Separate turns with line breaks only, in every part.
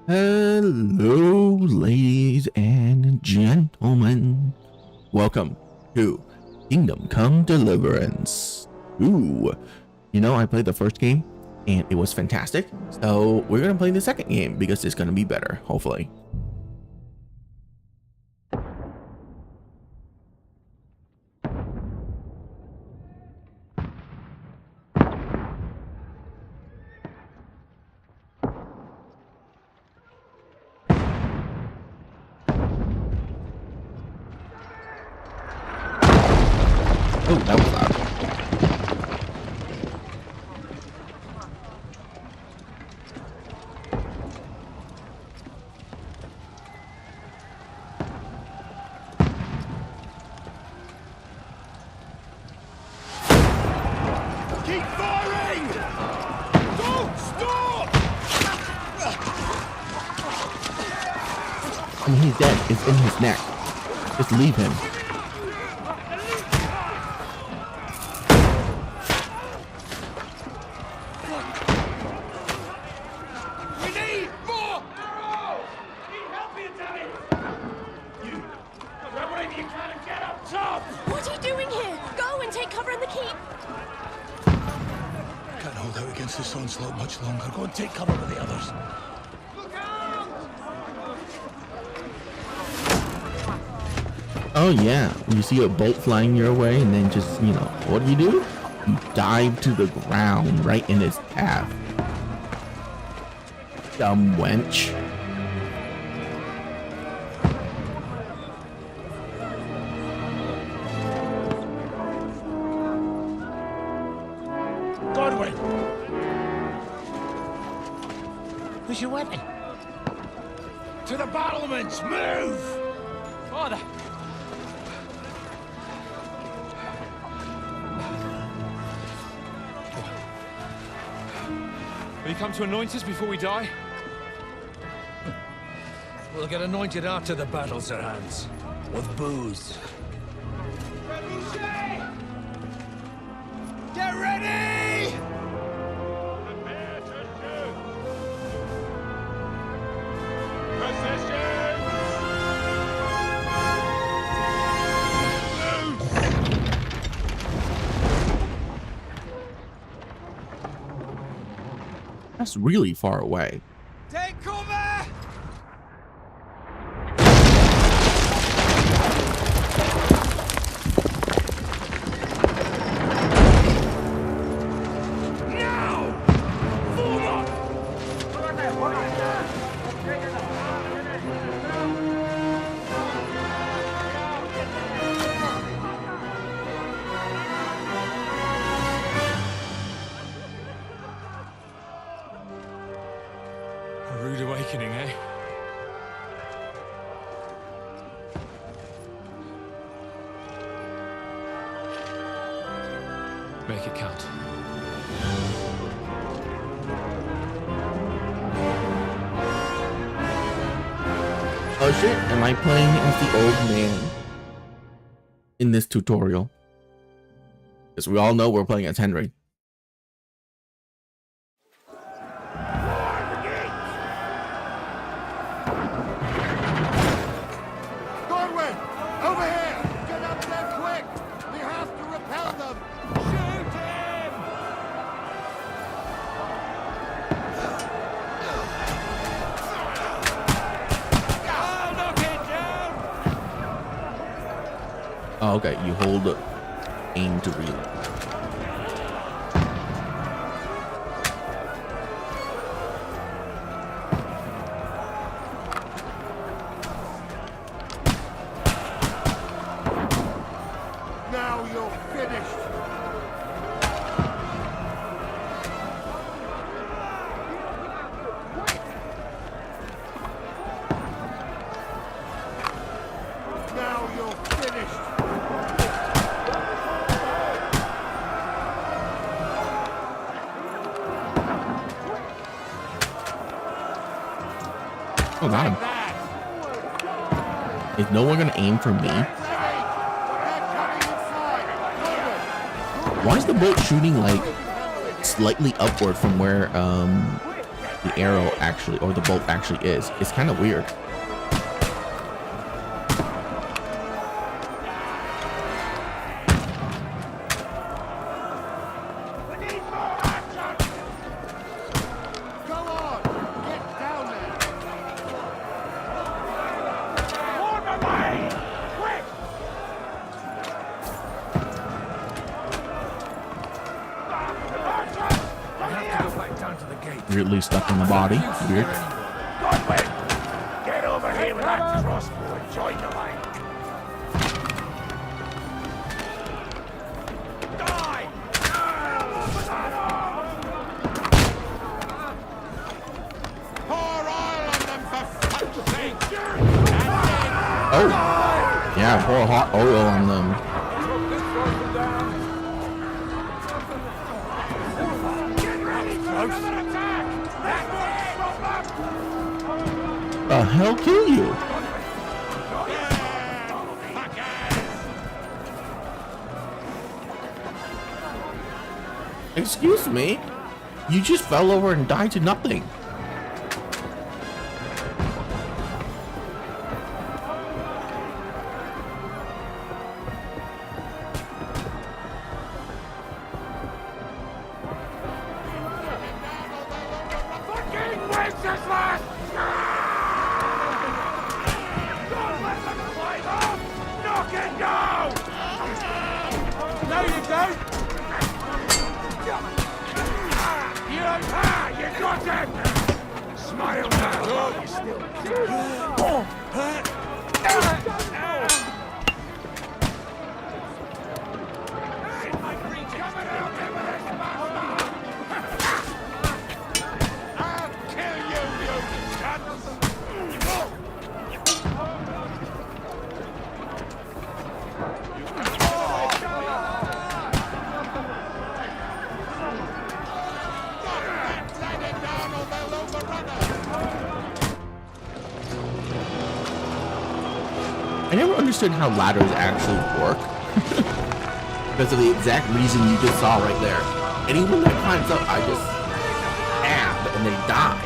Hello, ladies and gentlemen. Welcome to Kingdom Come Deliverance. Ooh, I played the first game and it was fantastic. So we're gonna play the second game because it's gonna be better, hopefully. Oh, that was loud.
Keep firing! Don't stop!
I mean, he's dead. It's in his neck. Just leave him.
What are you doing here? Go and take cover in the keep.
Can't hold out against this onslaught much longer. Go and take cover with the others.
Oh yeah, you see a bolt flying your way and then just, what do? You dive to the ground right in its path. Dumb wench.
Godwin! Where's your weapon? To the battlements! Move!
Father! Will you come to anoint us before we die?
We'll get anointed after the battles are hands.
With booze. Get ready! Prepare to shoot! Position!
That's really far away.
Take cover!
A rude awakening, eh? Make it count.
Oh shit, am I playing as the old man in this tutorial? Because we all know we're playing as Henry.
Godwin! Over here! Get up there quick! We have to repel them! Shoot him! I'll knock it down!
Oh, okay, you hold aim to reload.
Now you're finished! Now you're finished!
Oh god. Is no one gonna aim for me? Why is the boat shooting like slightly upward from where the arrow actually, or the bolt actually is. It's kind of weird.
Go on! Get down there! Form a line! Quick!
I have to go back down to the gate.
Weirdly stuck in the body. Weird.
Godwin! Get over here with that crossbow and join the line! Die! Pour oil on them for fuck's sake!
Oh, yeah, pour hot oil on them. The hell kill you? Excuse me? You just fell over and died to nothing.
Fucking Wenceslas! Don't let them fight off! Knock it down! No, you don't! You got him! Smile now! You still... I'll kill you, you cunts! Let it down or they'll overrun us!
I never understood how ladders actually work. Because of the exact reason you just saw right there. Anyone that climbs up, I just stab and they die.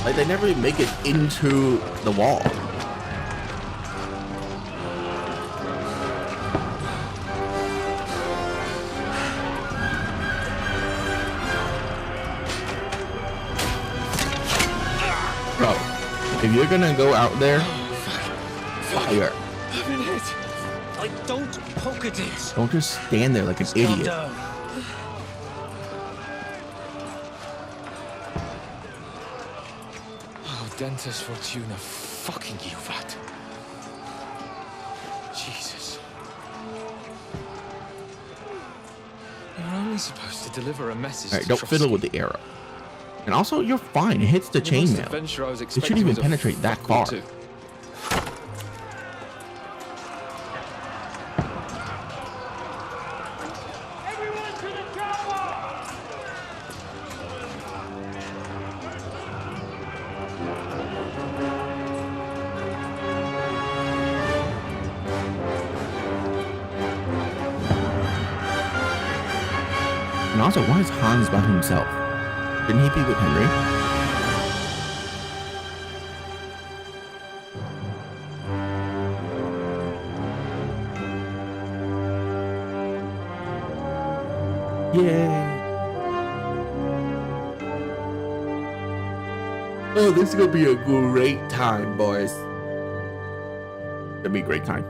Like they never even make it into the wall. Bro, if you're gonna go out there, fire.
I've been hit. Like, don't poke at it.
Don't just stand there like an
Calm
idiot.
down.
Oh, Dentes Fortuna, fucking you, that. Jesus. You're only supposed to deliver a message.
Alright,
to
don't
Trotsky.
fiddle with the arrow. And also, you're fine. It hits the
The most
chainmail.
adventure I was
It shouldn't
expecting
even
was a
penetrate that
fuck or
far.
two.
And also, why is Hans by himself? Didn't he be with Henry? Yay! Oh, this is gonna be a great time, boys. It'll be a great time.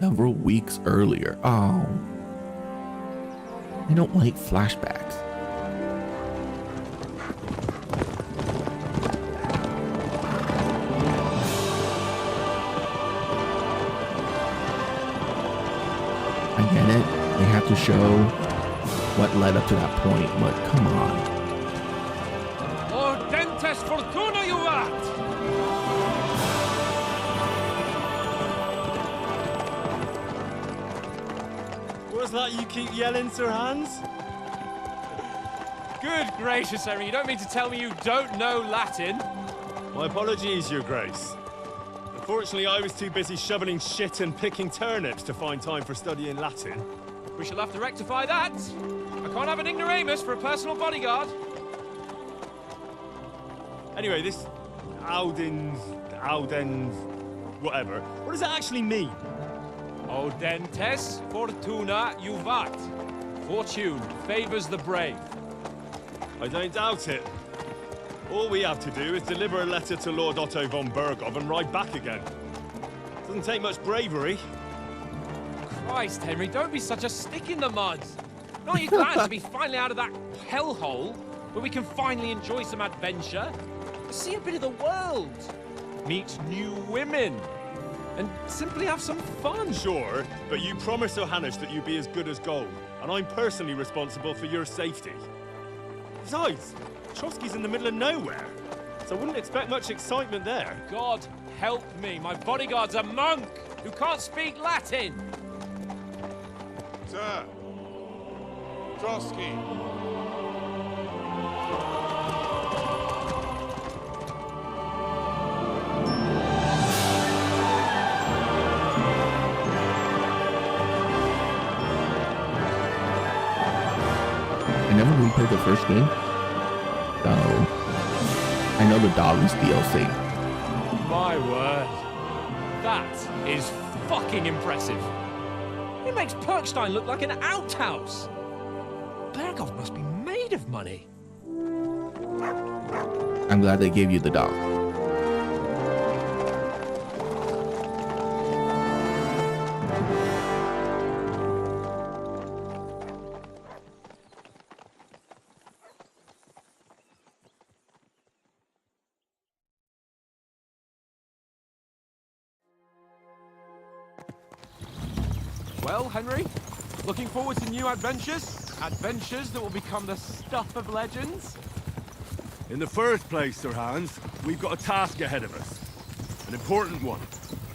Several weeks earlier. Oh. I don't like flashbacks. I get it. They have to show what led up to that point, but come on.
Oh, Dentes Fortuna, you rat!
was that you keep yelling, Sir Hans?
Good gracious, Henry, you don't mean to tell me you don't know Latin?
My apologies, Your Grace. Unfortunately, I was too busy shoveling shit and picking turnips to find time for studying Latin.
We shall have to rectify that. I can't have an ignoramus for a personal bodyguard.
Anyway, this Audens, whatever. What does it actually mean?
Audentes fortuna juvat. Fortune favors the brave.
I don't doubt it. All we have to do is deliver a letter to Lord Otto von Bergov and ride back again. Doesn't take much bravery.
Christ, Henry, don't be such a stick in the mud. Aren't you glad to be finally out of that hellhole where we can finally enjoy some adventure? See a bit of the world. Meet new women. And simply have some fun.
Sure, but you promised Johannes that you'd be as good as gold, and I'm personally responsible for your safety. Besides, Trotsky's in the middle of nowhere, so I wouldn't expect much excitement there.
God help me, my bodyguard's a monk who can't speak Latin.
Sir. Trotsky.
I never replayed the first game, so I know the dog is DLC.
My word. That is fucking impressive. It makes Perkstein look like an outhouse. Bergov must be made of money.
I'm glad they gave you the dog.
Well, Henry, looking forward to new adventures? Adventures that will become the stuff of legends?
In the first place, Sir Hans, we've got a task ahead of us. An important one,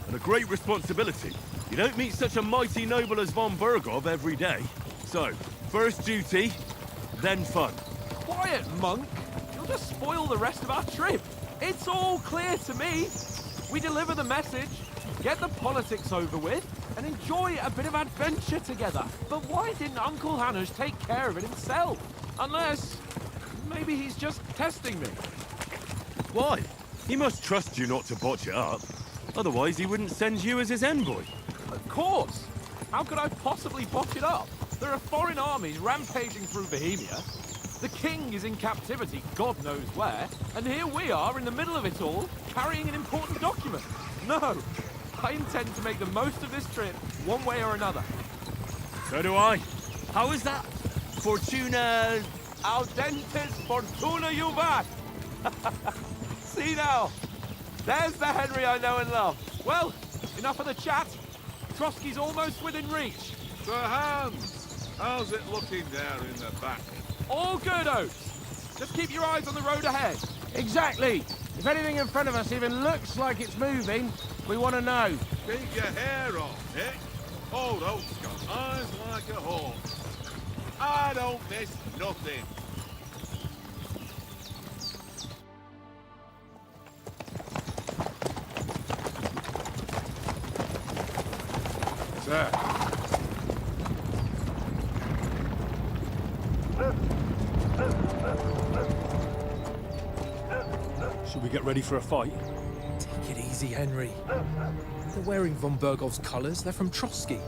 and a great responsibility. You don't meet such a mighty noble as von Bergov every day. So, first duty, then fun.
Quiet, monk. You'll just spoil the rest of our trip. It's all clear to me. We deliver the message, get the politics over with, and enjoy a bit of adventure together. But why didn't Uncle Hanush take care of it himself? Unless, maybe he's just testing me.
Why? He must trust you not to botch it up. Otherwise, he wouldn't send you as his envoy.
Of course. How could I possibly botch it up? There are foreign armies rampaging through Bohemia. The king is in captivity, God knows where. And here we are in the middle of it all, carrying an important document. No. I intend to make the most of this trip, one way or another.
So do I. How is that? Fortuna...
Audentes fortuna juvat! See now? There's the Henry I know and love. Well, enough of the chat. Trotsky's almost within reach.
Sir Hans, how's it looking there in the back?
All good, Oates. Just keep your eyes on the road ahead.
Exactly. If anything in front of us even looks like it's moving, we want to know.
Keep your hair on, eh? Old Oak's got eyes like a hawk. I don't miss nothing. Sir.
Should we get ready for a fight?
Take it easy, Henry. They're wearing von Bergov's colours. They're from Trotsky.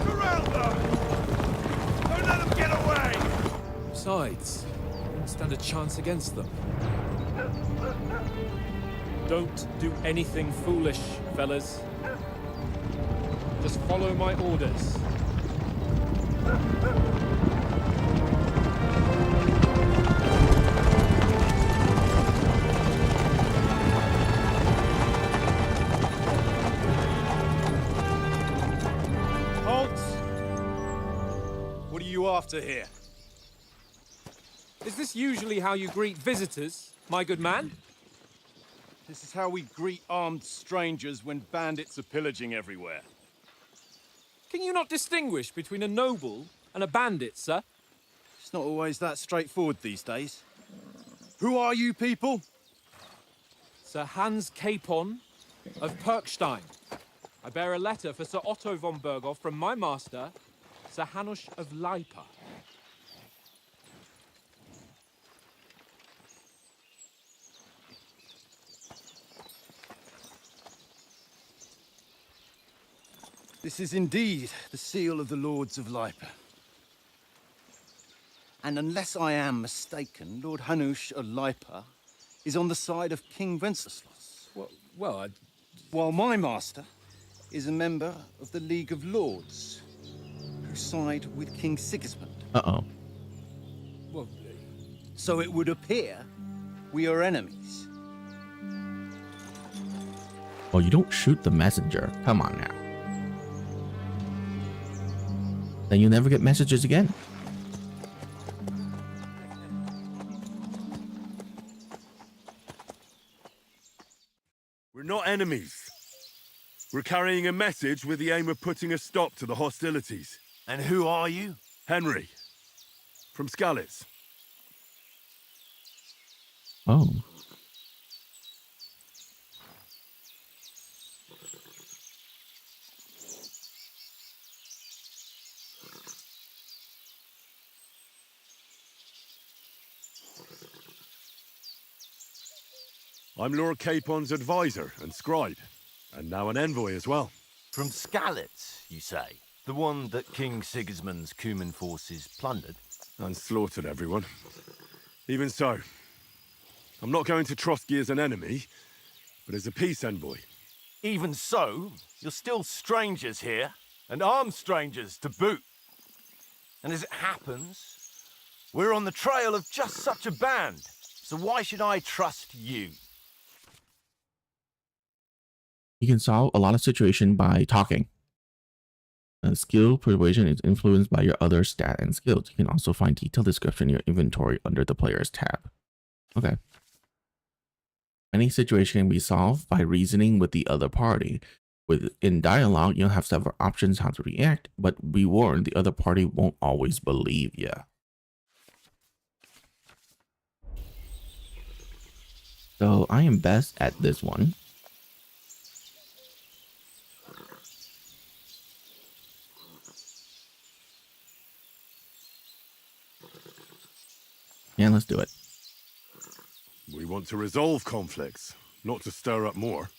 Corral them! Don't let them get away!
Besides, we don't stand a chance against them. Don't do anything foolish, fellas. Just follow my orders.
What are you after here?
Is this usually how you greet visitors, my good man?
This is how we greet armed strangers when bandits are pillaging everywhere.
Can you not distinguish between a noble and a bandit, sir?
It's not always that straightforward these days. Who are you people?
Sir Hans Capon of Perkstein. I bear a letter for Sir Otto von Berghoff from my master, Sir Hanush of Lipa.
This is indeed the seal of the Lords of Lipa. And unless I am mistaken, Lord Hanush of Lipa is on the side of King Wenceslas.
Well,
While my master is a member of the League of Lords, who side with King Sigismund.
Uh-oh.
well,
So it would appear we are enemies.
Well, you don't shoot the messenger. Come on now. Then you never get messages again.
We're not enemies. We're carrying a message with the aim of putting a stop to the hostilities.
And who are you?
Henry, from Skalitz.
Oh.
I'm Lord Capon's advisor and scribe, and now an envoy as well.
From Skalitz, you say? The one that King Sigismund's Cuman forces plundered?
And slaughtered everyone. Even so, I'm not going to Trotsky as an enemy, but as a peace envoy.
Even so, you're still strangers here, and armed strangers to boot. And as it happens, we're on the trail of just such a band, so why should I trust you?
You can solve a lot of situation by talking. Skill persuasion is influenced by your other stat and skills. You can also find detailed description in your inventory under the player's tab. Okay. Any situation can be solved by reasoning with the other party. In dialogue, you'll have several options how to react, but be warned, the other party won't always believe you. So I am best at this one. Yeah, let's do it.
We want to resolve conflicts, not to stir up more.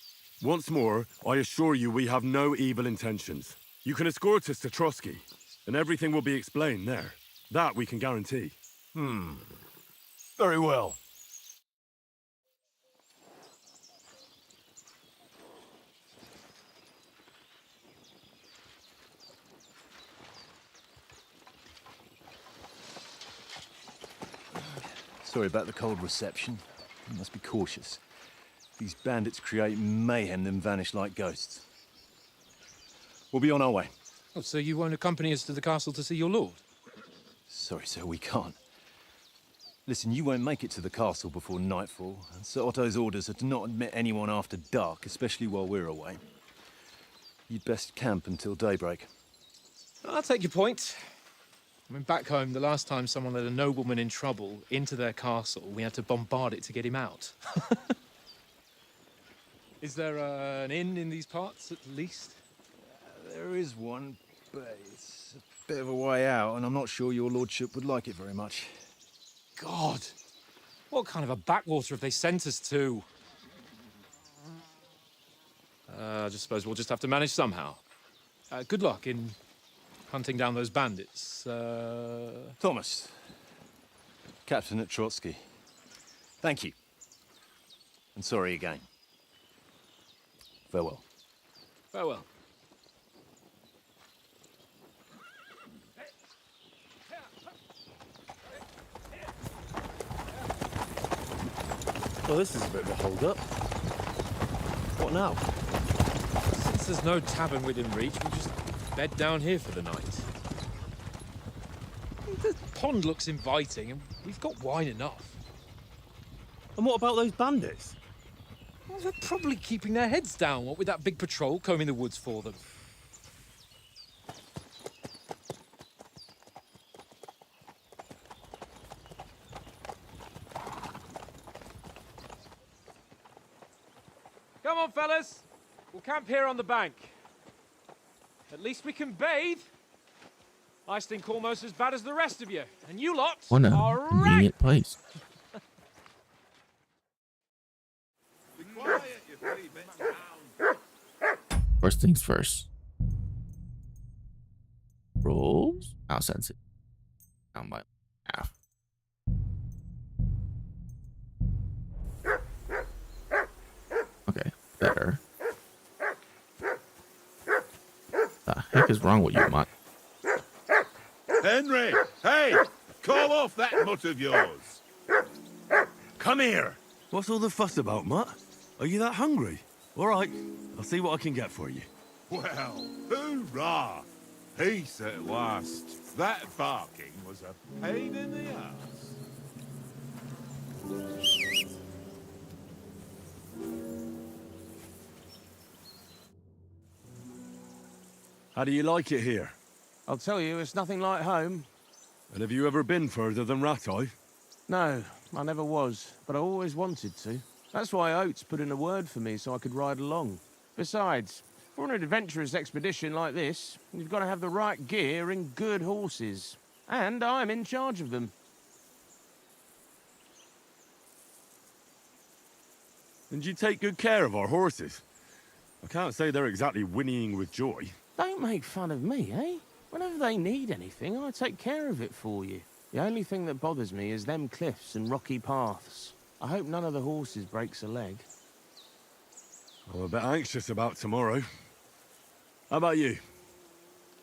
Once more, I assure you we have no evil intentions. You can escort us to Trotsky, and everything will be explained there. That we can guarantee.
Very well.
Sorry about the cold reception. You must be cautious. These bandits create mayhem, then vanish like ghosts. We'll be on our way.
oh, so you won't accompany us to the castle to see your lord?
Sorry, sir, we can't. Listen, you won't make it to the castle before nightfall, and Sir Otto's orders are to not admit anyone after dark, especially while we're away. You'd best camp until daybreak.
I'll take your point. I mean, back home, the last time someone led a nobleman in trouble into their castle, we had to bombard it to get him out. Is there an inn in these parts, at least?
There is one, but it's a bit of a way out, and I'm not sure your lordship would like it very much.
God! What kind of a backwater have they sent us to? I just suppose we'll just have to manage somehow. Good luck in hunting down those bandits.
Thomas, captain at Trotsky. Thank you. And sorry again. Farewell.
Farewell.
Well, this is a bit of a hold-up. What now?
Since there's no tavern within reach, we'll just bed down here for the night. The pond looks inviting, and we've got wine enough.
And what about those bandits?
Well, they're probably keeping their heads down, what with that big patrol combing the woods for them. Come on, fellas. We'll camp here on the bank. At least we can bathe. I stink almost as bad as the rest of you. And you lot
What a
are right.
convenient place.
Be quiet, you three bits down.
First things first. Rolls. I'll sense it. Down by half. Okay, better. The heck is wrong with you, Mutt?
Henry! Hey! Call off that mutt of yours!
Come here! What's all the fuss about, Mutt? Are you that hungry? All right, I'll see what I can get for you.
Well, hoorah! Peace at last. That barking was a pain in the ass.
How do you like it here?
I'll tell you, it's nothing like home.
And have you ever been further than Rat-Eye?
No, I never was, but I always wanted to. That's why Oates put in a word for me so I could ride along. Besides, for an adventurous expedition like this, you've got to have the right gear and good horses. And I'm in charge of them.
And you take good care of our horses. I can't say they're exactly whinnying with joy.
Don't make fun of me, eh? Whenever they need anything, I take care of it for you. The only thing that bothers me is them cliffs and rocky paths. I hope none of the horses breaks a leg.
I'm a bit anxious about tomorrow. How about you?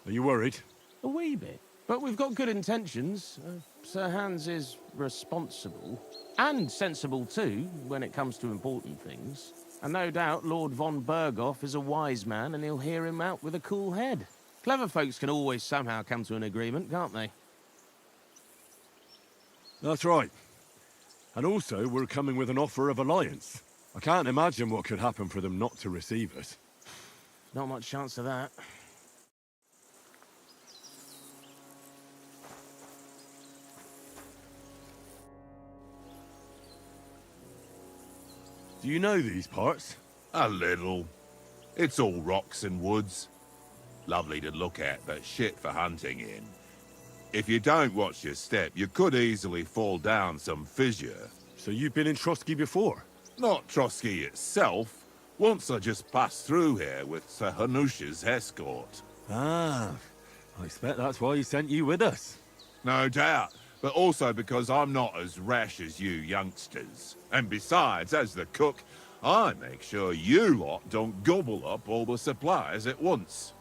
Are you worried?
A wee bit. But we've got good intentions. Sir Hans is responsible. And sensible too, when it comes to important things. And no doubt Lord von Berghoff is a wise man and he'll hear him out with a cool head. Clever folks can always somehow come to an agreement, can't they?
That's right. And also, we're coming with an offer of alliance. I can't imagine what could happen for them not to receive us.
Not much chance of that.
Do you know these parts?
A little. It's all rocks and woods. Lovely to look at, but shit for hunting in. If you don't watch your step, you could easily fall down some fissure.
So you've been in Trotsky before?
Not Trotsky itself. Once I just passed through here with Sir Hanusha's escort.
Ah, I expect that's why he sent you with us.
No doubt, but also because I'm not as rash as you youngsters. And besides, as the cook, I make sure you lot don't gobble up all the supplies at once.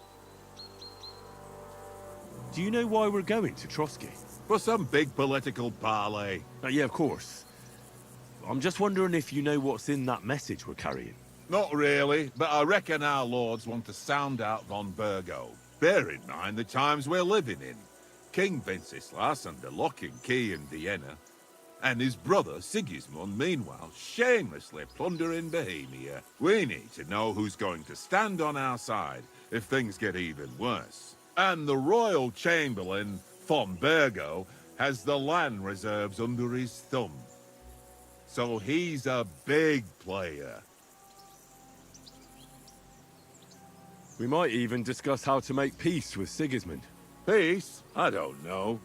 Do you know why we're going to Trotsky?
For some big political parley.
Yeah, of course. I'm just wondering if you know what's in that message we're carrying.
Not really, but I reckon our lords want to sound out von Burgo. Bear in mind the times we're living in. King Wenceslas under lock and key in Vienna, and his brother Sigismund, meanwhile, shamelessly plundering Bohemia. We need to know who's going to stand on our side if things get even worse. And the Royal Chamberlain, von Burgo, has the land reserves under his thumb. So he's a big player.
We might even discuss how to make peace with Sigismund.
Peace? I don't know.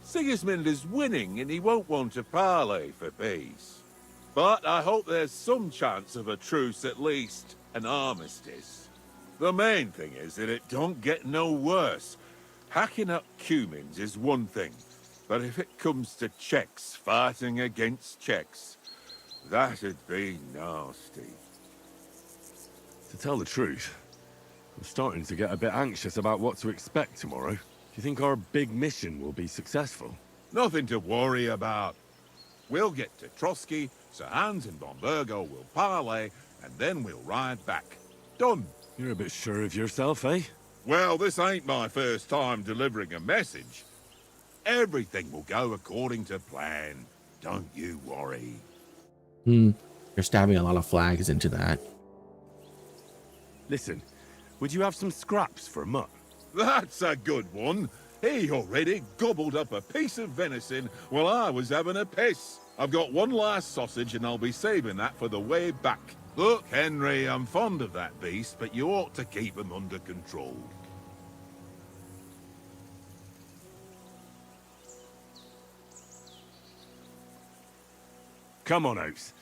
Sigismund is winning and he won't want to parley for peace. But I hope there's some chance of a truce, at least an armistice. The main thing is that it don't get no worse. Hacking up Cumans is one thing, but if it comes to Czechs fighting against Czechs, that'd be nasty.
To tell the truth, I'm starting to get a bit anxious about what to expect tomorrow. Do you think our big mission will be successful?
Nothing to worry about. We'll get to Trotsky, Sir Hans and von Burgo will parley, and then we'll ride back. Done.
You're a bit sure of yourself, eh?
Well, this ain't my first time delivering a message. Everything will go according to plan. Don't you worry.
You're stabbing a lot of flags into that.
Listen, would you have some scraps for Mutt?
That's a good one. He already gobbled up a piece of venison while I was having a piss. I've got one last sausage and I'll be saving that for the way back. Look, Henry, I'm fond of that beast, but you ought to keep him under control.
Come on, Oates.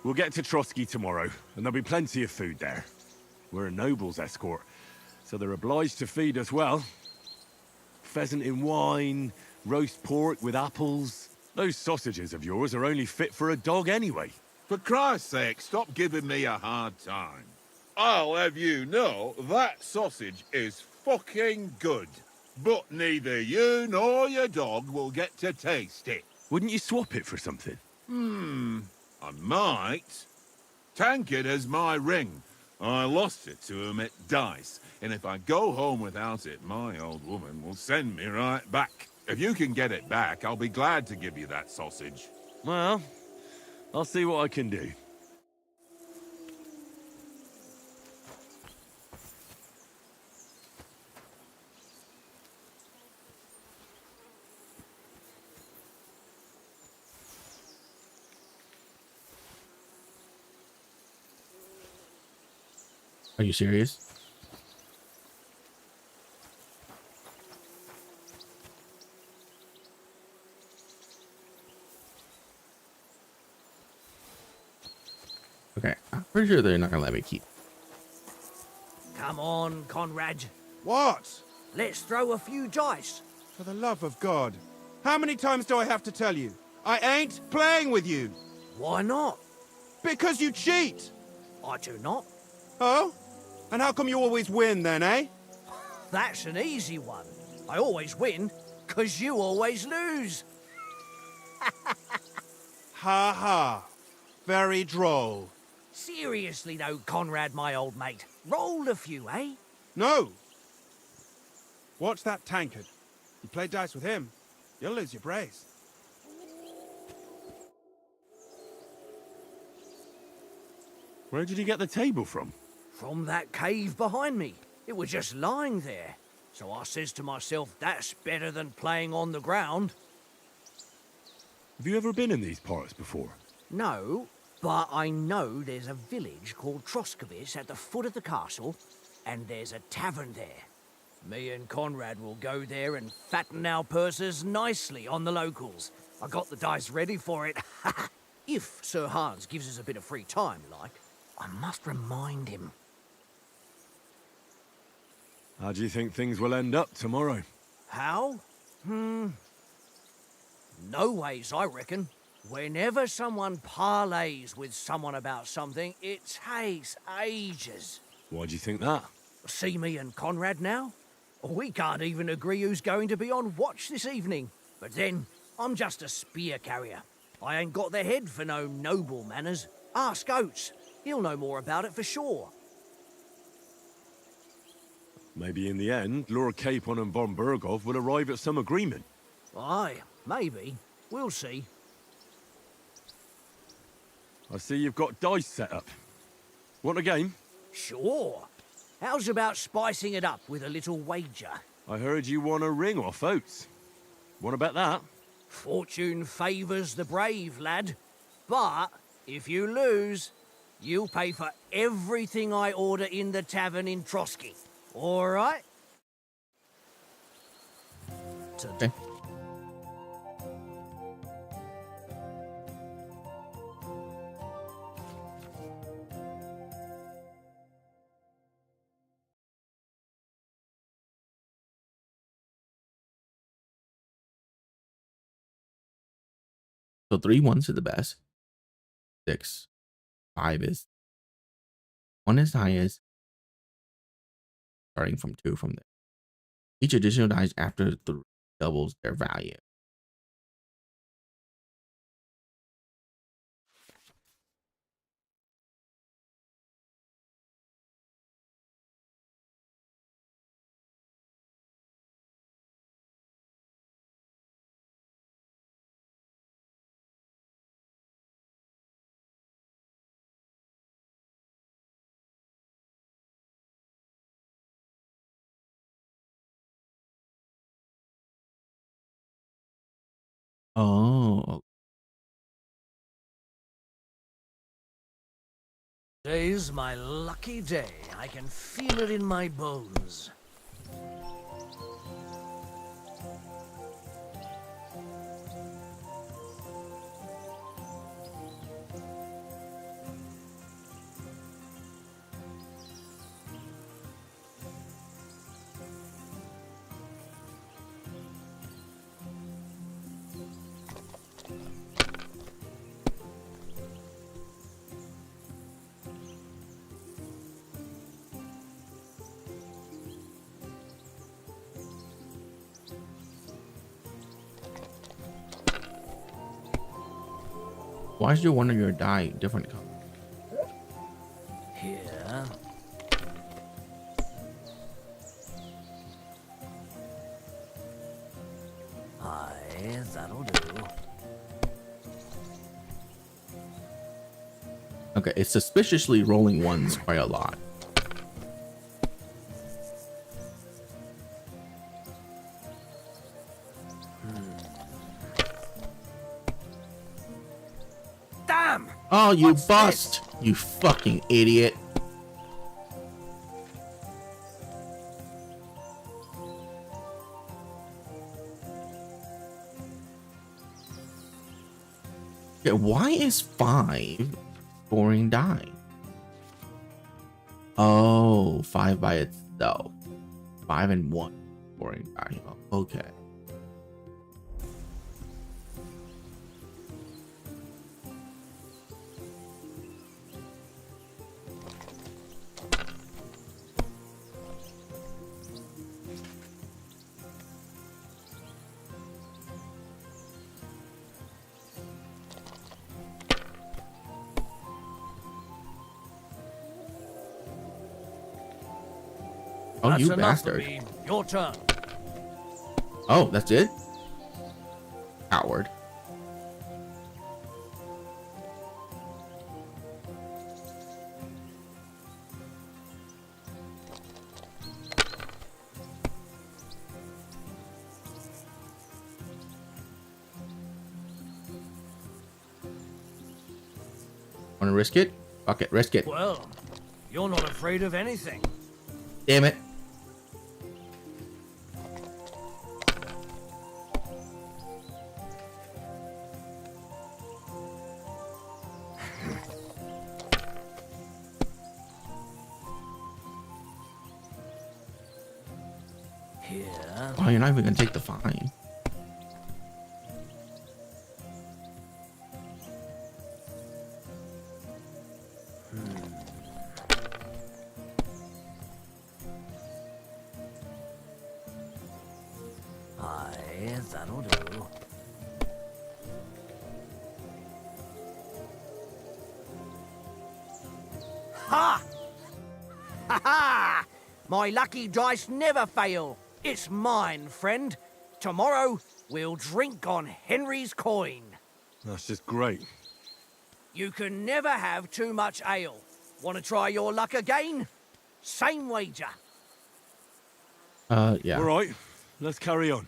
We'll get to Trotsky tomorrow, and there'll be plenty of food there. We're a noble's escort, so they're obliged to feed us well. Pheasant in wine, roast pork with apples. Those sausages of yours are only fit for a dog anyway.
For Christ's sake, stop giving me a hard time. I'll have you know that sausage is fucking good. But neither you nor your dog will get to taste it.
Wouldn't you swap it for something?
I might. Tankard has my ring. I lost it to him at dice, and if I go home without it, my old woman will send me right back. If you can get it back, I'll be glad to give you that sausage.
Well, I'll see what I can do.
Are you serious? Okay, I'm pretty sure they're not gonna let me keep.
Come on, Conrad.
What?
Let's throw a few dice.
For the love of God. How many times do I have to tell you? I ain't playing with you.
Why not?
Because you cheat.
I do not.
Oh? And how come you always win then, eh?
That's an easy one. I always win, 'cause you always lose.
Ha ha. Very droll.
Seriously though, Conrad, my old mate. Roll a few, eh?
No. Watch that tankard. You play dice with him, you'll lose your brace.
Where did you get the table from?
From that cave behind me. It was just lying there. So I says to myself, that's better than playing on the ground.
Have you ever been in these parts before?
No, but I know there's a village called Troskovic at the foot of the castle, and there's a tavern there. Me and Conrad will go there and fatten our purses nicely on the locals. I got the dice ready for it. If Sir Hans gives us a bit of free time, like, I must remind him.
How do you think things will end up tomorrow?
How? No ways, I reckon. Whenever someone parleys with someone about something, it takes ages.
Why do you think that?
See me and Conrad now? We can't even agree who's going to be on watch this evening. But then, I'm just a spear carrier. I ain't got the head for no noble manners. Ask Oates. He'll know more about it for sure.
Maybe in the end, Lord Capon and von Berghoff will arrive at some agreement.
Aye, maybe. We'll see.
I see you've got dice set up. Want a game?
Sure. How's about spicing it up with a little wager?
I heard you won a ring off Oates. Want to bet that?
Fortune favours the brave, lad. But if you lose, you'll pay for everything I order in the tavern in Trotsky. All right?
Okay. So 3 ones are the best. 6. 5 is 1 is highest. Starting from 2 from there. Each additional dice after 3 doubles their value.
Today's my lucky day. I can feel it in my bones.
Why is your one of your die different color?
Here. Aye, that'll do.
Okay, it's suspiciously rolling ones quite a lot.
Damn!
Oh, you
What's
bust! You fucking idiot. Okay, why is 5 scoring die? Oh, 5 by itself. 5 and 1 scoring die. Oh, okay. Oh,
That's
you
enough for
bastard.
me. Your turn.
Oh, that's it? Coward. Wanna risk it? Fuck it, risk it.
Well, you're not afraid of anything.
Damn it.
Here.
Oh, you're not even gonna take the fine.
Aye, that'll do. Ha! Ha ha! My lucky dice never fail. It's mine, friend. Tomorrow, we'll drink on Henry's coin.
That's just great.
You can never have too much ale. Want to try your luck again? Same wager.
Yeah.
All right, let's carry on.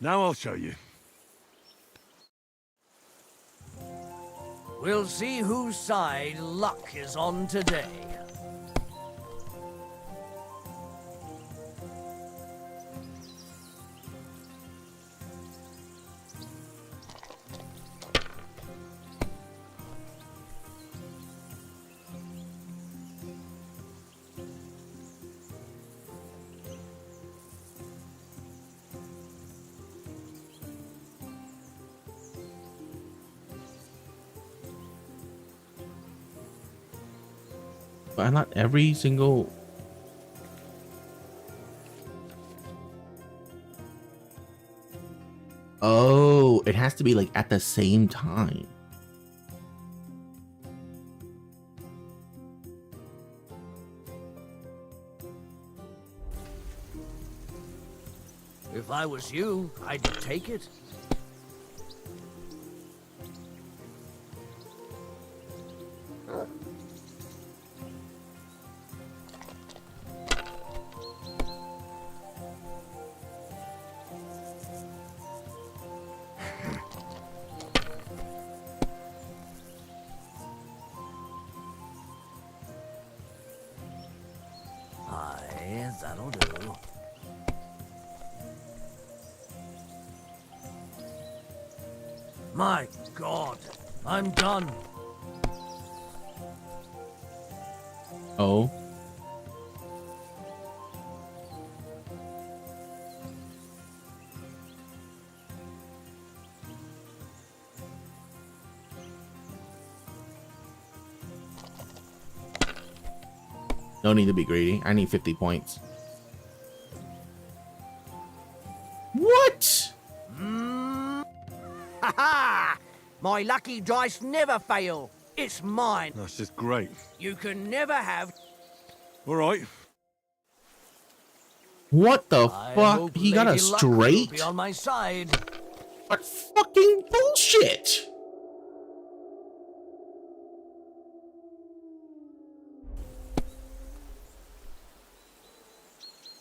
Now I'll show you.
We'll see whose side luck is on today.
But not every single. Oh, it has to be like at the same time.
If I was you, I'd take it. That'll do. My God, I'm done.
Oh. No need to be greedy. I need 50 points. What?
Ha ha! My lucky dice never fail. It's mine.
That's just great.
You can never have.
All right.
What the
I
fuck?
hope
He got a
Lady Luck will
straight?
be on my side.
What fucking bullshit?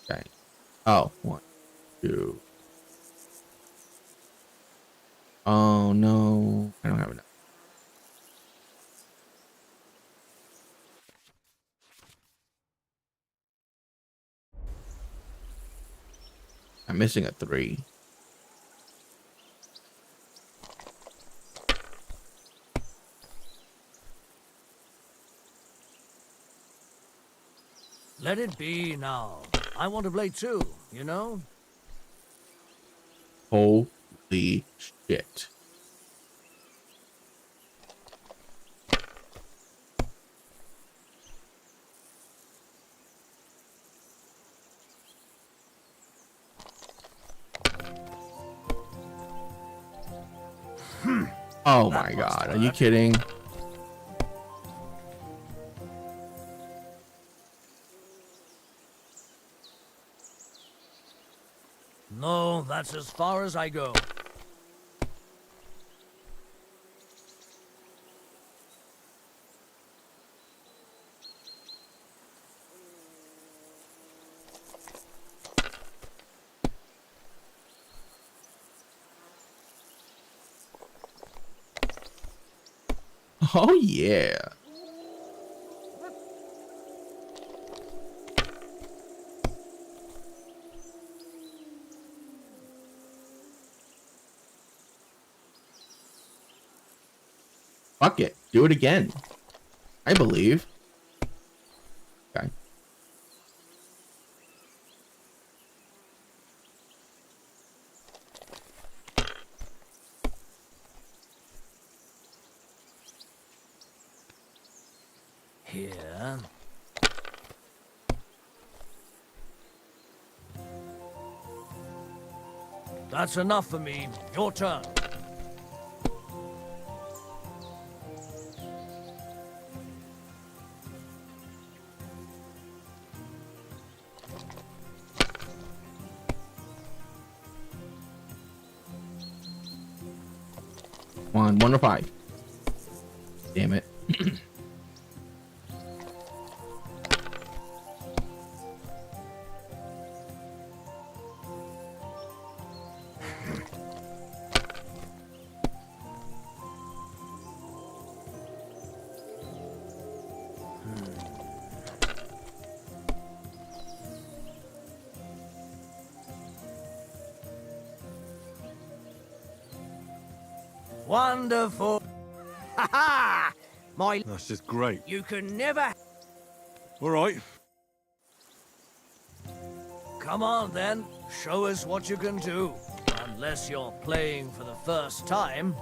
Okay. Oh, 1, 2. Oh no, I don't have enough. I'm missing a 3.
Let it be now. I want to play too, you know?
Holy shit. Oh my god, are you kidding?
No, that's as far as I go.
Oh yeah. Fuck it. Do it again. I believe. Okay.
Here. That's enough for me. Your turn.
One or 5. Damn it.
Wonderful. Ha ha! My.
That's just great.
You can never.
All right.
Come on then. Show us what you can do. Unless you're playing for the first time.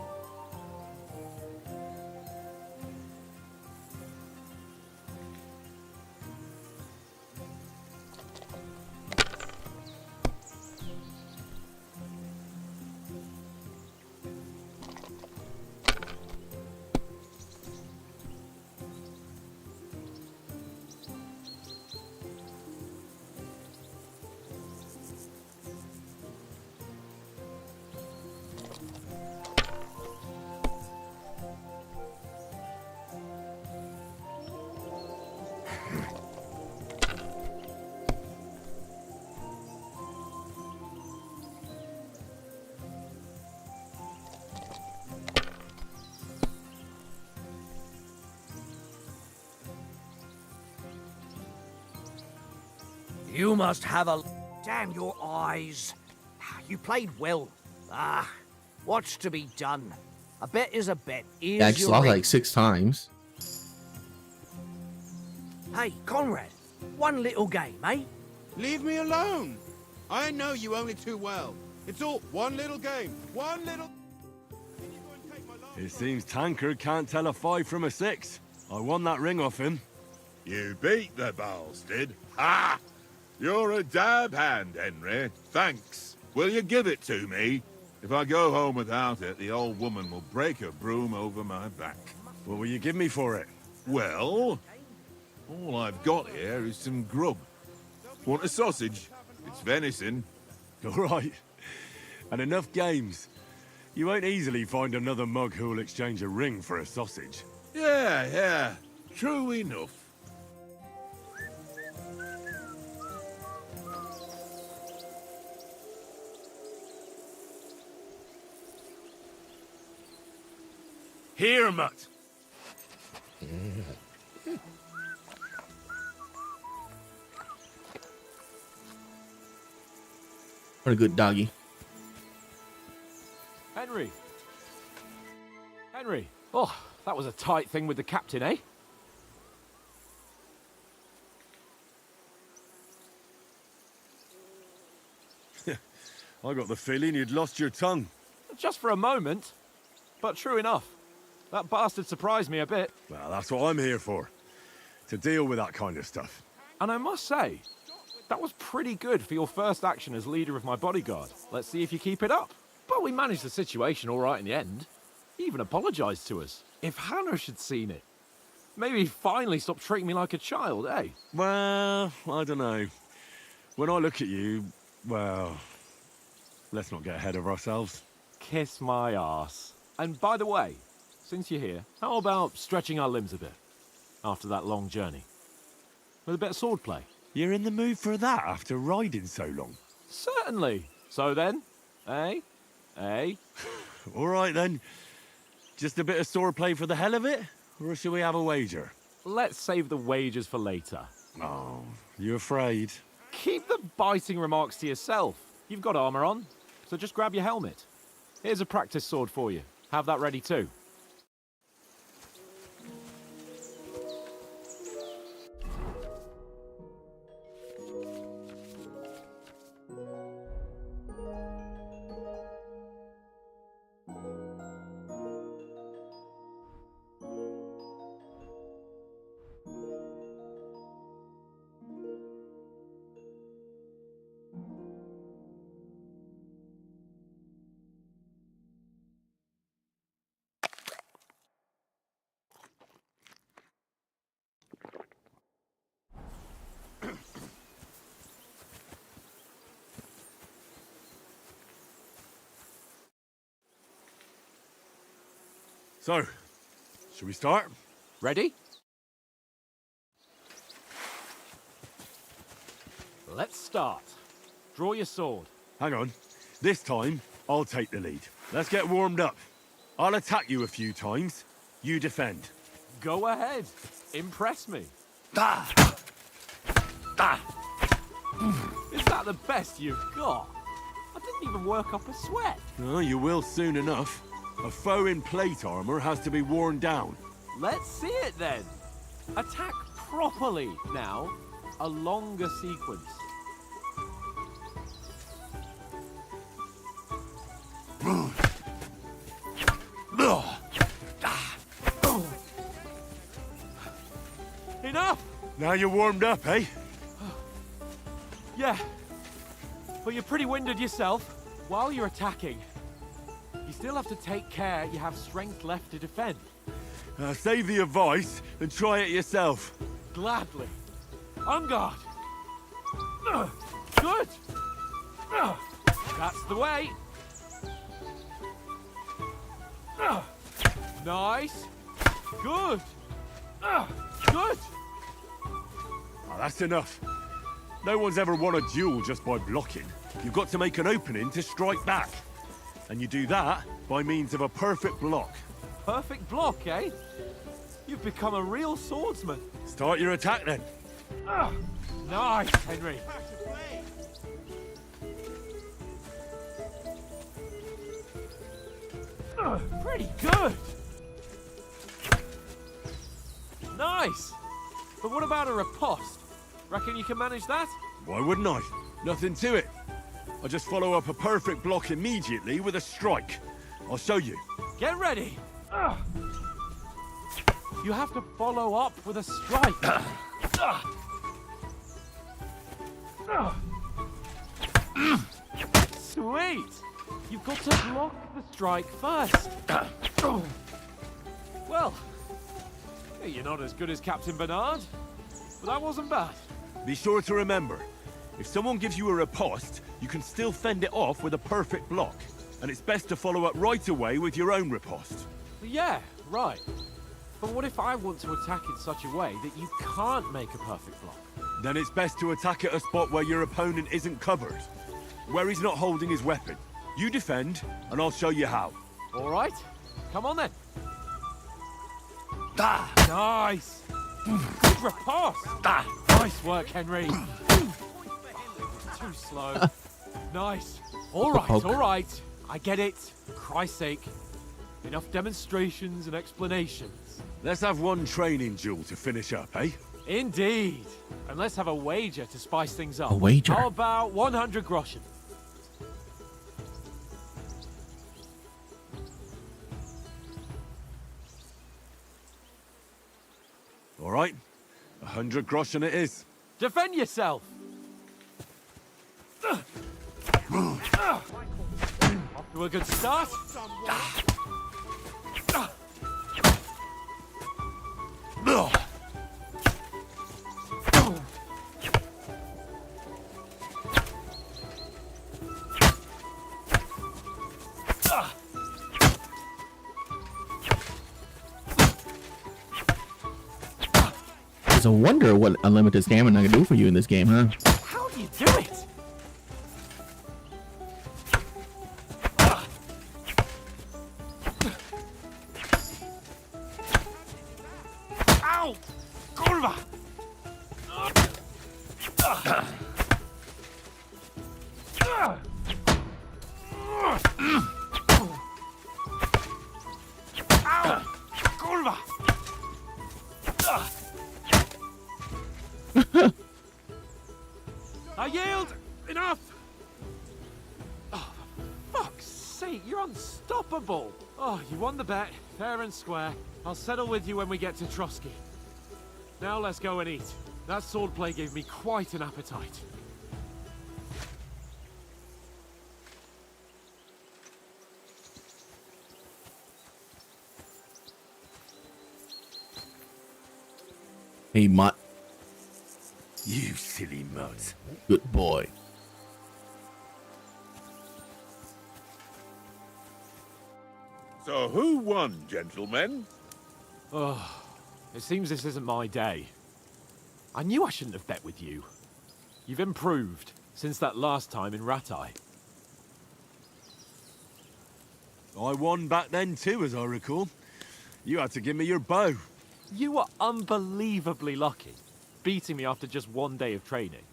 You must have a... Damn your eyes. You played well. What's to be done? A bet is a bet. Here's
Yeah, I just
your
lost
ring.
like 6 times.
Hey, Conrad, one little game, eh?
Leave me alone. I know you only too well. It's all one little game. One little...
It seems Tankard can't tell a 5 from a 6. I won that ring off him.
You beat the bastard. Ha! You're a dab hand, Henry. Thanks. Will you give it to me? If I go home without it, the old woman will break her broom over my back.
What will you give me for it?
Well, all I've got here is some grub. Want a sausage? It's venison.
All right. And enough games. You won't easily find another mug who'll exchange a ring for a sausage.
Yeah. True enough.
Here, mutt.
What a good doggy.
Henry. Henry. Oh, that was a tight thing with the captain, eh?
I got the feeling you'd lost your tongue.
Just for a moment. But true enough. That bastard surprised me a bit.
Well, that's what I'm here for. To deal with that kind of stuff.
And I must say, that was pretty good for your first action as leader of my bodyguard. Let's see if you keep it up. But we managed the situation all right in the end. He even apologized to us. If Hanosh had seen it, maybe he'd finally stop treating me like a child, eh?
Well, I don't know. When I look at you, well, let's not get ahead of ourselves.
Kiss my arse. And by the way, since you're here, how about stretching our limbs a bit after that long journey? With a bit of swordplay.
You're in the mood for that after riding so long?
Certainly. So then, eh?
All right then. Just a bit of swordplay for the hell of it? Or shall we have a wager?
Let's save the wagers for later.
Oh, you afraid?
Keep the biting remarks to yourself. You've got armor on, so just grab your helmet. Here's a practice sword for you. Have that ready too.
So, should we start?
Ready? Let's start. Draw your sword.
Hang on. This time, I'll take the lead. Let's get warmed up. I'll attack you a few times. You defend.
Go ahead. Impress me.
Ah!
Is that the best you've got? I didn't even work up a sweat.
Oh, you will soon enough. A foe in plate armor has to be worn down.
Let's see it then. Attack properly now. A longer sequence. Enough!
Now you're warmed up, eh?
Yeah. But you're pretty winded yourself. While you're attacking, you still have to take care you have strength left to defend.
Save the advice and try it yourself.
Gladly. On guard. Good. That's the way. Nice. Good. Good.
Oh, that's enough. No one's ever won a duel just by blocking. You've got to make an opening to strike back. And you do that by means of a perfect block.
Perfect block, eh? You've become a real swordsman.
Start your attack then.
Nice, Henry. Pretty good. Nice. But what about a riposte? Reckon you can manage that?
Why wouldn't I? Nothing to it. I just follow up a perfect block immediately with a strike. I'll show you.
Get ready. You have to follow up with a strike. Sweet. You've got to block the strike first. Well, you're not as good as Captain Bernard, but that wasn't bad.
Be sure to remember, if someone gives you a riposte, you can still fend it off with a perfect block. And it's best to follow up right away with your own riposte.
Yeah, right. But what if I want to attack in such a way that you can't make a perfect block?
Then it's best to attack at a spot where your opponent isn't covered. Where he's not holding his weapon. You defend, and I'll show you how.
All right. Come on then. Nice. Good riposte. Nice work, Henry. Too slow. Nice. All right. I get it. For Christ's sake. Enough demonstrations and explanations.
Let's have one training duel to finish up, eh?
Indeed. And let's have a wager to spice things up.
A wager?
How about 100 groschen?
All right. 100 groschen it is.
Defend yourself. Off to a good start.
It's a wonder what unlimited stamina can do for you in this game, huh?
How do you do it? Ow! Kurwa! Ow! Kurwa! I yield! Enough! Oh, for fuck's sake, you're unstoppable! Oh, you won the bet, fair and square. I'll settle with you when we get to Trotsky. Now let's go and eat. That swordplay gave me quite an appetite.
Hey, Mutt.
You silly mutt.
Good boy.
So who won, gentlemen?
Oh, it seems this isn't my day. I knew I shouldn't have bet with you. You've improved since that last time in Ratai.
I won back then too, as I recall. You had to give me your bow.
You were unbelievably lucky, beating me after just one day of training.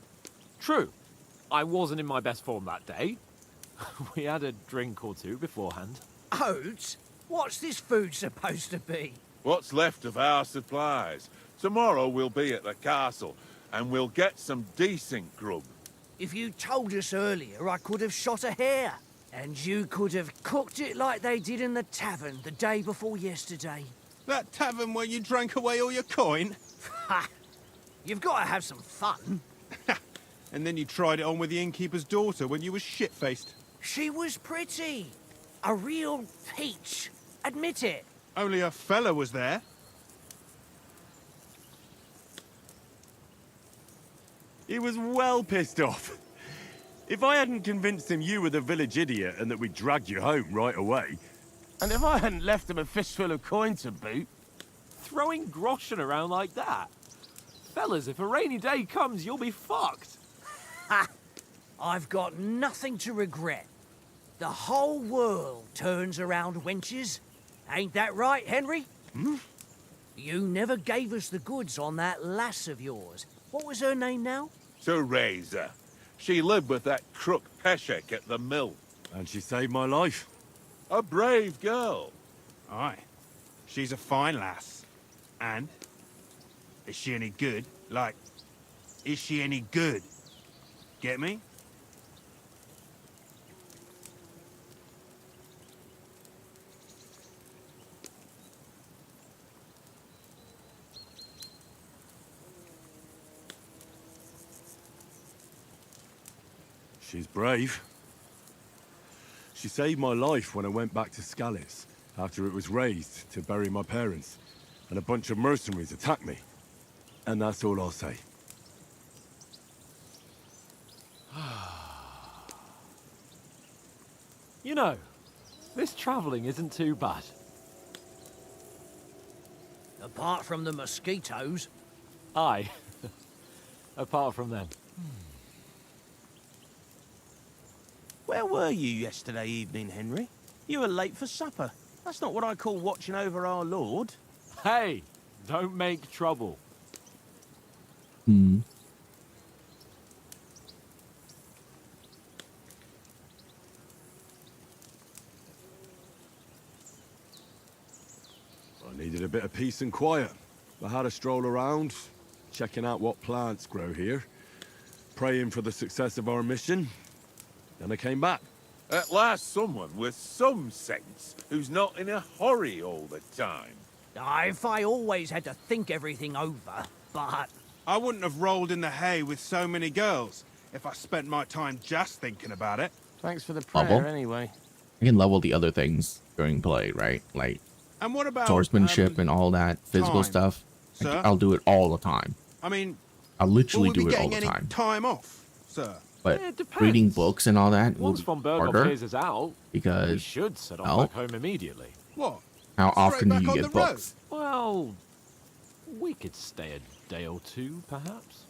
True, I wasn't in my best form that day. We had a drink or two beforehand.
Oats? What's this food supposed to be?
What's left of our supplies. Tomorrow we'll be at the castle, and we'll get some decent grub.
If you told us earlier, I could have shot a hare. And you could have cooked it like they did in the tavern the day before yesterday.
That tavern where you drank away all your coin?
Ha! You've got to have some fun.
And then you tried it on with the innkeeper's daughter when you were shit-faced.
She was pretty. A real peach. Admit it.
Only a fella was there.
He was well pissed off. If I hadn't convinced him you were the village idiot and that we dragged you home right away...
And if I hadn't left him a fistful of coin to boot...
Throwing groschen around like that? Fellas, if a rainy day comes, you'll be fucked.
Ha! I've got nothing to regret. The whole world turns around wenches. Ain't that right, Henry?
Hmm?
You never gave us the goods on that lass of yours. What was her name now?
Teresa. She lived with that crook Peshek at the mill.
And she saved my life.
A brave girl.
Aye. She's a fine lass. And? Is she any good? Like, is she any good? Get me?
She's brave. She saved my life when I went back to Scallis after it was razed to bury my parents, and a bunch of mercenaries attacked me. And that's all I'll say.
You know, this travelling isn't too bad.
Apart from the mosquitoes.
Aye. Apart from them.
Where were you yesterday evening, Henry? You were late for supper. That's not what I call watching over our Lord.
Hey, don't make trouble.
Hmm.
I needed a bit of peace and quiet. I had a stroll around, checking out what plants grow here, praying for the success of our mission. Then I came back.
At last someone with some sense who's not in a hurry all the time.
If I always had to think everything over, but...
I wouldn't have rolled in the hay with so many girls if I spent my time just thinking about it.
Thanks for the prayer,
Level?
anyway.
I can level the other things during play, right? Like
And what about...
swordsmanship and all that physical
time,
stuff.
sir?
I'll do it all the time.
I mean,
I'll literally
will we
do
be
it all
getting
the
any
time.
time off, sir?
But
Yeah, it depends.
reading books and all that will
Once
be
von Berghoff
harder
clears us out, we
because
should set off
well,
back home immediately.
What?
how
Straight
often do
back
you
on
get
the road?
books?
Well, we could stay a day or two, perhaps.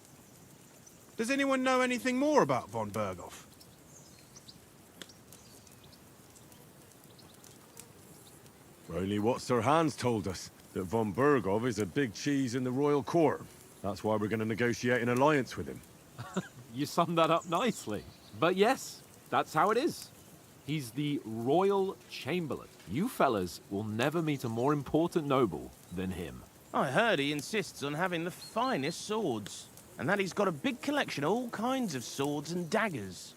Does anyone know anything more about von Berghoff?
Only what Sir Hans told us, that von Berghoff is a big cheese in the royal court. That's why we're going to negotiate an alliance with him.
You summed that up nicely. But yes, that's how it is. He's the Royal Chamberlain. You fellas will never meet a more important noble than him.
I heard he insists on having the finest swords, and that he's got a big collection of all kinds of swords and daggers.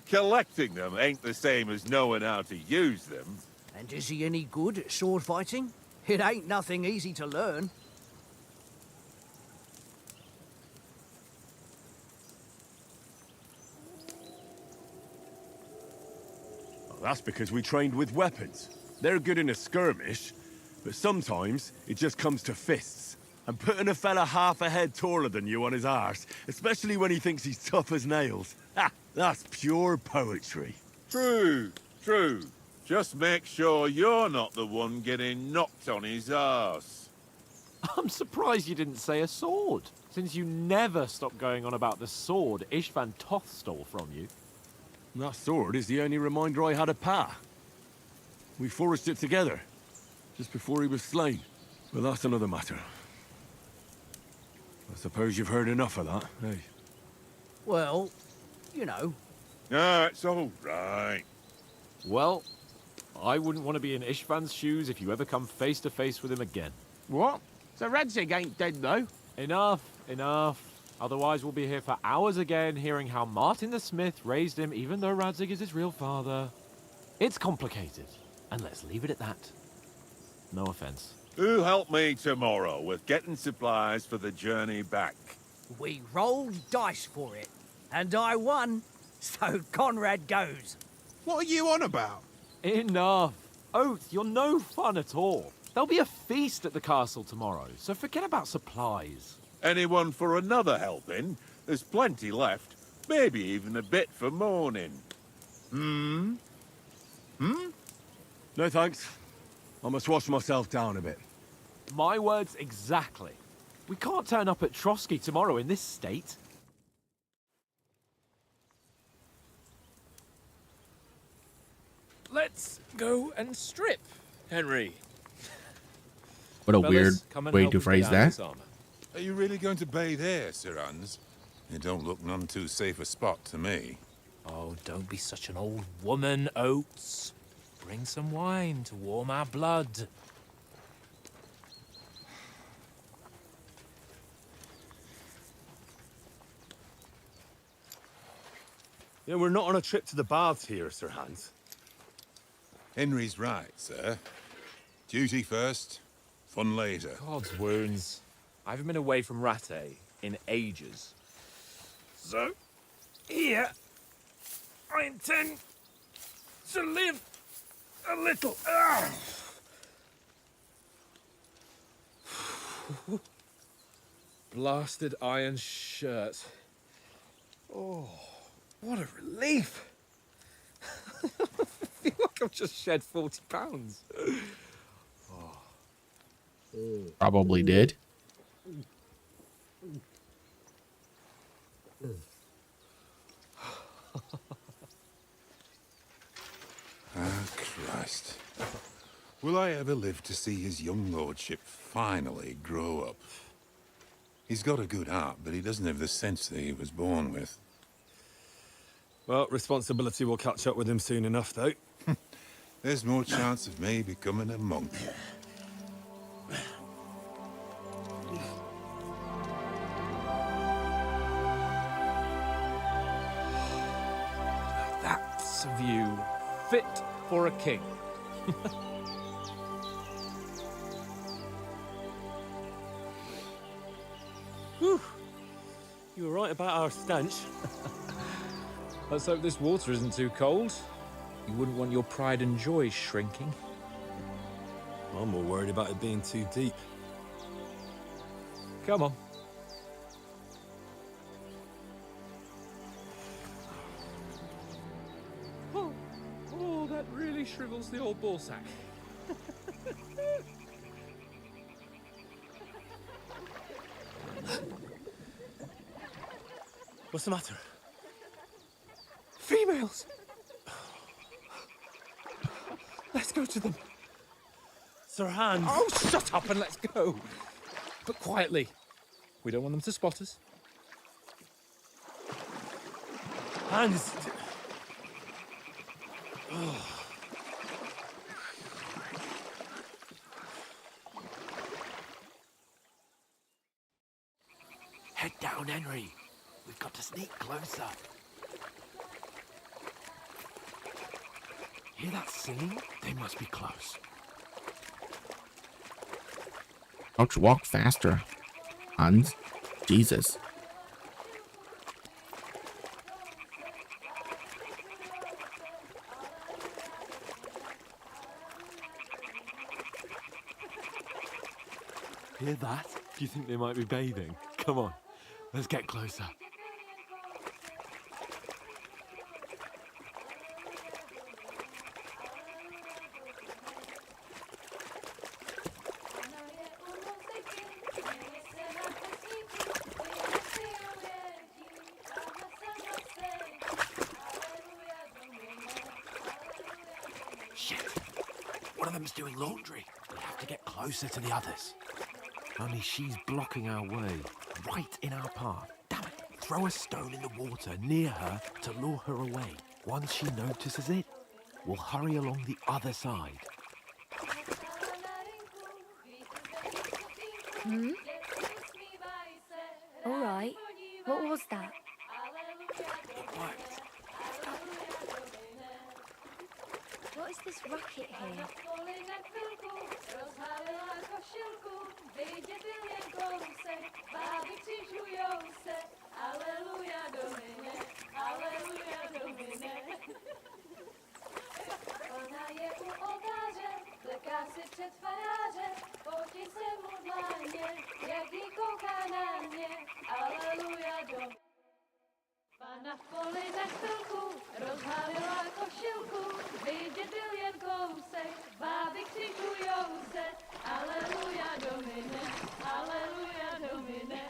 Collecting them ain't the same as knowing how to use them.
And is he any good at sword fighting? It ain't nothing easy to learn.
Well, that's because we trained with weapons. They're good in a skirmish, but sometimes it just comes to fists. And putting a fella half a head taller than you on his arse, especially when he thinks he's tough as nails, that's pure poetry.
True, true. Just make sure you're not the one getting knocked on his arse.
I'm surprised you didn't say a sword, since you never stop going on about the sword Ishvan Toth stole from you.
That sword is the only reminder I had of Pa. We forged it together, just before he was slain. But that's another matter. I suppose you've heard enough of that, eh?
Well, you know.
Ah, it's all right.
Well, I wouldn't want to be in Ishvan's shoes if you ever come face to face with him again.
What? So Radzig ain't dead, though?
Enough, enough. Otherwise we'll be here for hours again hearing how Martin the Smith raised him even though Radzig is his real father. It's complicated, and let's leave it at that. No offense.
Who help me tomorrow with getting supplies for the journey back?
We rolled dice for it, and I won, so Conrad goes.
What are you on about?
Enough. Oath, you're no fun at all. There'll be a feast at the castle tomorrow, so forget about supplies.
Anyone for another helping? There's plenty left. Maybe even a bit for morning. Hmm?
No thanks. I must wash myself down a bit.
My words exactly. We can't turn up at Trotsky tomorrow in this state.
Let's go and strip, Henry.
What a
Fellas,
weird
come and
way
help
to
me
phrase
down
that.
this armor.
Are you really going to bathe here, Sir Hans? It don't look none too safe a spot to me.
Oh, don't be such an old woman, Oates.
Bring some wine to warm our blood.
Yeah, we're not on a trip to the baths here, Sir Hans.
Henry's right, sir. Duty first, fun later.
God's wounds. I haven't been away from Rattay in ages. So, here, I intend to live a little. Blasted iron shirt. Oh, what a relief. I feel like I've just shed 40 pounds.
Probably did.
Ah, Christ. Will I ever live to see his young lordship finally grow up? He's got a good heart, but he doesn't have the sense that he was born with.
Well, responsibility will catch up with him soon enough, though.
There's more chance of me becoming a monk.
That's a view fit for a king.
Whew. You were right about our stench.
Let's hope this water isn't too cold. You wouldn't want your pride and joy shrinking.
I'm more worried about it being too deep.
Come on. Oh, that really shrivels the old ball sack.
What's the matter?
Females! Let's go to them.
Sir Hans!
Oh, shut up and let's go. But quietly. We don't want them to spot us.
Hans!
Head down, Henry. We've got to sneak closer. Hear that singing? They must be close.
Don't you walk faster, Hans? Jesus.
Hear that? Do you think they might be bathing? Come on, let's get closer. Shit! One of them's doing laundry. We have to get closer to the others. Only she's blocking our way, right in our path. Damn it! Throw a stone in the water near her to lure her away. Once she notices it, we'll hurry along the other side.
Hmm? All right. What was that? What is this racket here?
Pana v poli na chvilku rozhálila košilku, vidět byl jen kousek, báby křičujou se, aleluja domine, aleluja domine.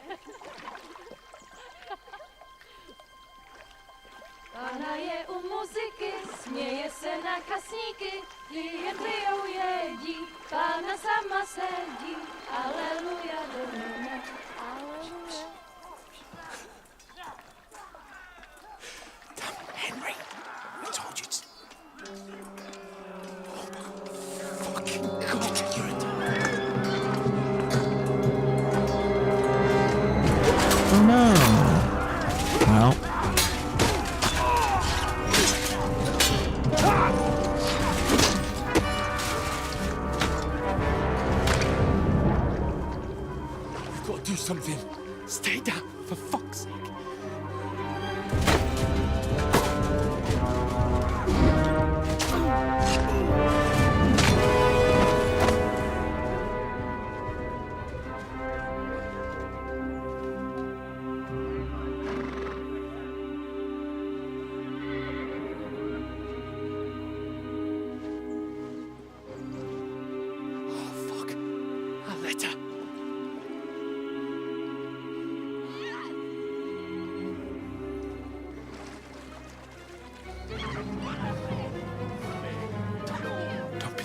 Pana je u muziky, směje se na kasníky, jen pijou jedí, Pána sama sedí, aleluja domine, aleluja.
Henry, I told you to...
Well.
We've got to do something. Stay down, for fuck's sake.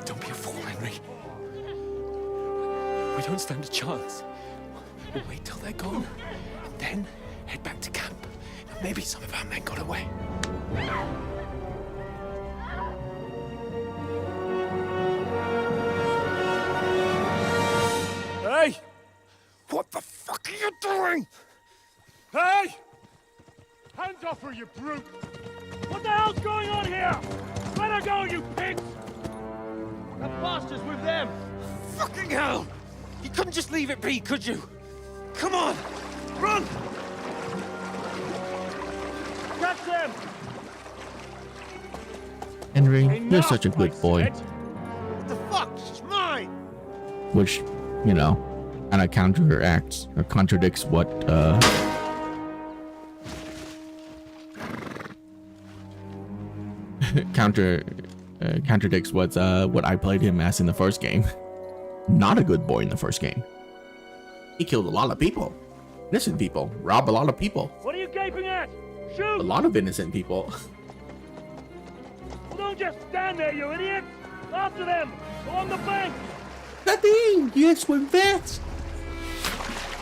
Don't be a fool, Henry. We don't stand a chance. We'll wait till they're gone, and then head back to camp. Maybe some of our men got away.
Hey! What the fuck are you doing? Hey! Hands off her, you brute! What the hell's going on here? Let her go, you pigs! The bastards with them!
Fucking hell! You couldn't just leave it be, could you? Come on! Run!
Catch them!
Henry, you're such a good boy.
What the fuck? She's mine!
Which, you know, kind of counteracts or contradicts what contradicts what I played him as in the first game. Not a good boy in the first game. He killed a lot of people, innocent people, robbed a lot of people,
What are you gaping at? Shoot!
a lot of innocent people.
Well, don't just stand there, you idiot! After them! Along the bank!
Nothing! You swim fast!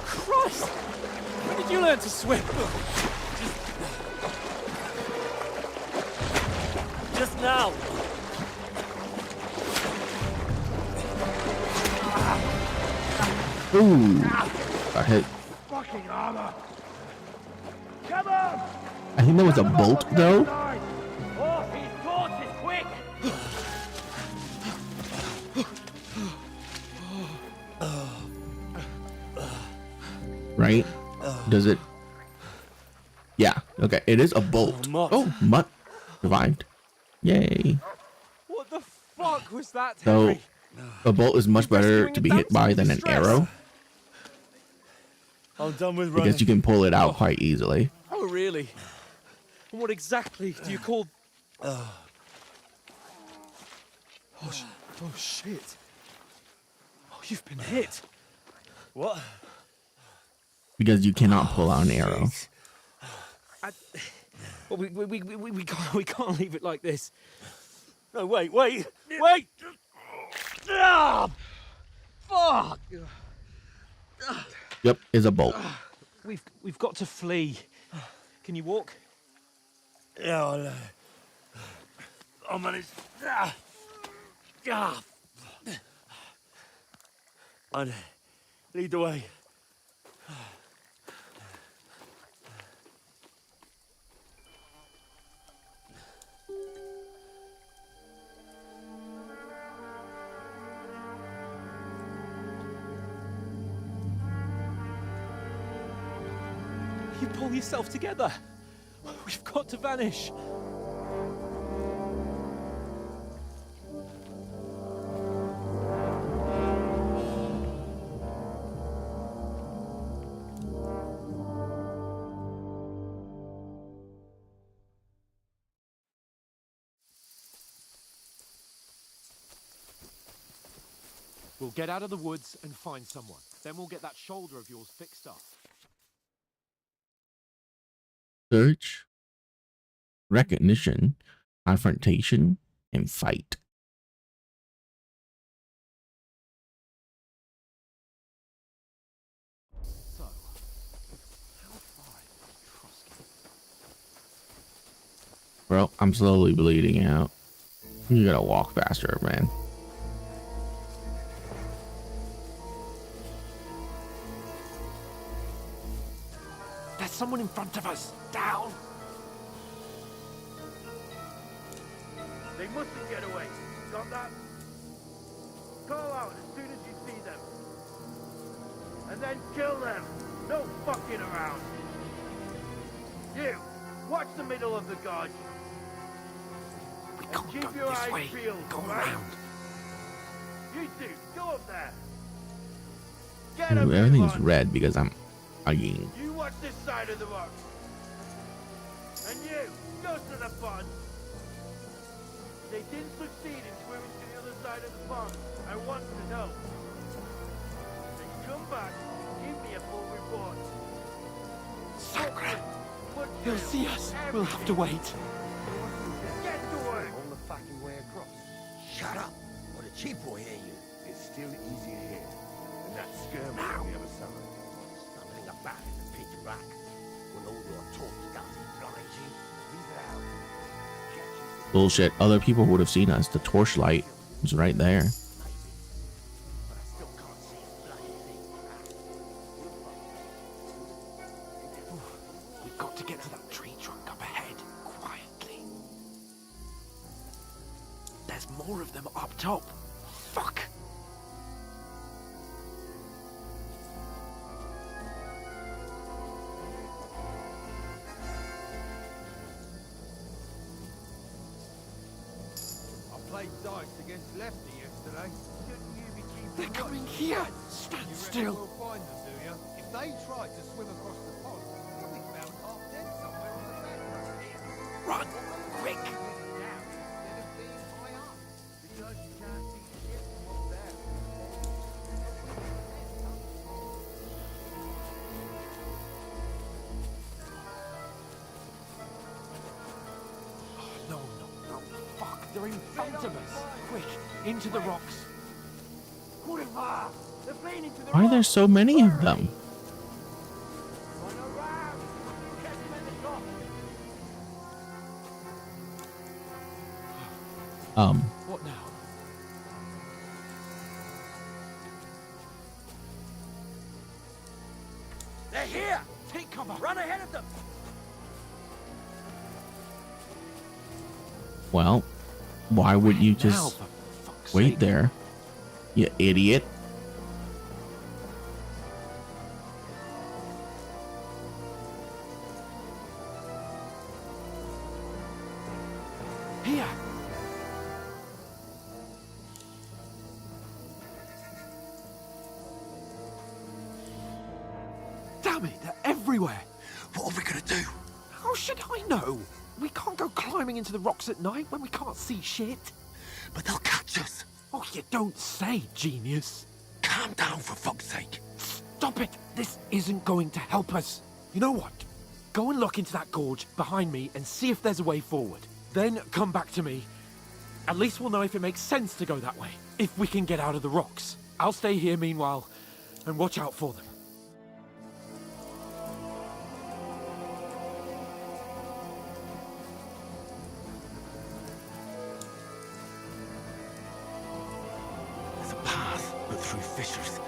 Christ! When did you learn to swim?
Just now!
Ooh, I hit.
Fucking armor! Come on!
I think that was a bolt though.
Oh, he's caught it, quick!
Right? Does it? Yeah. Okay. It is a bolt. Oh, Mutt survived. Yay.
What the fuck was that,
So
Henry?
a bolt is much better to be hit by than an arrow
I'm done with running.
because you can pull it out quite easily.
Oh, really? And what exactly do you call... Oh, shit. Oh, you've been hit.
What?
Because you cannot pull out an arrow.
Well, we can't leave it like this.
No, wait! Ah! Fuck!
Yep, is a bolt.
We've got to flee. Can you walk?
Yeah, I'll manage. I'd lead the way.
You pull yourself together. We've got to vanish. We'll get out of the woods and find someone. Then we'll get that shoulder of yours fixed up.
Search, recognition, confrontation, and fight.
So, how far is Trusky?
Bro, I'm slowly bleeding out. You gotta walk faster, man.
There's someone in front of us. Down.
They mustn't get away. Got that? Call out as soon as you see them. And then kill them. No fucking around. You, watch the middle of the gorge.
We can't
Keep
go
your
this
eyes
way.
peeled,
Go
right?
around.
You two, go up there. Get
Ooh,
up,
everything's
everyone.
red because I'm hugging.
You watch this side of the rock. And you, go to the pond. They didn't succeed in swimming to the other side of the pond. I want to know. Then come back and give me a full report.
Sacre! He'll see us. We'll have to wait.
Get to work.
All the fucking way across. Shut up, or the chief will hear you.
It's still easier here than that skirmish on the other side.
Stumbling about in the pitch black. When all your talk does blinds you. Leave it out.
Bullshit. Other people would have seen us. The torchlight was right there.
We've got to get to that tree trunk up ahead, quietly. There's more of them up top. Fuck!
I played dice against Lefty yesterday. Shouldn't you be keeping
They're coming here! Stand still!
We'll find them, do you? If they try to swim across the pond, you'll be found half dead somewhere on the bank.
Run! Quick!
Down instead of being high up. Because you can't see shit from up there.
No, no, no. Fuck, they're in front of us. Quick, into the rocks.
Kurwa! They're playing into the
Why are there so many of them?
Run around! Catch them at the top!
What now?
They're here!
Take cover!
Run ahead of them!
Well, why would you
Now,
just
for fuck's
wait
sake.
there? You idiot.
Here! Damn it, they're everywhere!
What are we gonna do?
How should I know? We can't go climbing into the rocks at night when we can't see shit.
But they'll catch us.
Oh, you don't say, genius.
Calm down, for fuck's sake.
Stop it! This isn't going to help us. You know what? Go and look into that gorge behind me and see if there's a way forward. Then come back to me. At least we'll know if it makes sense to go that way. If we can get out of the rocks. I'll stay here meanwhile and watch out for them.
There's a path, but through fissures.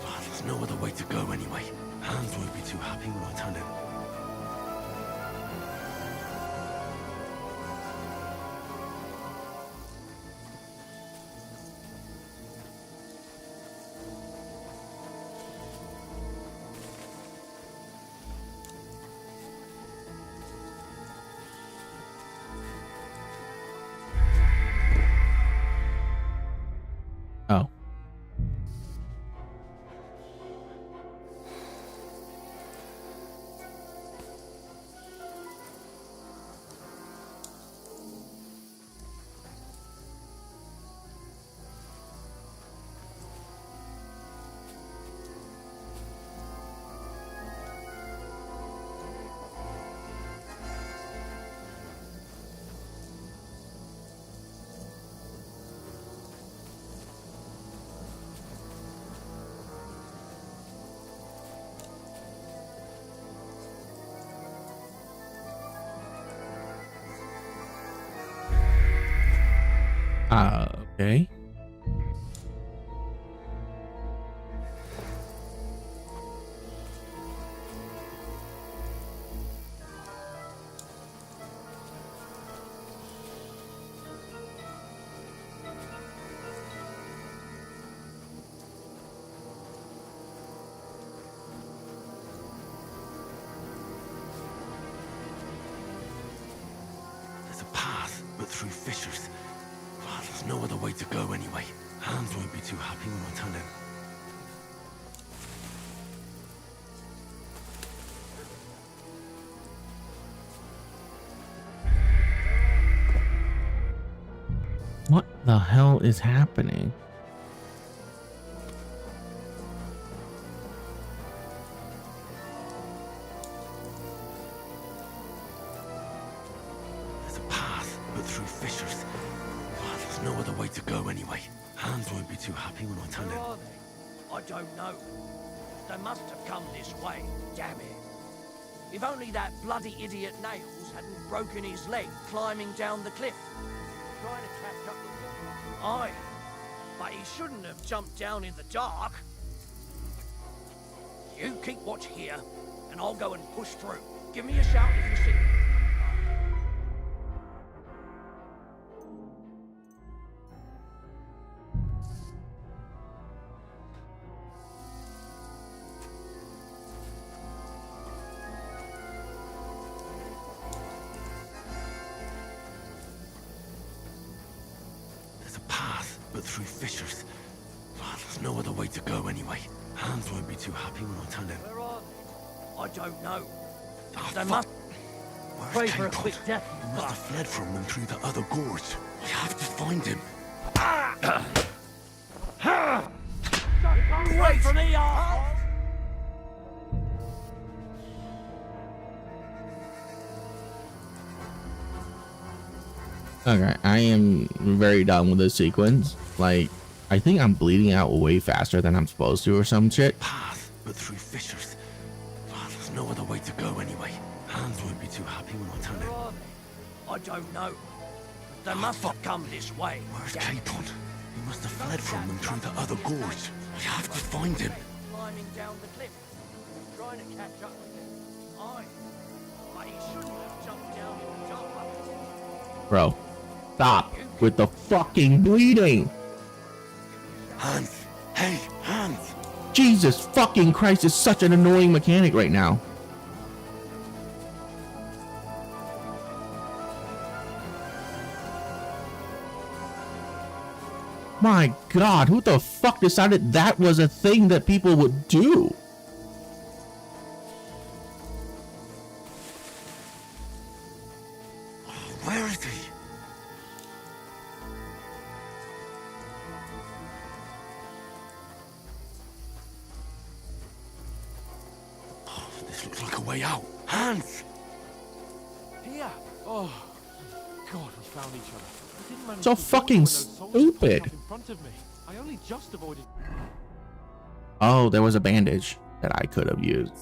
Oh, there's no other way to go anyway. Hans won't be too happy when I turn in.
Oh. Okay.
but through fissures. Well, there's no other way to go anyway. Hans won't be too happy when I tell him.
What the hell is happening?
There's a path, but through fissures. Well, there's no other way to go anyway. Hans won't be too happy when I tell him.
Where are they? I don't know. They must have come this way, damn it. If only that bloody idiot Nails hadn't broken his leg climbing down the cliff. Trying to catch up with him. Aye, but he shouldn't have jumped down in the dark. You keep watch here, and I'll go and push through. Give me a shout if you see me.
But through fissures. Well, there's no other way to go anyway. Hans won't be too happy when I tell him.
Where are they? I don't know.
Oh,
They
fuck.
must
Where's
pray for a
Capon?
quick death.
He must have fled from them through the other gorge. We have to find him.
Wait for me, arsehole!
Okay, I am very done with this sequence. Like, I think I'm bleeding out way faster than I'm supposed to or some shit.
Path, but through fissures. Well, there's no other way to go anyway. Hans won't be too happy when I tell him.
Where are they? I don't know. They must have come this way.
Where's
damn it.
Capon? He must have fled from them through the other gorge. We have to find him.
Climbing down the cliff. Trying to catch up with him. Aye. But he shouldn't have jumped down in the dark.
Bro, stop with the fucking bleeding.
Hans! Hey, Hans!
Jesus fucking Christ, is such an annoying mechanic right now. My God, who the fuck decided that was a thing that people would do?
Where is he? Oh, this looks like a way out. Hans!
Here. Oh, God, we found each other. I didn't manage
So
to
fucking
when those soldiers popped
stupid.
up in front of me. I only just avoided.
Oh, there was a bandage that I could have used.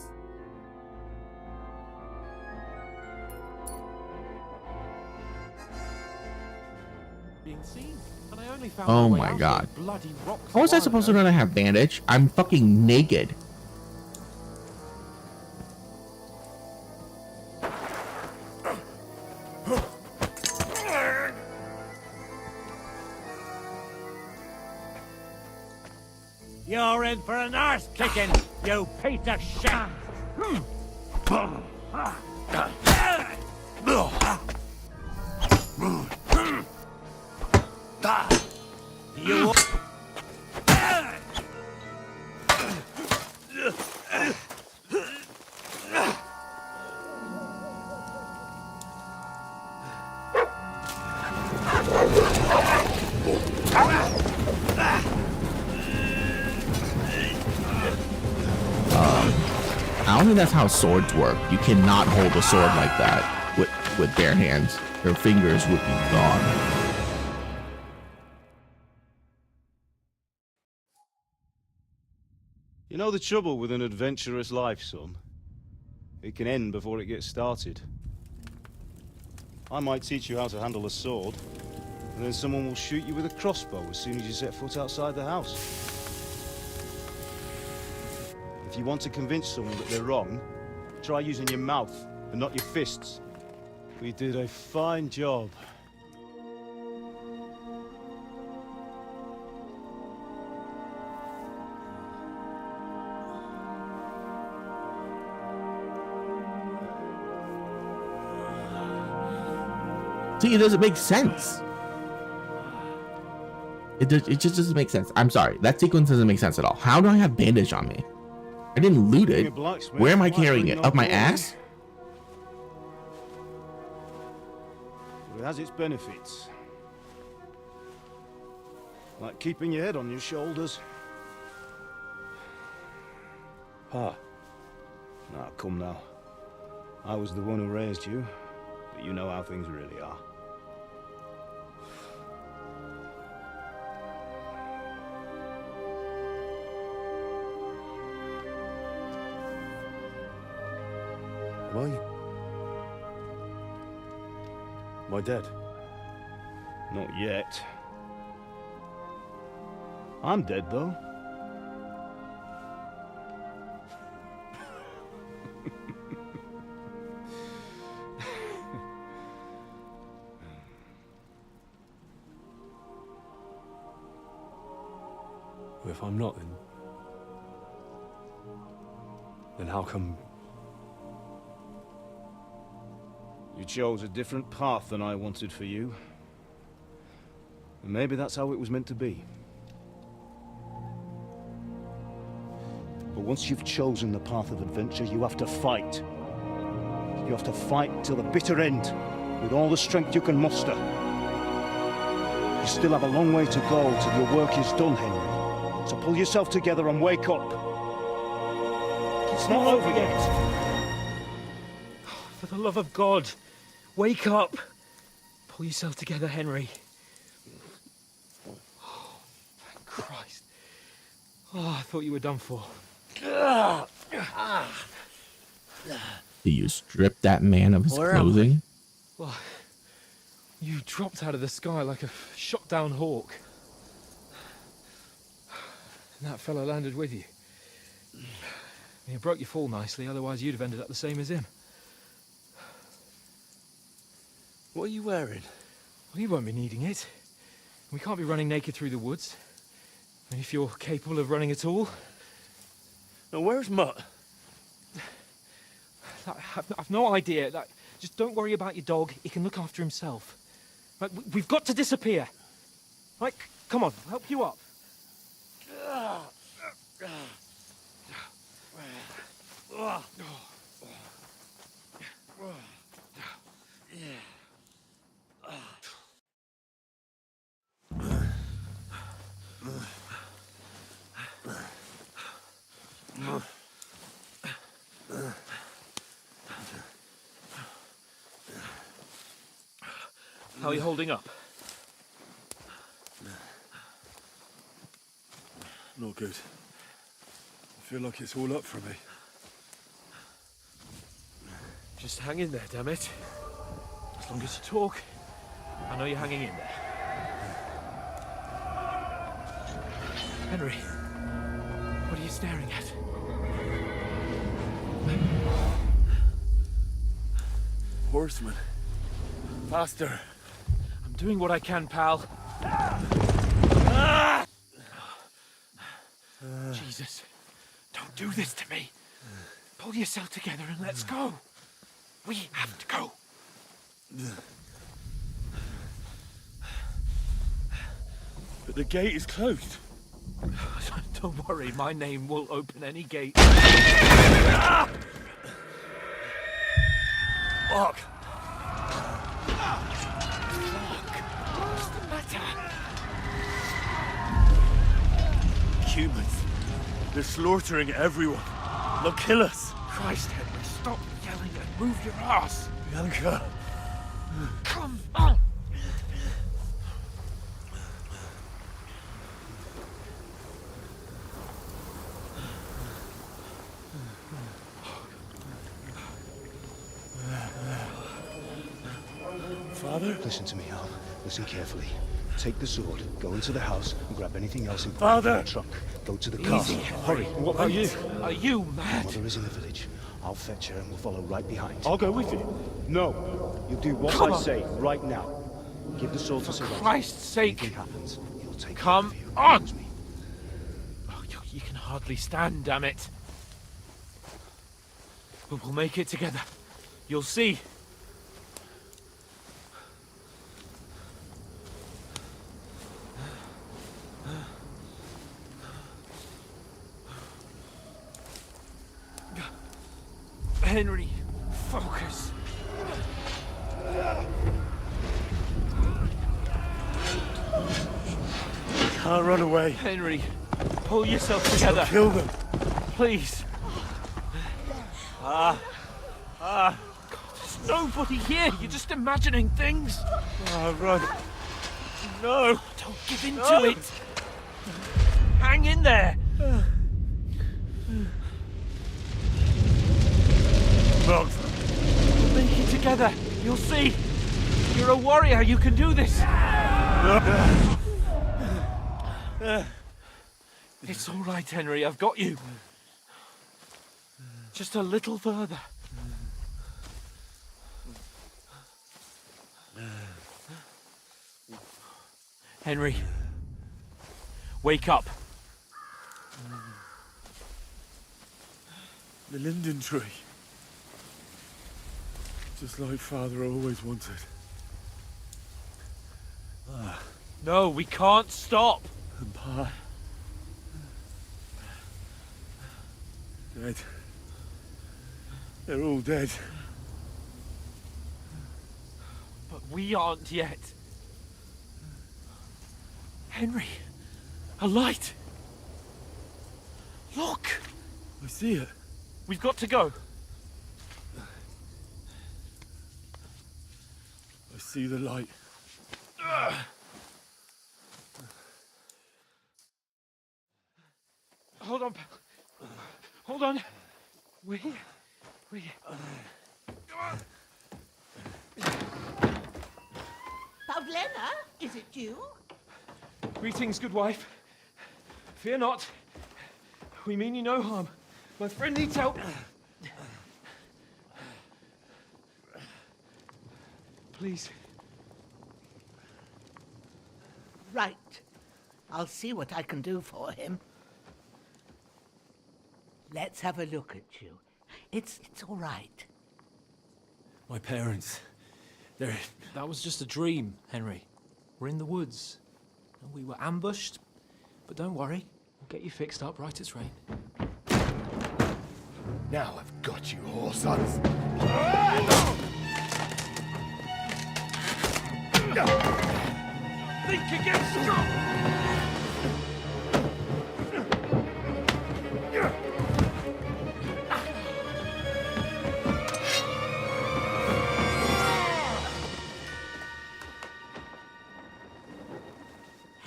Being seen, and I only found
Oh
my way
my
out
God.
of bloody rocks
How was
a
I
while
supposed to
ago.
know I have bandage? I'm fucking naked.
You're in for an arse kicking, you piece of shit! You...
I don't think that's how swords work. You cannot hold a sword like that with bare hands. Your fingers would be gone.
You know the trouble with an adventurous life, son? It can end before it gets started. I might teach you how to handle a sword, and then someone will shoot you with a crossbow as soon as you set foot outside the house. If you want to convince someone that they're wrong, try using your mouth and not your fists. We did a fine job.
See, it doesn't make sense. It just doesn't make sense. I'm sorry. That sequence doesn't make sense at all. How do I have bandage on me? I didn't loot it. Where am I carrying it? Up my ass?
It has its benefits. Like keeping your head on your shoulders. Ah. Now, come now. I was the one who raised you, but you know how things really are.
Am I dead?
Not yet. I'm dead, though.
Well, if I'm not, then how come...
You chose a different path than I wanted for you. And maybe that's how it was meant to be. But once you've chosen the path of adventure, you have to fight. You have to fight till the bitter end, with all the strength you can muster. You still have a long way to go till your work is done, Henry. So pull yourself together and wake up. It's not over yet.
For the love of God, wake up. Pull yourself together, Henry. Oh, thank Christ. Oh, I thought you were done for.
Do you strip that man of his clothing?
Well, you dropped out of the sky like a shot down hawk. And that fellow landed with you. You broke your fall nicely, otherwise you'd have ended up the same as him.
What are you wearing?
Well, you won't be needing it. We can't be running naked through the woods. And if you're capable of running at all.
Now, where's Mutt?
I've no idea. Just don't worry about your dog. He can look after himself. Right, we've got to disappear. Right, come on, I'll help you up. How are you holding up?
Not good. I feel like it's all up for me.
Just hang in there, damn it. As long as you talk, I know you're hanging in there. Henry, what are you staring at?
Horseman. Faster.
I'm doing what I can, pal. Jesus, don't do this to me. Pull yourself together and let's go. We have to go.
But the gate is closed.
Don't worry, my name will open any gate.
Fuck!
What's the matter?
Humans. They're slaughtering everyone. They'll kill us.
Christ, Henry, stop yelling and move your ass.
Bianca.
Come on.
Father?
Listen to me, Al. Listen carefully. Take the sword, go into the house, and grab anything else in
Father!
the trunk. Go to the
Easy,
castle.
Henry.
Hurry.
What about you?
Are you mad?
Mother is in the village. I'll fetch her and we'll follow right behind.
I'll go with you.
No. You do what
Come
I
on.
say right now. Give the sword to
For
Sir
Christ's sake.
Anything happens, he'll take
Come
care of you.
on.
Promise me.
Oh, you can hardly stand, damn it. But we'll make it together. You'll see.
can't run away.
Henry, pull yourself together.
I'll kill them.
Please. There's nobody here. You're just imagining things.
Run. No.
Don't give in to it. Hang in there.
Monk.
We'll make it together. You'll see. You're a warrior. You can do this. It's all right, Henry. I've got you. Just a little further. Henry, wake up.
The linden tree. Just like Father always wanted.
No, we can't stop.
And Pa. Dead. They're all dead.
But we aren't yet. Henry, a light. Look.
I see it.
We've got to go.
I see the light.
Hold on. Hold on. We.
Pavlena, is it you?
Greetings, good wife. Fear not. We mean you no harm. My friend needs help. Please.
Right. I'll see what I can do for him. Let's have a look at you. It's all right.
My parents, they're...
That was just a dream, Henry. We're in the woods. We were ambushed, but don't worry. We'll get you fixed up right as rain.
Now I've got you, whore sons.
Think again, strong!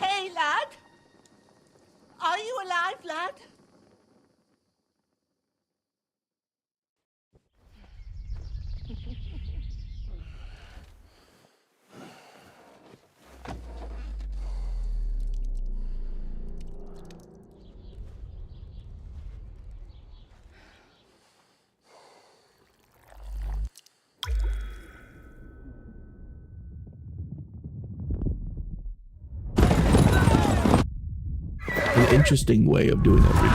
Hey, lad! Are you alive, lad?
An interesting way of doing everything.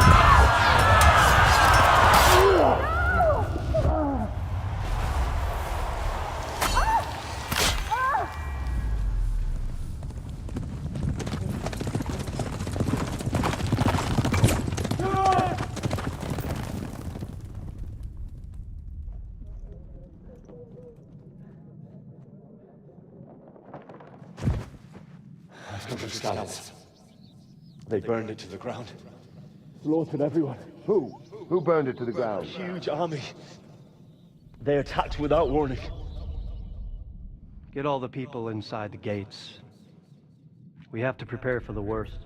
I've got those scallops. They burned it to the ground.
Slaughtered everyone. Who? Who burned it to the
A
ground?
huge army. They attacked without warning.
Get all the people inside the gates. We have to prepare for the worst.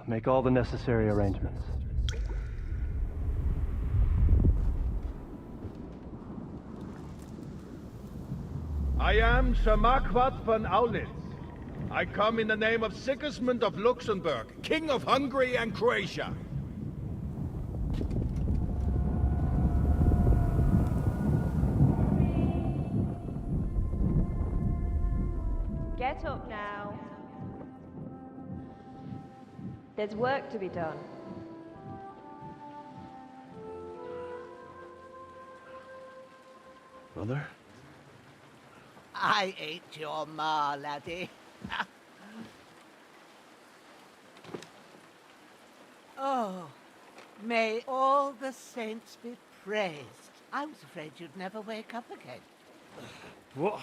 Make all the necessary arrangements.
I am Sir Marquardt von Aulitz. I come in the name of Sigismund of Luxembourg, King of Hungary and Croatia.
Get up now. There's work to be done.
Mother?
I ain't your ma, laddie. Oh, may all the saints be praised. I was afraid you'd never wake up again.
What?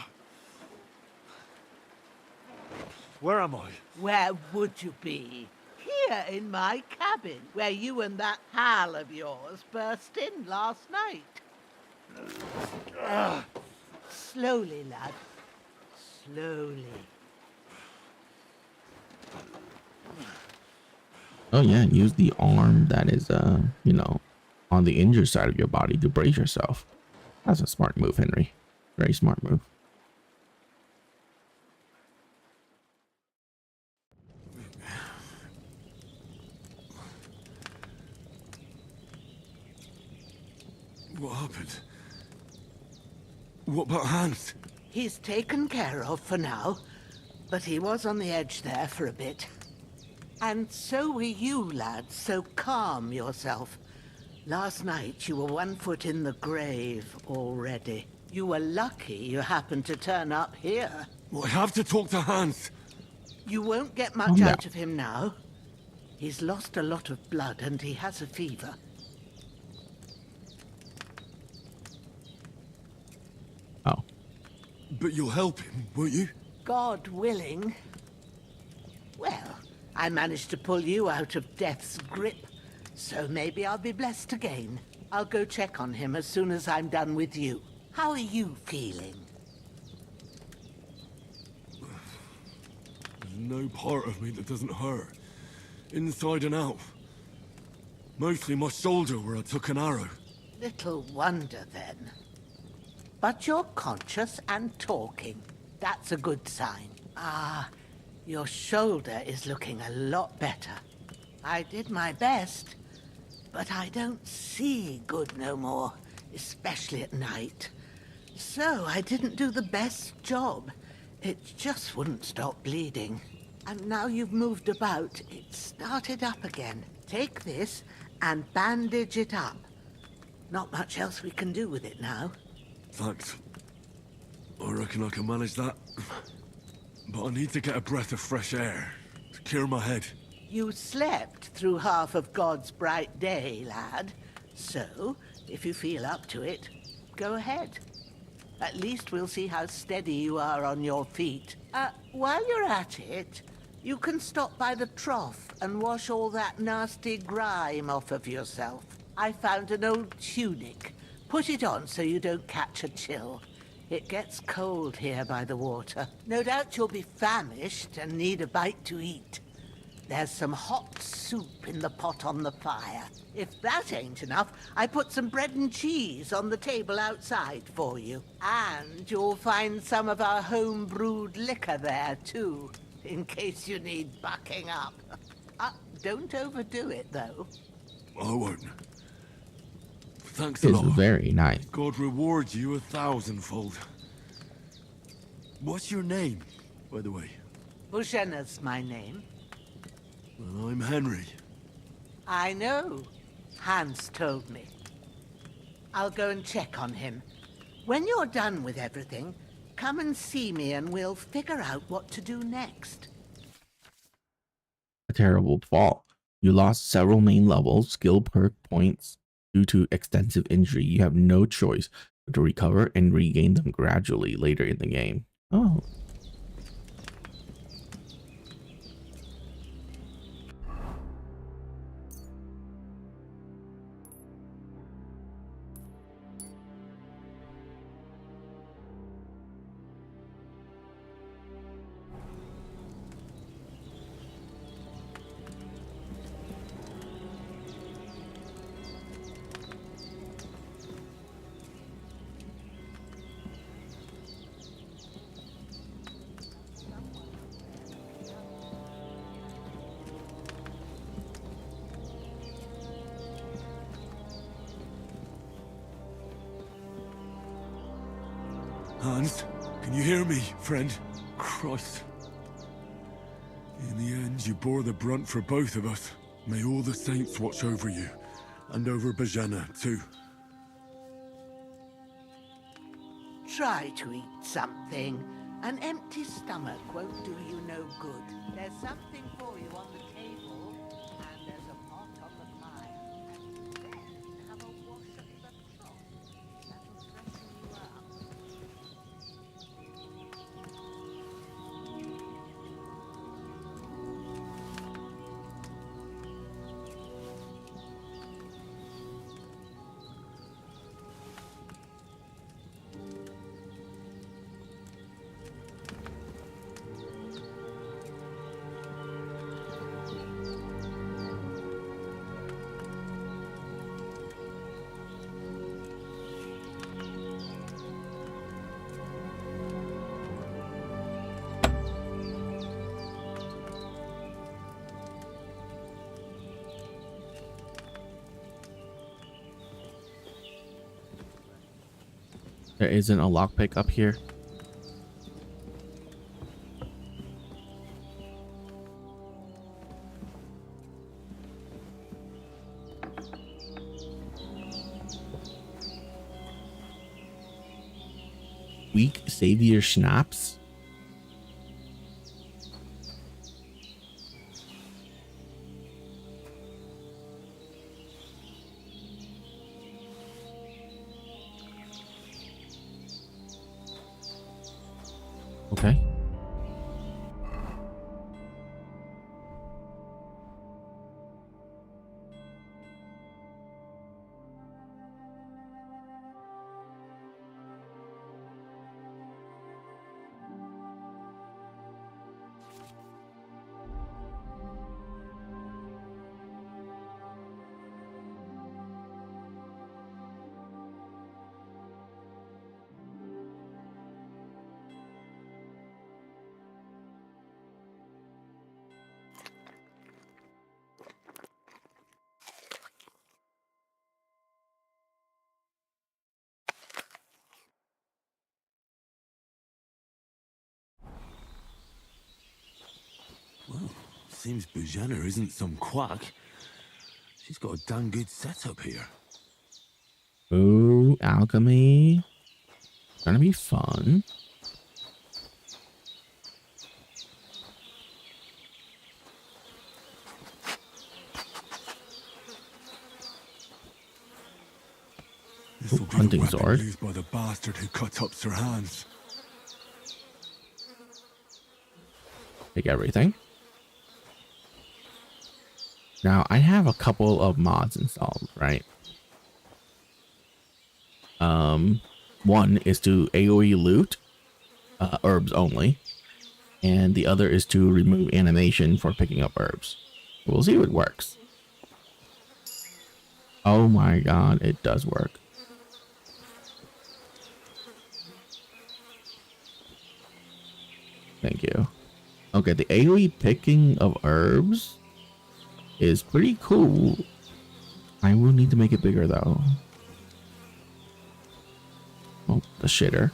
Where am I?
Where would you be? Here in my cabin, where you and that pal of yours burst in last night. Slowly, lad. Slowly.
Oh yeah, use the arm that is you know, on the injured side of your body to brace yourself. That's a smart move, Henry. Very smart move.
What happened? What about Hans?
He's taken care of for now, but he was on the edge there for a bit. And so were you, lad, so calm yourself. Last night you were 1 foot in the grave already. You were lucky you happened to turn up here.
Well, I have to talk to Hans.
You won't get much out of him now. He's lost a lot of blood and he has a fever.
Oh.
But you'll help him, won't you?
God willing. Well, I managed to pull you out of death's grip, so maybe I'll be blessed again. I'll go check on him as soon as I'm done with you. How are you feeling?
There's no part of me that doesn't hurt. Inside and out. Mostly my shoulder where I took an arrow.
Little wonder then. But you're conscious and talking. That's a good sign. Ah, your shoulder is looking a lot better. I did my best, but I don't see good no more, especially at night. So I didn't do the best job. It just wouldn't stop bleeding. And now you've moved about, it started up again. Take this and bandage it up. Not much else we can do with it now.
Thanks. I reckon I can manage that. But I need to get a breath of fresh air to clear my head.
You slept through half of God's bright day, lad. So, if you feel up to it, go ahead. At least we'll see how steady you are on your feet. While you're at it, you can stop by the trough and wash all that nasty grime off of yourself. I found an old tunic. Put it on so you don't catch a chill. It gets cold here by the water. No doubt you'll be famished and need a bite to eat. There's some hot soup in the pot on the fire. If that ain't enough, I put some bread and cheese on the table outside for you. And you'll find some of our home-brewed liquor there, too, in case you need bucking up. Don't overdo it, though.
I won't. Thanks a
It's
lot.
very nice.
God reward you 1,000-fold. What's your name, by the way?
Bushena's my name.
Well, I'm Henry.
I know. Hans told me. I'll go and check on him. When you're done with everything, come and see me and we'll figure out what to do next.
A terrible fall. You lost several main levels, skill perk points due to extensive injury. You have no choice but to recover and regain them gradually later in the game. Oh.
Hans, can you hear me, friend? Christ. In the end, you bore the brunt for both of us. May all the saints watch over you, and over Bajana, too.
Try to eat something. An empty stomach won't do you no good. There's something for you on the table, and there's a pot on the fire. And then have a wash of the trough. That'll freshen you up.
There isn't a lockpick up here. Weak savior schnapps. Okay.
Well, seems Bujana isn't some quack. She's got a damn good setup here.
Ooh, alchemy. Gonna be fun.
This will be
hunting
the weapon
sword.
used by the bastard who cut up Sir Hans.
Take everything. Now I have a couple of mods installed, right? One is to AoE loot herbs only, and the other is to remove animation for picking up herbs. We'll see if it works. Oh my god, it does work. Thank you. Okay, the AoE picking of herbs is pretty cool. I will need to make it bigger though. Oh, the shitter.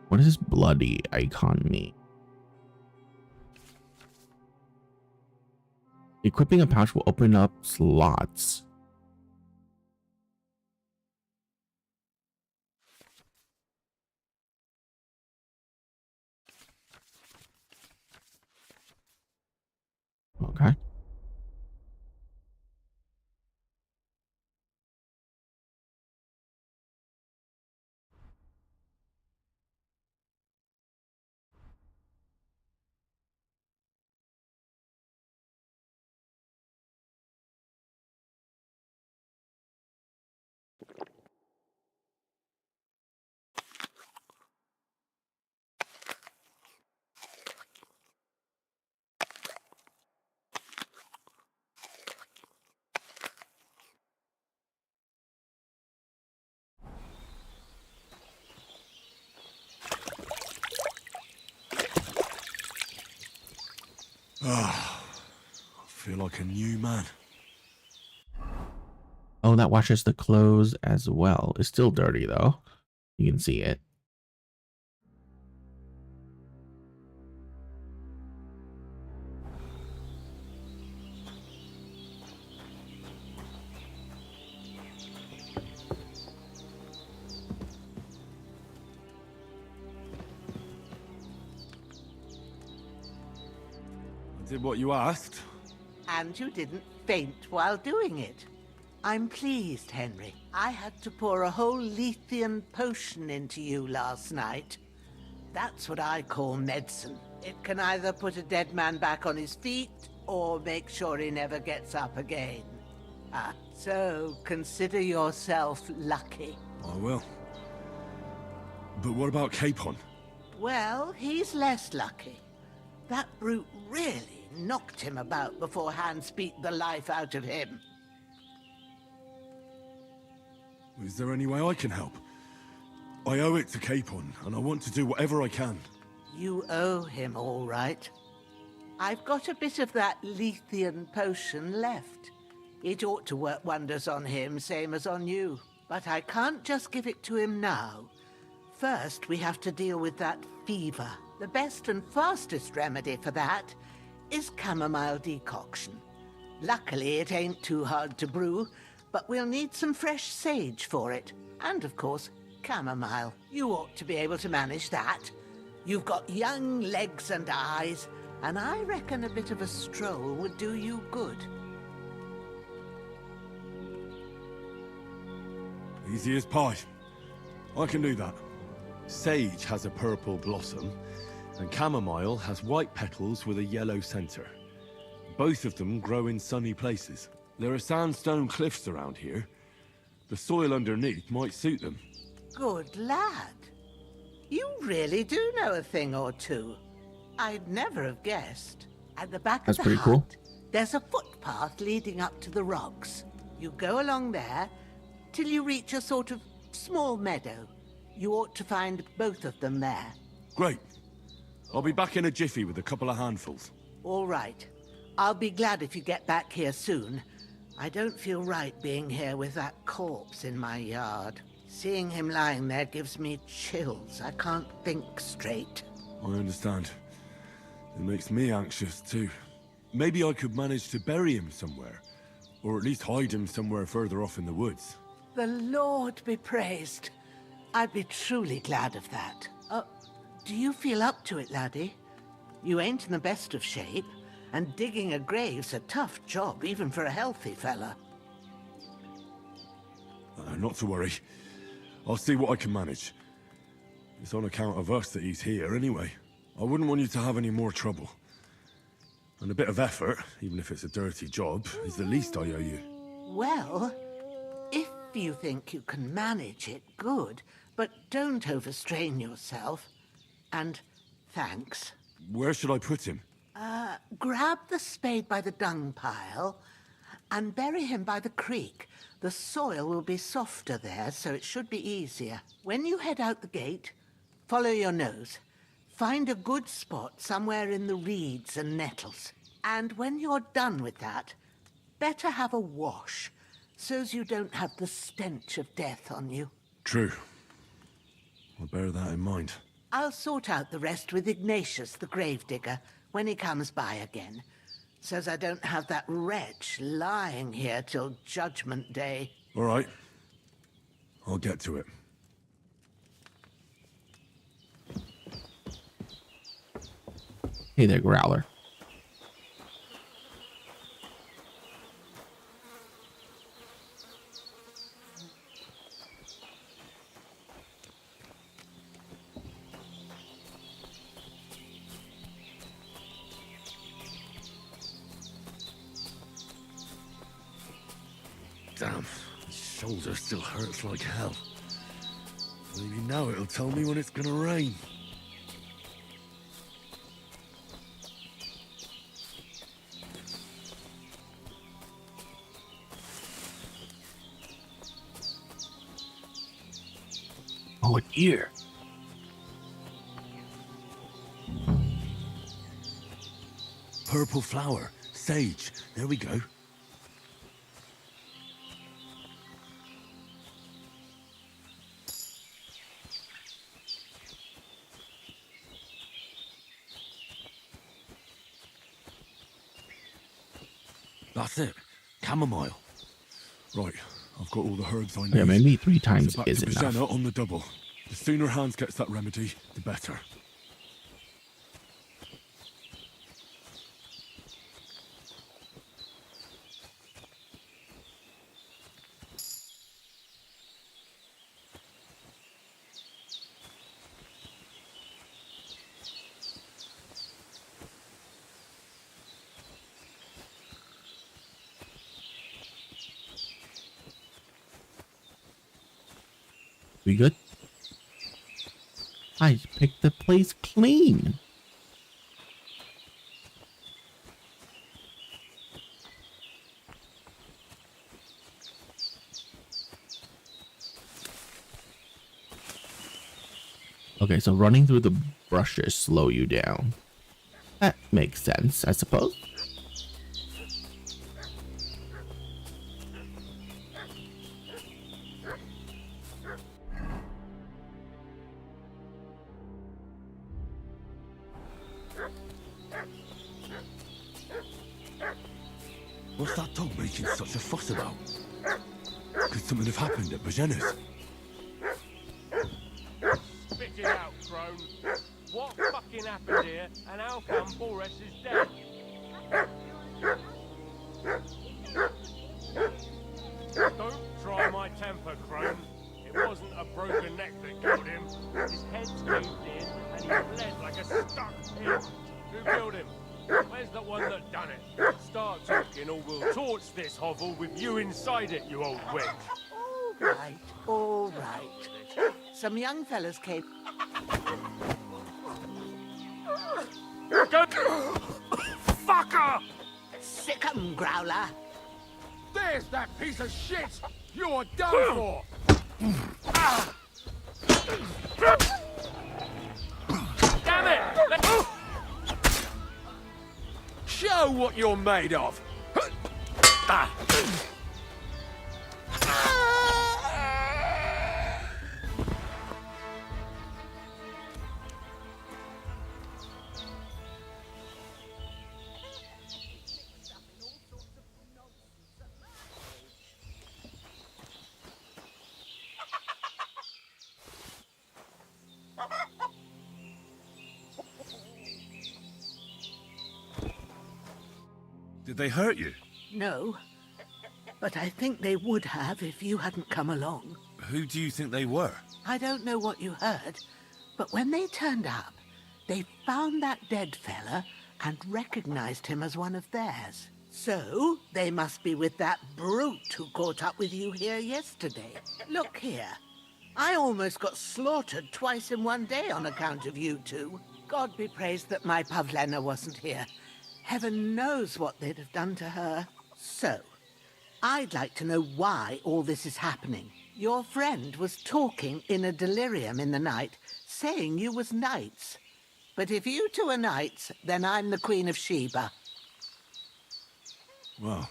What does this bloody icon mean? Equipping a pouch will open up slots. Okay.
Ah, I feel like a new man.
Oh, that washes the clothes as well. It's still dirty though. You can see it.
I did what you asked.
And you didn't faint while doing it. I'm pleased, Henry. I had to pour a whole Lethean potion into you last night. That's what I call medicine. It can either put a dead man back on his feet, or make sure he never gets up again. So consider yourself lucky.
I will. But what about Capon?
Well, he's less lucky. That brute really knocked him about before Hans beat the life out of him.
Is there any way I can help? I owe it to Capon, and I want to do whatever I can.
You owe him, all right. I've got a bit of that Lethean potion left. It ought to work wonders on him, same as on you. But I can't just give it to him now. First, we have to deal with that fever. The best and fastest remedy for that is chamomile decoction. Luckily, it ain't too hard to brew, but we'll need some fresh sage for it. And, of course, chamomile. You ought to be able to manage that. You've got young legs and eyes, and I reckon a bit of a stroll would do you good.
Easy as pie. I can do that. Sage has a purple blossom, and chamomile has white petals with a yellow center. Both of them grow in sunny places. There are sandstone cliffs around here. The soil underneath might suit them.
Good lad. You really do know a thing or two. I'd never have guessed. At the back
That's
of the
pretty cool.
hut, there's a footpath leading up to the rocks. You go along there till you reach a sort of small meadow. You ought to find both of them there.
Great. I'll be back in a jiffy with a couple of handfuls.
All right. I'll be glad if you get back here soon. I don't feel right being here with that corpse in my yard. Seeing him lying there gives me chills. I can't think straight.
I understand. It makes me anxious too. Maybe I could manage to bury him somewhere. Or at least hide him somewhere further off in the woods.
The Lord be praised. I'd be truly glad of that. Do you feel up to it, laddie? You ain't in the best of shape, and digging a grave's a tough job, even for a healthy fella.
Not to worry. I'll see what I can manage. It's on account of us that he's here anyway. I wouldn't want you to have any more trouble. And a bit of effort, even if it's a dirty job, is the least I owe you.
Well, if you think you can manage it, good. But don't overstrain yourself. And thanks.
Where should I put him?
Grab the spade by the dung pile and bury him by the creek. The soil will be softer there, so it should be easier. When you head out the gate, follow your nose. Find a good spot somewhere in the reeds and nettles. And when you're done with that, better have a wash, so's you don't have the stench of death on you.
True. I'll bear that in mind.
I'll sort out the rest with Ignatius, the gravedigger, when he comes by again, so's I don't have that wretch lying here till Judgment Day.
All right. I'll get to it.
Hey there, Growler.
Damn, my shoulder still hurts like hell. Maybe now it'll tell me when it's gonna rain.
Oh, a deer.
Purple flower, sage. There we go. That's it. Chamomile. Right, I've got all the herbs I need.
Yeah, maybe 3 times
So back
is
to
enough.
Brzena on the double. The sooner Hans gets that remedy, the better.
We good? I picked the place clean. Okay, so running through the brushes slow you down. That makes sense, I suppose.
What's that dog making such a fuss about? Could something have happened at Bajena's?
Spit it out, crone. What fucking happened here, and how come Boris is dead? Don't try my temper, crone. It wasn't a broken neck that killed him. His head's caved in, and he bled like a stuck pig. Who killed him? Where's the one that done it? Start talking, or we'll torch this hovel with you inside it, you old witch.
All right. Some young fellas came...
Go! Fucker!
Sick 'em, Growler.
There's that piece of shit! You're done for!
Damn it!
Show what you're made of!
Did they hurt you?
No, but I think they would have if you hadn't come along.
Who do you think they were?
I don't know what you heard, but when they turned up, they found that dead fella and recognized him as one of theirs. So, they must be with that brute who caught up with you here yesterday. Look here. I almost got slaughtered twice in one day on account of you two. God be praised that my Pavlena wasn't here. Heaven knows what they'd have done to her. So, I'd like to know why all this is happening. Your friend was talking in a delirium in the night, saying you was knights. But if you two are knights, then I'm the Queen of Sheba.
Well,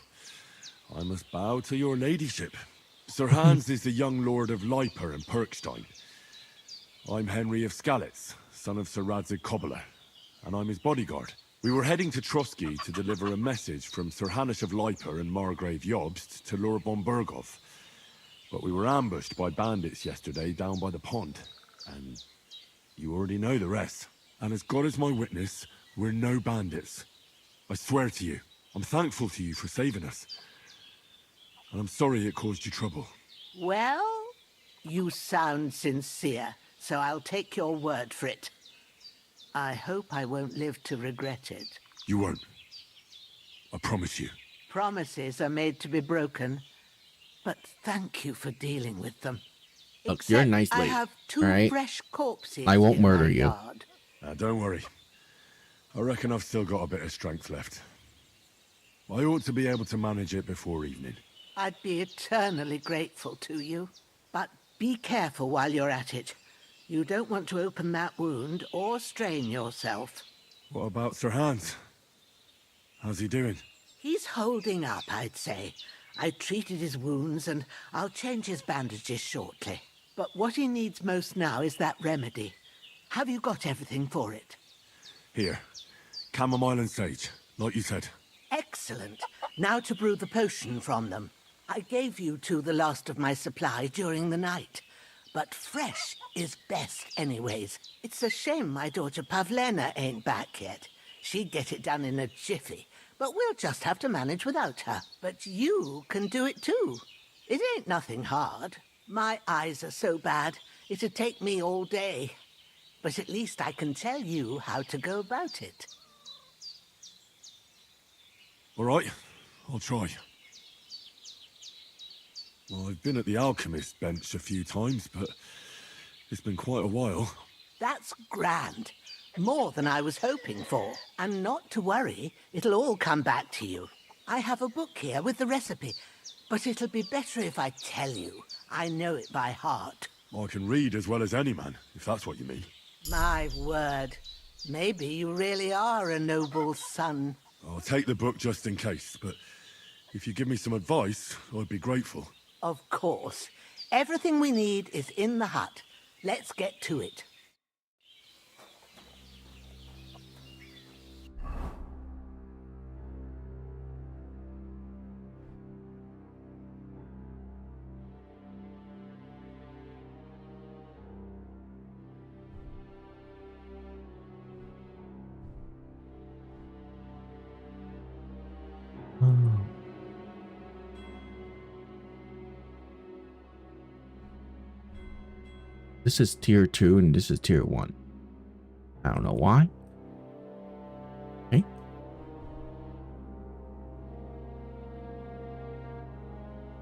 I must bow to your ladyship. Sir Hans is the young lord of Leiper and Perkstein. I'm Henry of Skalitz, son of Sir Radzig Cobbler, and I'm his bodyguard. We were heading to Trotsky to deliver a message from Sir Hanish of Leiper and Margrave Jobst to Lord von Berghoff. But we were ambushed by bandits yesterday down by the pond, and you already know the rest. And as God is my witness, we're no bandits. I swear to you, I'm thankful to you for saving us. And I'm sorry it caused you trouble.
Well, you sound sincere, so I'll take your word for it. I hope I won't live to regret it.
You won't. I promise you.
Promises are made to be broken, but thank you for dealing with them.
Look, you're a nice
I
lady,
have two
alright?
fresh corpses.
I won't
in
murder
my
you.
yard.
Don't worry. I reckon I've still got a bit of strength left. I ought to be able to manage it before evening.
I'd be eternally grateful to you. But be careful while you're at it. You don't want to open that wound or strain yourself.
What about Sir Hans? How's he doing?
He's holding up, I'd say. I treated his wounds and I'll change his bandages shortly. But what he needs most now is that remedy. Have you got everything for it?
Here. Chamomile and sage, like you said.
Excellent. Now to brew the potion from them. I gave you two the last of my supply during the night. But fresh is best anyways. It's a shame my daughter Pavlena ain't back yet. She'd get it done in a jiffy. But we'll just have to manage without her. But you can do it too. It ain't nothing hard. My eyes are so bad, it'd take me all day. But at least I can tell you how to go about it.
All right, I'll try. Well, I've been at the alchemist's bench a few times, but it's been quite a while.
That's grand. More than I was hoping for. And not to worry, it'll all come back to you. I have a book here with the recipe, but it'll be better if I tell you. I know it by heart.
I can read as well as any man, if that's what you mean.
My word. Maybe you really are a noble's son.
I'll take the book just in case, but if you give me some advice, I'd be grateful.
Of course. Everything we need is in the hut. Let's get to it.
This is tier 2 and this is tier 1. I don't know why. Okay.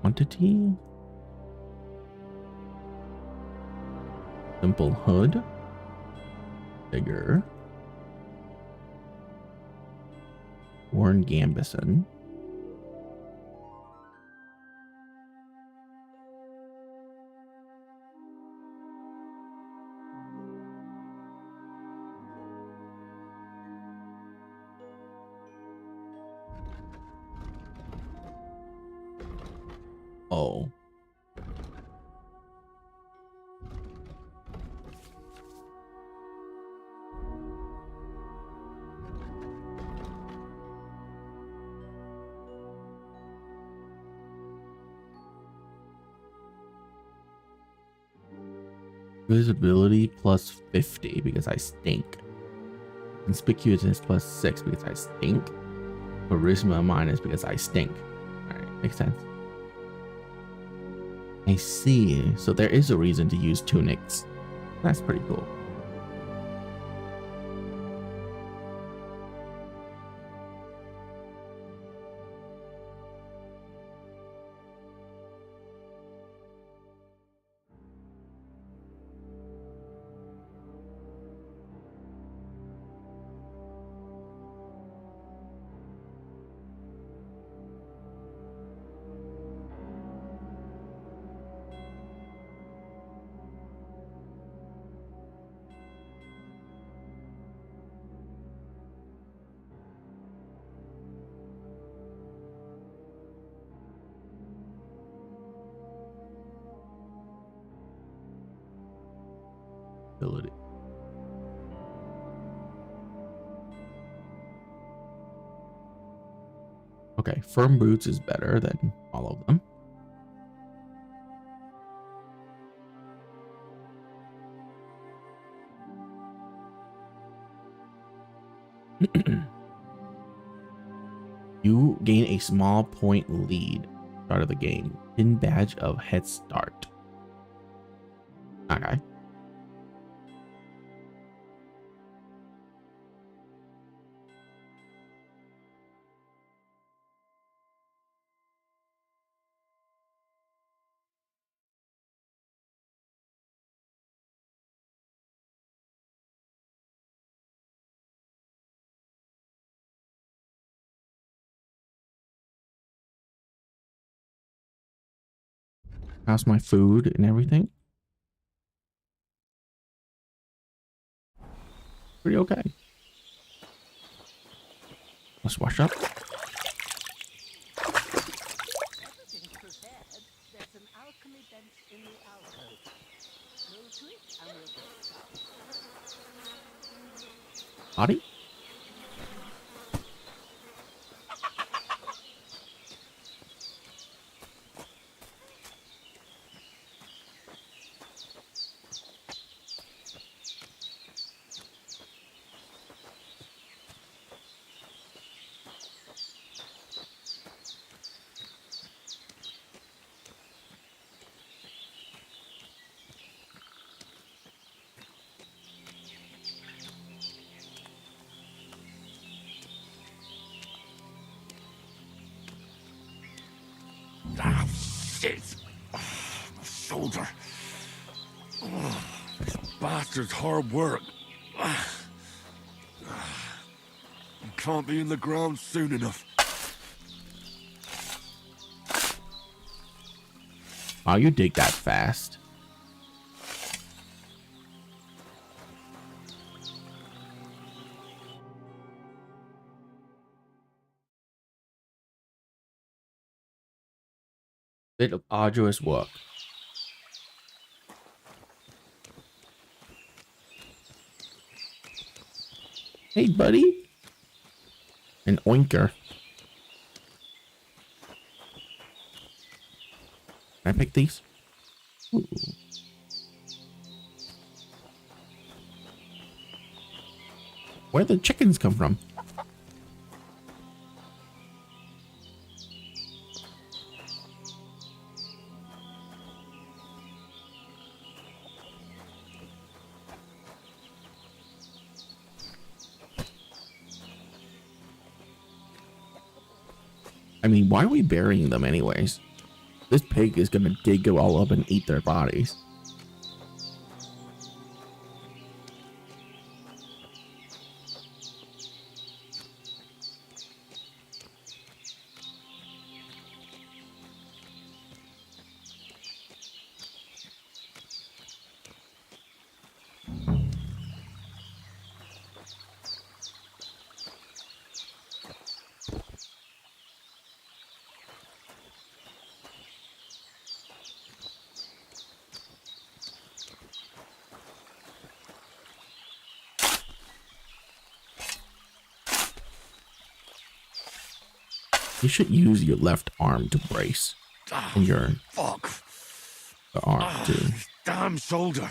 Quantity. Simple hood. Bigger. Warren Gambison. Oh. Visibility plus 50 because I stink. Conspicuousness plus 6 because I stink. Charisma minus because I stink. Alright, makes sense. I see. So there is a reason to use tunics. That's pretty cool. Ability. Okay, firm boots is better than all of them. You gain a small point lead start of the game. Hidden badge of head start. Okay. How's my food and everything? Pretty okay. Let's wash up. Body?
Ah, shit! My shoulder. This bastard's hard work. You can't be in the ground soon enough.
Wow, you dig that fast. bit of arduous work. Hey, buddy. An oinker. Can I pick these? Ooh. Where'd the chickens come from? I mean, why are we burying them anyways? This pig is gonna dig it all up and eat their bodies. You should use your left arm to brace. And your arm too.
Damn shoulder.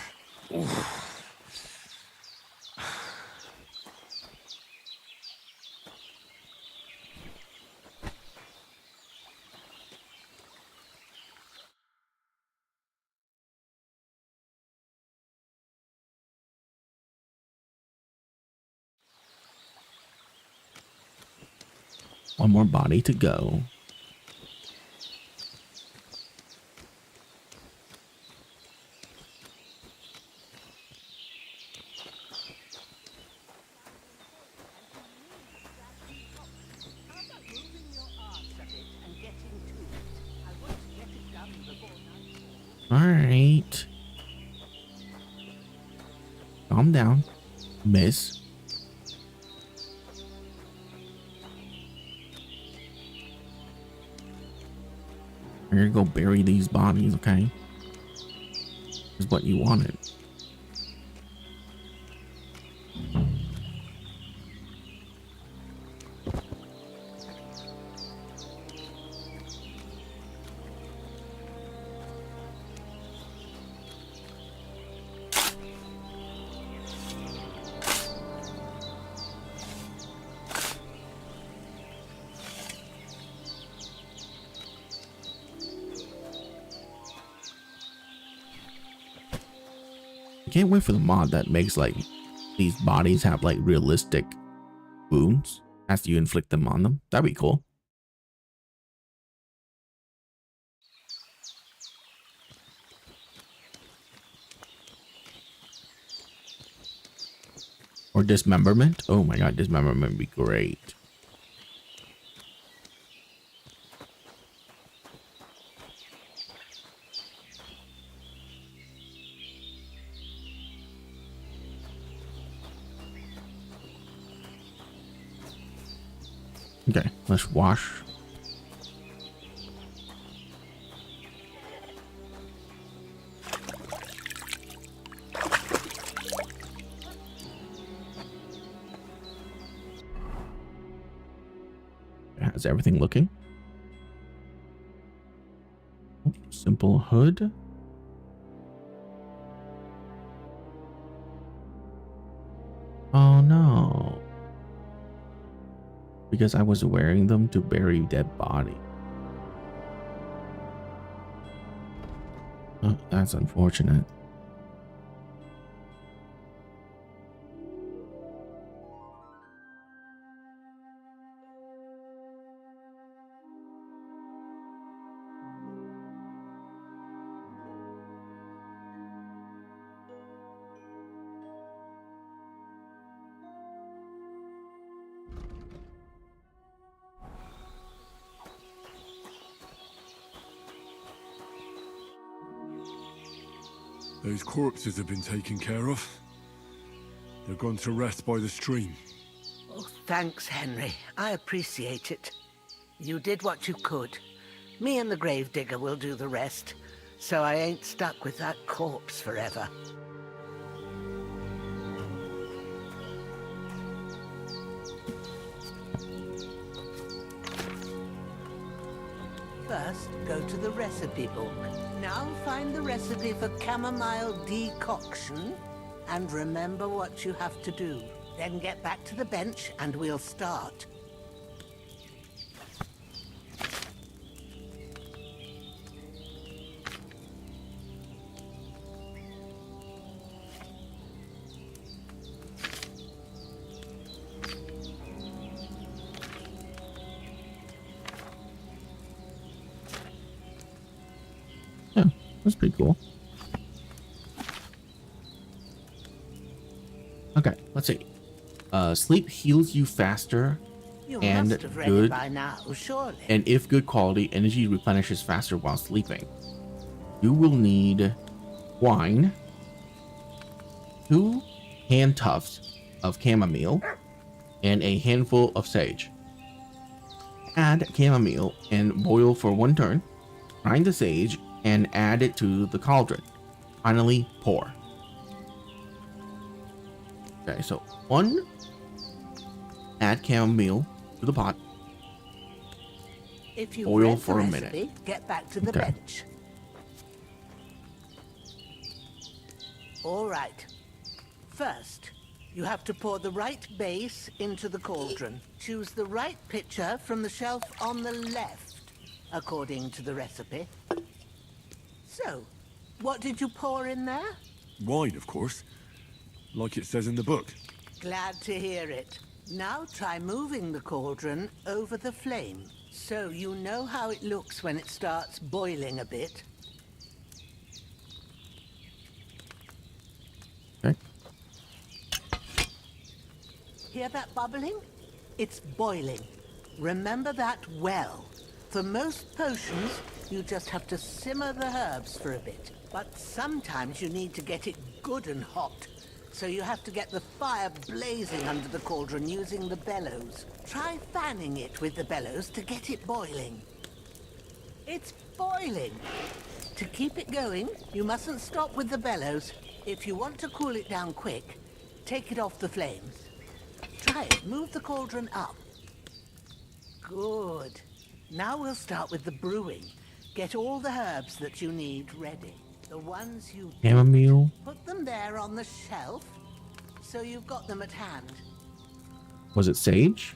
One more body to go. All right. Calm down, miss. We're gonna go bury these bodies, okay? Is what you wanted. I can't wait for the mod that makes like these bodies have like realistic wounds as you inflict them on them. That'd be cool. Or dismemberment. Oh my god, dismemberment would be great. Okay, let's wash. How's everything looking? Simple hood. Oh no. Because I was wearing them to bury dead body. Oh, that's unfortunate.
Those corpses have been taken care of. They're gone to rest by the stream.
Oh, thanks, Henry. I appreciate it. You did what you could. Me and the gravedigger will do the rest, so I ain't stuck with that corpse forever. First, go to the recipe book. Now find the recipe for chamomile decoction, and remember what you have to do. Then get back to the bench and we'll start.
That's pretty cool. Okay, let's see. Sleep heals you faster
You
and
must have read it
good,
by now, surely.
and if good quality, energy replenishes faster while sleeping. You will need wine, 2 hand tufts of chamomile, and a handful of sage. Add chamomile and boil for 1 turn. Grind the sage and add it to the cauldron. Finally, pour. Okay, so 1, add chamomile to the pot.
If you
Boil
read the
for a
recipe,
minute.
get back to the
Okay.
bench. All right. First, you have to pour the right base into the cauldron. Choose the right pitcher from the shelf on the left, according to the recipe. So, what did you pour in there?
Wine, of course. Like it says in the book.
Glad to hear it. Now try moving the cauldron over the flame, so you know how it looks when it starts boiling a bit.
Okay.
Hear that bubbling? It's boiling. Remember that well. For most potions, you just have to simmer the herbs for a bit. But sometimes you need to get it good and hot. So you have to get the fire blazing under the cauldron using the bellows. Try fanning it with the bellows to get it boiling. It's boiling. To keep it going, you mustn't stop with the bellows. If you want to cool it down quick, take it off the flames. Try it. Move the cauldron up. Good. Now we'll start with the brewing. Get all the herbs that you need ready. The ones you
Chamomile.
put them there on the shelf, so you've got them at hand.
Was it sage?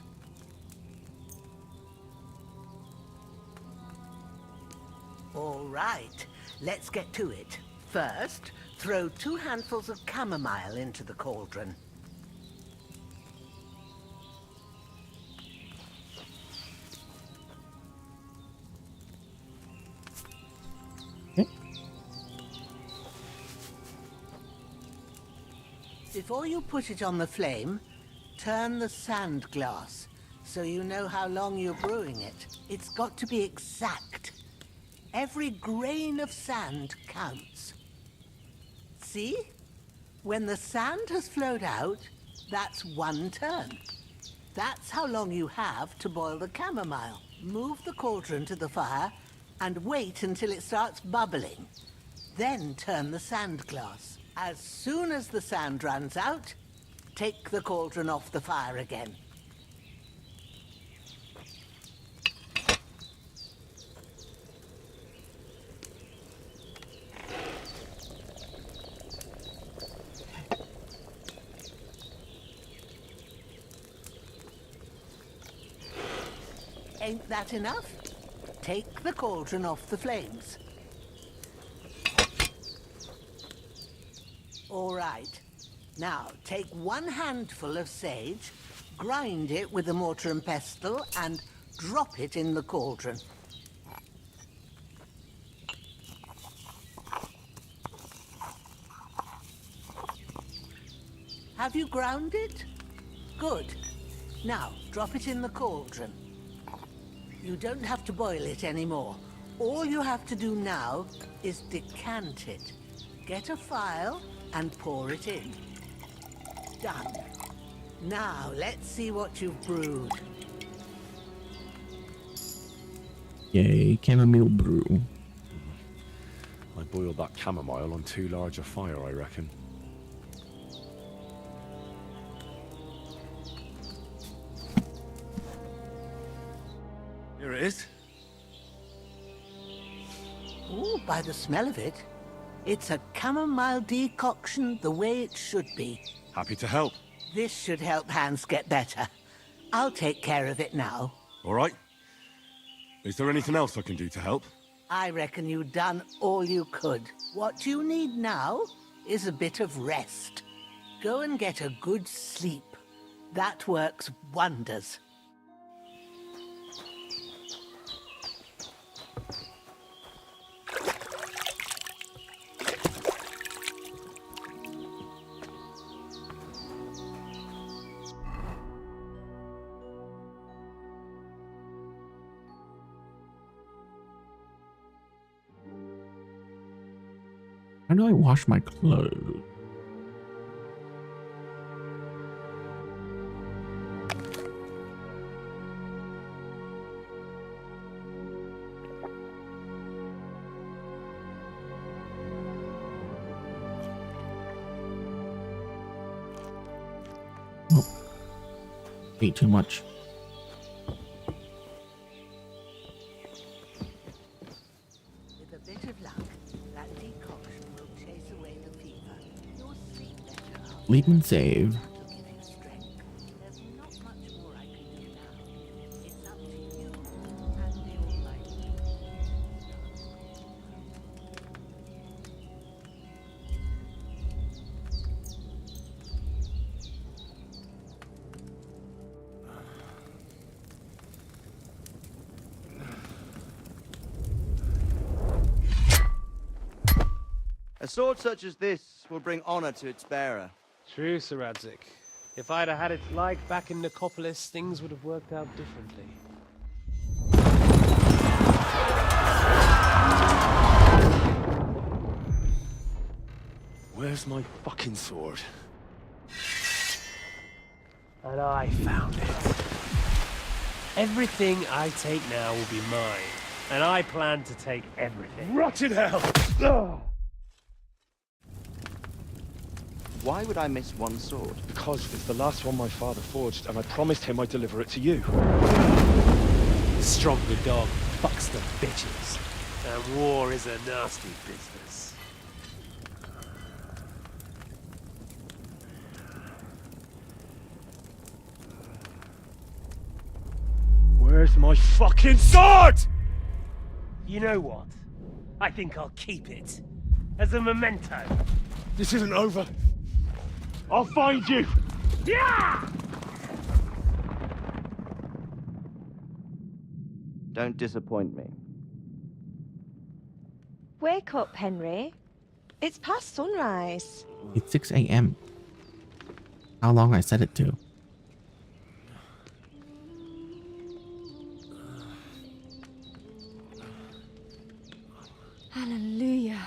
All right, let's get to it. First, throw 2 handfuls of chamomile into the cauldron. Before you put it on the flame, turn the sand glass so you know how long you're brewing it. It's got to be exact. Every grain of sand counts. See? When the sand has flowed out, that's 1 turn. That's how long you have to boil the chamomile. Move the cauldron to the fire and wait until it starts bubbling. Then turn the sand glass. As soon as the sand runs out, take the cauldron off the fire again. Ain't that enough? Take the cauldron off the flames. All right. Now, take 1 handful of sage, grind it with a mortar and pestle, and drop it in the cauldron. Have you ground it? Good. Now, drop it in the cauldron. You don't have to boil it anymore. All you have to do now is decant it. Get a phial and pour it in. Done. Now, let's see what you've brewed.
Yay, chamomile brew.
I boiled that chamomile on too large a fire, I reckon.
Here it is.
Ooh, by the smell of it, it's a chamomile decoction the way it should be.
Happy to help.
This should help Hans get better. I'll take care of it now.
All right. Is there anything else I can do to help?
I reckon you've done all you could. What you need now is a bit of rest. Go and get a good sleep. That works wonders.
How do I wash my clothes? Oh, ate too much.
With a bit of luck, that decoction will chase away the fever. You'll sleep better after.
Leap and save.
That'll give you strength. There's not much more I can do now. It's up to you and the Almighty.
A sword such as this will bring honor to its bearer.
True, Sir Radzik. If I'd have had its like back in Nicopolis, things would have worked out differently.
Where's my fucking sword?
And I found it. Everything I take now will be mine, and I plan to take everything.
Rot in hell!
Ugh.
Why would I miss one sword?
Because it's the last one my father forged, and I promised him I'd deliver it to you.
Stronger dog fucks the bitches, and war is a nasty business.
Where's my fucking sword?
You know what? I think I'll keep it. As a memento.
This isn't over. I'll find you!
Yeah!
Don't disappoint me.
Wake up, Henry. It's past sunrise.
It's 6 a.m. How long I set it to?
Hallelujah.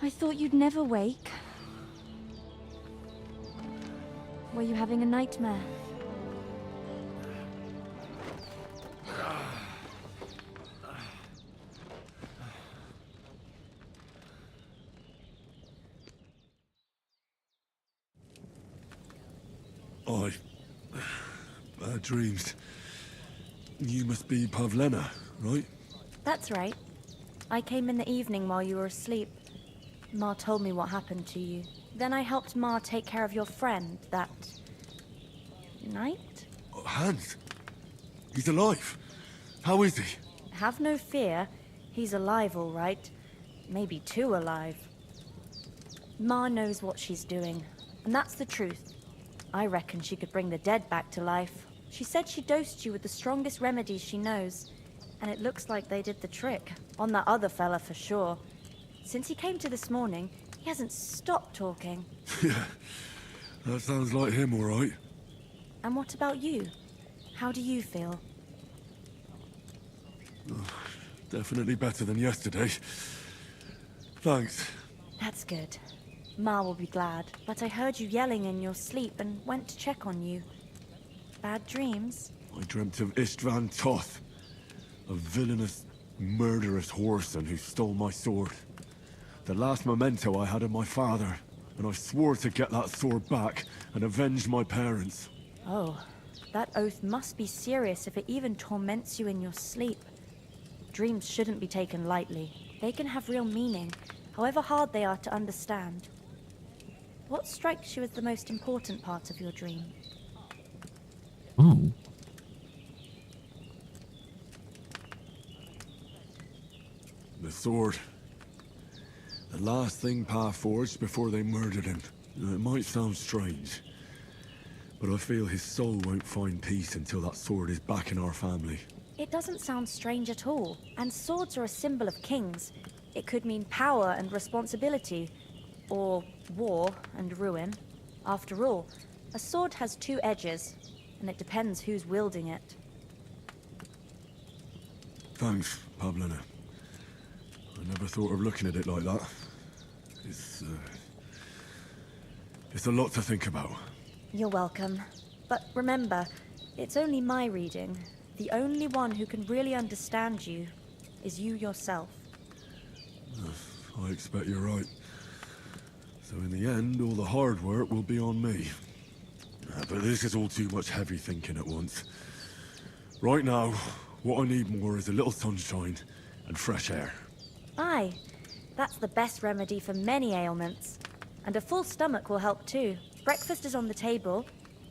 I thought you'd never wake. Were you having a nightmare?
Bad dreams. You must be Pavlena, right?
That's right. I came in the evening while you were asleep. Ma told me what happened to you. Then I helped Ma take care of your friend that night?
Hans? He's alive. How is he?
Have no fear. He's alive, all right. Maybe too alive. Ma knows what she's doing, and that's the truth. I reckon she could bring the dead back to life. She said she dosed you with the strongest remedies she knows, and it looks like they did the trick. On that other fella for sure. Since he came to this morning, he hasn't stopped talking.
Yeah, that sounds like him, all right.
And what about you? How do you feel?
Definitely better than yesterday. Thanks.
That's good. Ma will be glad, but I heard you yelling in your sleep and went to check on you. Bad dreams?
I dreamt of Istvan Toth.
A villainous, murderous whoreson who stole my sword. The last memento I had of my father, and I swore to get that sword back and avenge my parents.
Oh, that oath must be serious if it even torments you in your sleep. Dreams shouldn't be taken lightly. They can have real meaning, however hard they are to understand. What strikes you as the most important part of your dream?
Oh.
The sword. The last thing Pa forged before they murdered him. It might sound strange, but I feel his soul won't find peace until that sword is back in our family.
It doesn't sound strange at all, and swords are a symbol of kings. It could mean power and responsibility, or war and ruin. After all, a sword has two edges, and it depends who's wielding it.
Thanks, Pablina. I never thought of looking at it like that. It's a lot to think about.
You're welcome. But remember, it's only my reading. The only one who can really understand you is you yourself.
I expect you're right. So in the end, all the hard work will be on me. But this is all too much heavy thinking at once. Right now, what I need more is a little sunshine and fresh air.
Aye, that's the best remedy for many ailments. And a full stomach will help too. Breakfast is on the table,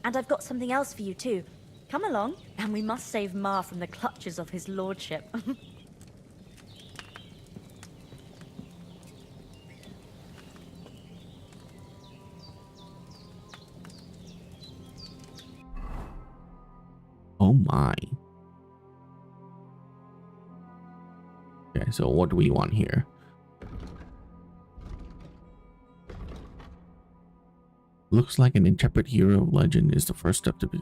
and I've got something else for you too. Come along, and we must save Ma from the clutches of his lordship.
Oh my. Okay, so what do we want here? Looks like an intrepid hero legend is the first step to be.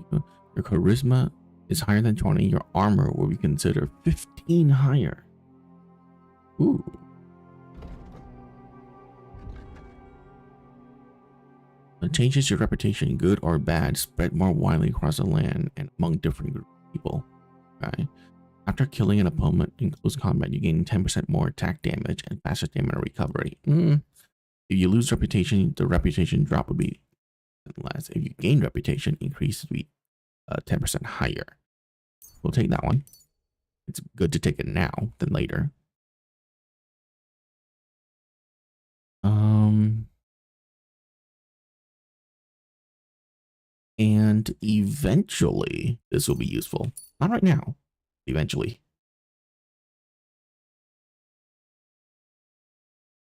Your charisma is higher than 20. Your armor will be considered 15 higher. Ooh. It changes your reputation, good or bad, spread more widely across the land and among different groups of people. Okay. After killing an opponent in close combat, you gain 10% more attack damage and faster stamina recovery. If you lose reputation, the reputation drop would be less. If you gain reputation, increase would be 10% higher. We'll take that one. It's good to take it now than later. And eventually this will be useful. Not right now. Eventually.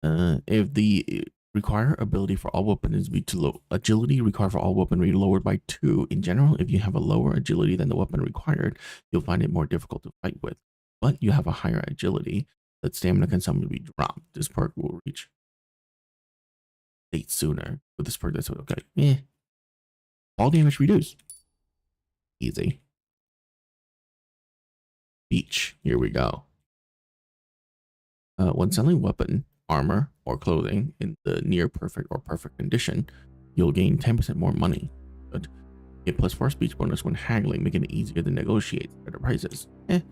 If the require ability for all weapons be too low, agility required for all weaponry lowered by 2. In general, if you have a lower agility than the weapon required, you'll find it more difficult to fight with. But you have a higher agility, that stamina consumption will be dropped. This perk will reach state sooner. With this perk, that's okay. All damage reduced. Easy. Beach. Here we go. When selling weapon, armor, or clothing in the near perfect or perfect condition, you'll gain 10% more money. But get +4 speech bonus when haggling, making it easier to negotiate better prices. You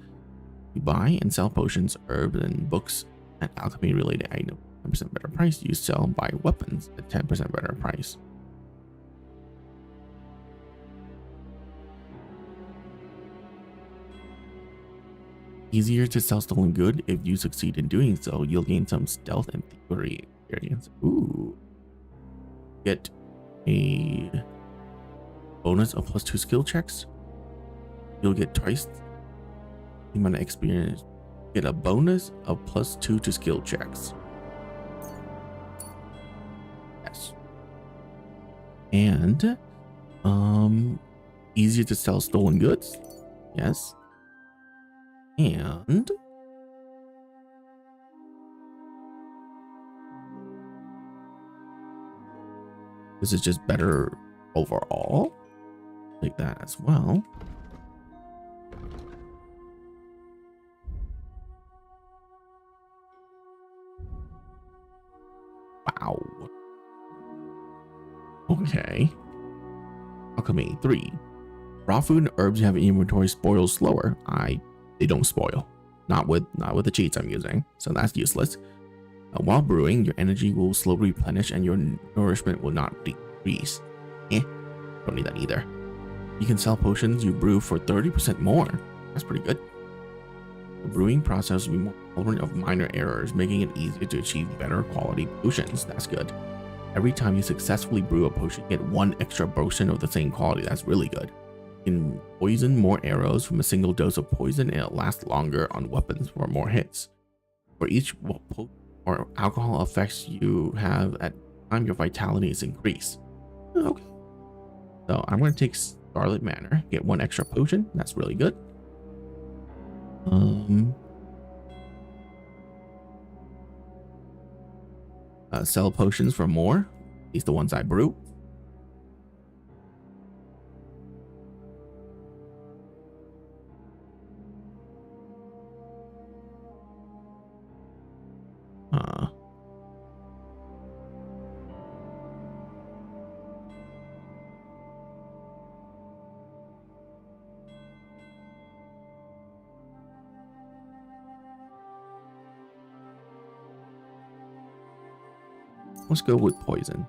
buy and sell potions, herbs, and books and alchemy related items. 10% better price. You sell and buy weapons at 10% better price. Easier to sell stolen good. If you succeed in doing so, you'll gain some stealth and thievery experience. Ooh. Get a bonus of +2 skill checks. You'll get twice the amount of experience. Get a bonus of +2 to skill checks. Yes. And easier to sell stolen goods. Yes. And this is just better overall. Take that as well. Wow. Okay. Alchemy 3. Raw food and herbs you have in inventory spoil slower. They don't spoil. not with the cheats I'm using, so that's useless. While brewing, your energy will slowly replenish and your nourishment will not decrease. Don't need that either. You can sell potions you brew for 30% more. That's pretty good. The brewing process will be more tolerant of minor errors, making it easier to achieve better quality potions. That's good. Every time you successfully brew a potion, you get 1 extra potion of the same quality. That's really good. You can poison more arrows from a single dose of poison, and it'll last longer on weapons for more hits. For each or alcohol effects you have at the time, your vitality is increased. Okay. So I'm going to take Scarlet Manor, get 1 extra potion. That's really good. Sell potions for more, at least the ones I brew. Let's go with poison.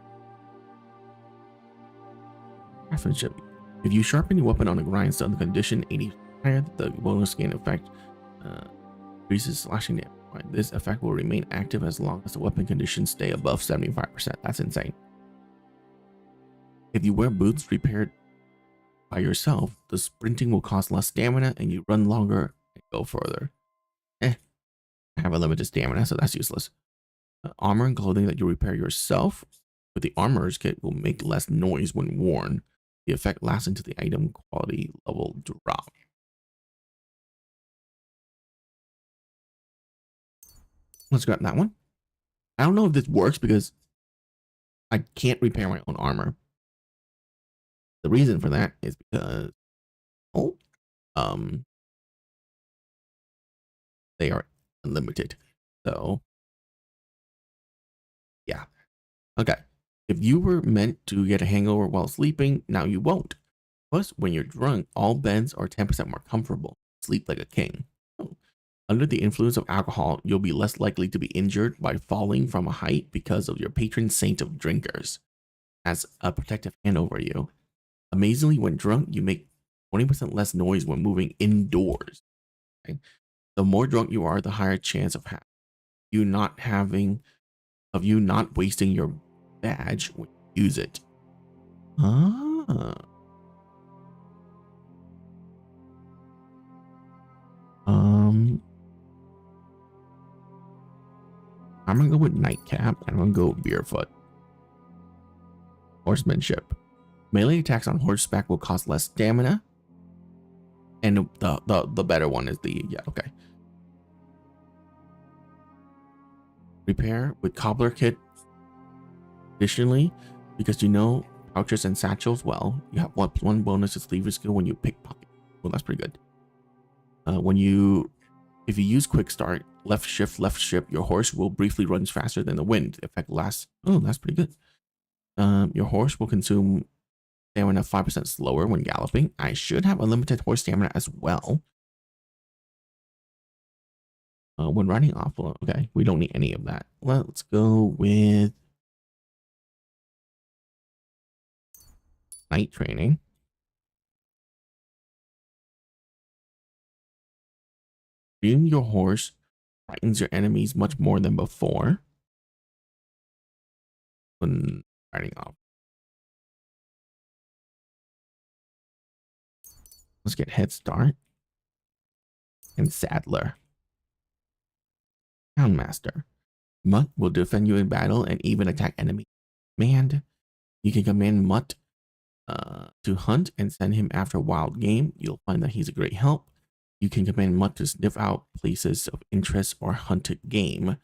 Craftsmanship. If you sharpen your weapon on a grindstone, the condition 80 higher, the bonus gain effect increases slashing damage. This effect will remain active as long as the weapon conditions stay above 75%. That's insane. If you wear boots repaired by yourself, the sprinting will cost less stamina and you run longer and go further. I have a limited stamina, so that's useless. Armor and clothing that you repair yourself with the armorer's kit will make less noise when worn. The effect lasts until the item quality level drop. Let's grab that one. I don't know if this works because I can't repair my own armor. The reason for that is because they are unlimited. So yeah. Okay. If you were meant to get a hangover while sleeping, now you won't. Plus, when you're drunk, all beds are 10% more comfortable. Sleep like a king. Under the influence of alcohol, you'll be less likely to be injured by falling from a height because of your patron saint of drinkers as a protective hand over you. Amazingly, when drunk, you make 20% less noise when moving indoors. Okay? The more drunk you are, the higher chance of you not wasting your badge when you use it. I'm gonna go with Nightcap and I'm gonna go with Beerfoot. Horsemanship. Melee attacks on horseback will cost less stamina. And the better one is okay. Repair with Cobbler Kit. Additionally, because you know pouches and satchels well, you have one bonus to sleever skill when you pickpocket. Well, that's pretty good. If you use quick start, left shift, your horse will briefly run faster than the wind. The effect lasts. Oh, that's pretty good. Your horse will consume stamina 5% slower when galloping. I should have unlimited horse stamina as well. When riding off, okay, we don't need any of that. Let's go with night training. Freeing your horse frightens your enemies much more than before when riding off. Let's get Head Start and Saddler. Houndmaster. Mutt will defend you in battle and even attack enemy. Command. You can command Mutt to hunt and send him after wild game. You'll find that he's a great help. You can command Mutt to sniff out places of interest or hunted game.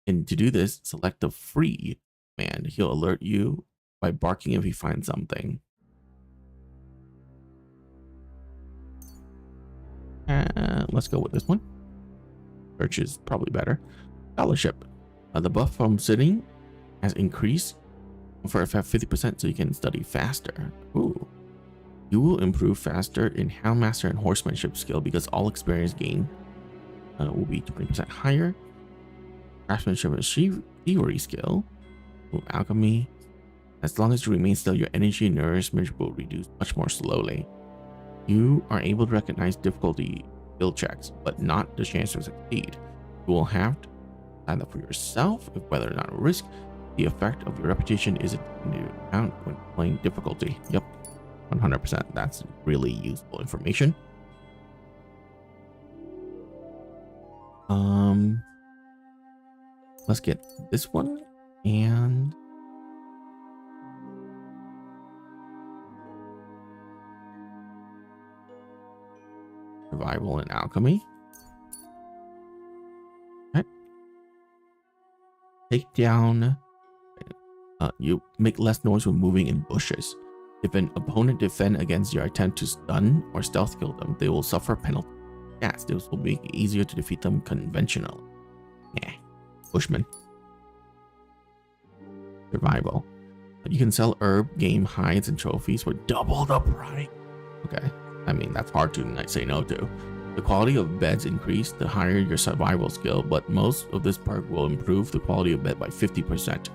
And to do this, select the free command. He'll alert you by barking if he finds something. Let's go with this one. Search is probably better. Scholarship. The buff from sitting has increased for effect 50% so you can study faster. Ooh. You will improve faster in Houndmaster and Horsemanship skill because all experience gain will be 20% higher. Craftsmanship and thievery skill. Ooh, alchemy. As long as you remain still, your energy and nourishment will reduce much more slowly. You are able to recognize difficulty skill checks, but not the chance to succeed. You will have to decide that for yourself if whether or not risk the effect of your reputation is into account when playing difficulty. Yep, 100%. That's really useful information. Let's get this one and survival and alchemy. Okay. Take down. You make less noise when moving in bushes. If an opponent defend against your attempt to stun or stealth kill them, they will suffer penalty. Yes, this will make it easier to defeat them conventional. Yeah, Bushman. Survival. You can sell herb, game, hides, and trophies for double the price. Okay, I mean, that's hard to say no to. The quality of beds increase the higher your survival skill, but most of this perk will improve the quality of bed by 50%.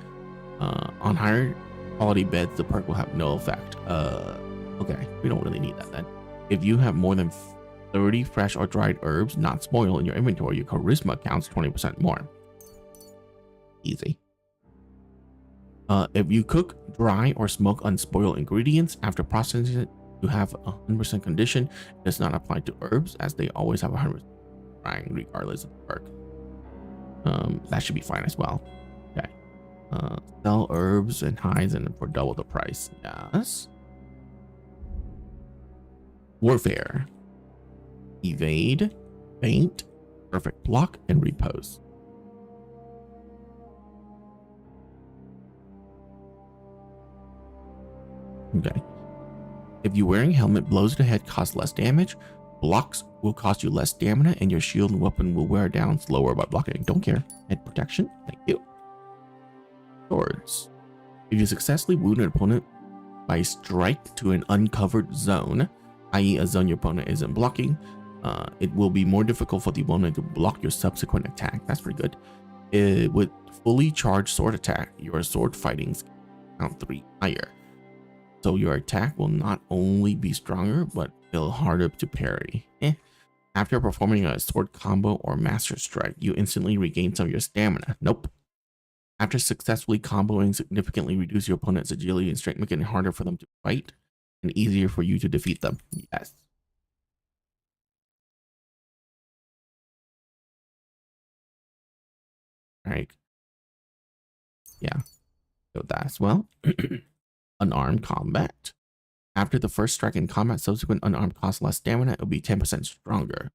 On higher quality beds, the perk will have no effect. Okay, we don't really need that then. If you have more than 30 fresh or dried herbs not spoiled in your inventory, your charisma counts 20% more. Easy. If you cook, dry, or smoke unspoiled ingredients after processing it, you have 100% condition. It does not apply to herbs as they always have 100% drying regardless of the perk. That should be fine as well. Okay. Sell herbs and hides and for double the price. Yes. Warfare. Evade, feint, perfect block, and repose. Okay. If you're wearing helmet, blows to the head cost less damage, blocks will cost you less stamina, and your shield and weapon will wear down slower by blocking. Don't care. Head protection. Thank you. Swords. If you successfully wound an opponent by strike to an uncovered zone, i.e. a zone your opponent isn't blocking, it will be more difficult for the opponent to block your subsequent attack. That's pretty good. With fully charged sword attack, your sword fighting count 3 higher. So your attack will not only be stronger, but feel harder to parry. After performing a sword combo or master strike, you instantly regain some of your stamina. Nope. After successfully comboing, significantly reduce your opponent's agility and strength, making it harder for them to fight and easier for you to defeat them. Yes. Alright. Yeah. So that as well. Unarmed combat. After the first strike in combat, subsequent unarmed costs less stamina. It will be 10% stronger.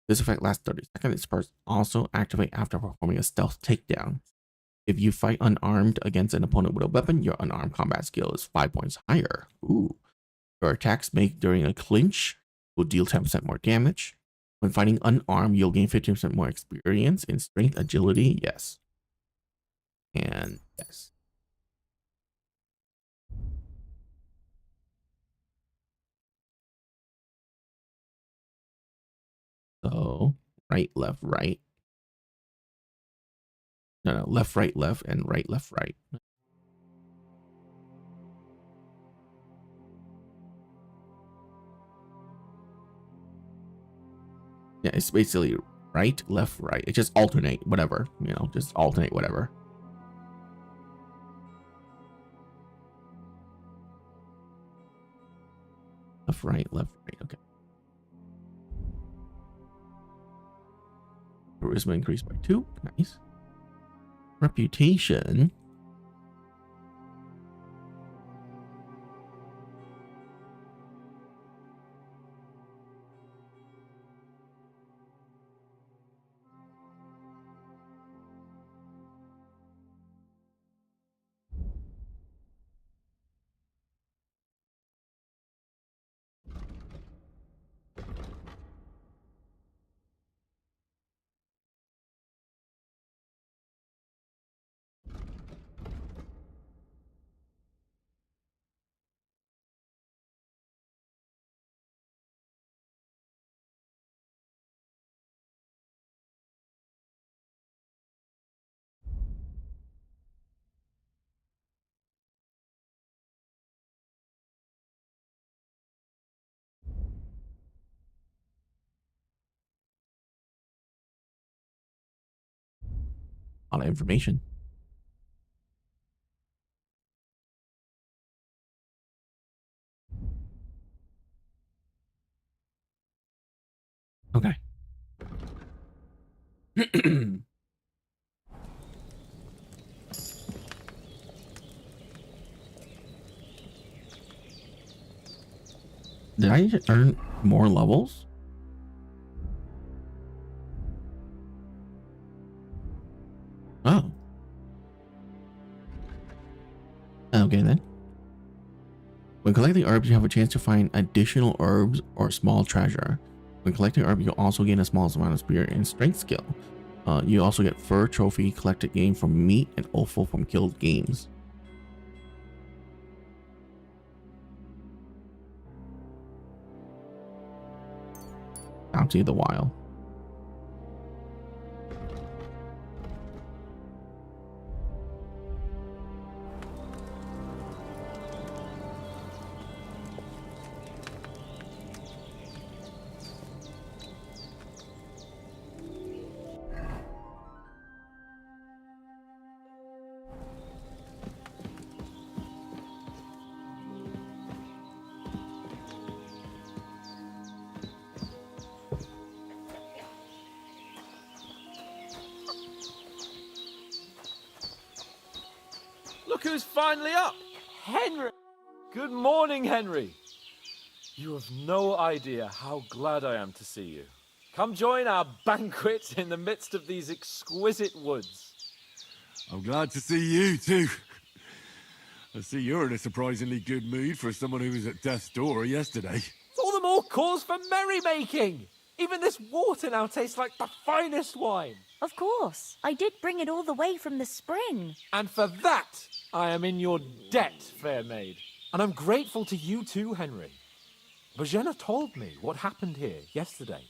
This effect lasts 30 seconds. Its perks also activate after performing a stealth takedown. If you fight unarmed against an opponent with a weapon, your unarmed combat skill is 5 points higher. Ooh. Your attacks made during a clinch will deal 10% more damage. When fighting unarmed, you'll gain 15% more experience in strength, agility. Yes. And yes. So right, left, right. No, left, right, left, and right, left, right. Yeah, it's basically right, left, right. It just alternate whatever, you know, just alternate whatever. Left, right, okay. Charisma increased by 2. Nice. Reputation. A lot of information. Okay. Did I earn more levels? Oh. Okay then. When collecting herbs, you have a chance to find additional herbs or small treasure. When collecting herbs, you'll also gain a small amount of spirit and strength skill. You also get fur trophy collected game from meat and offal from killed games. Bounty of the Wild.
Look who's finally up! Henry! Good morning, Henry! You have no idea how glad I am to see you. Come join our banquet in the midst of these exquisite woods.
I'm glad to see you too. I see you're in a surprisingly good mood for someone who was at death's door yesterday.
It's all the more cause for merrymaking! Even this water now tastes like the finest wine.
Of course. I did bring it all the way from the spring.
And for that, I am in your debt, fair maid. And I'm grateful to you too, Henry. Bojena told me what happened here yesterday.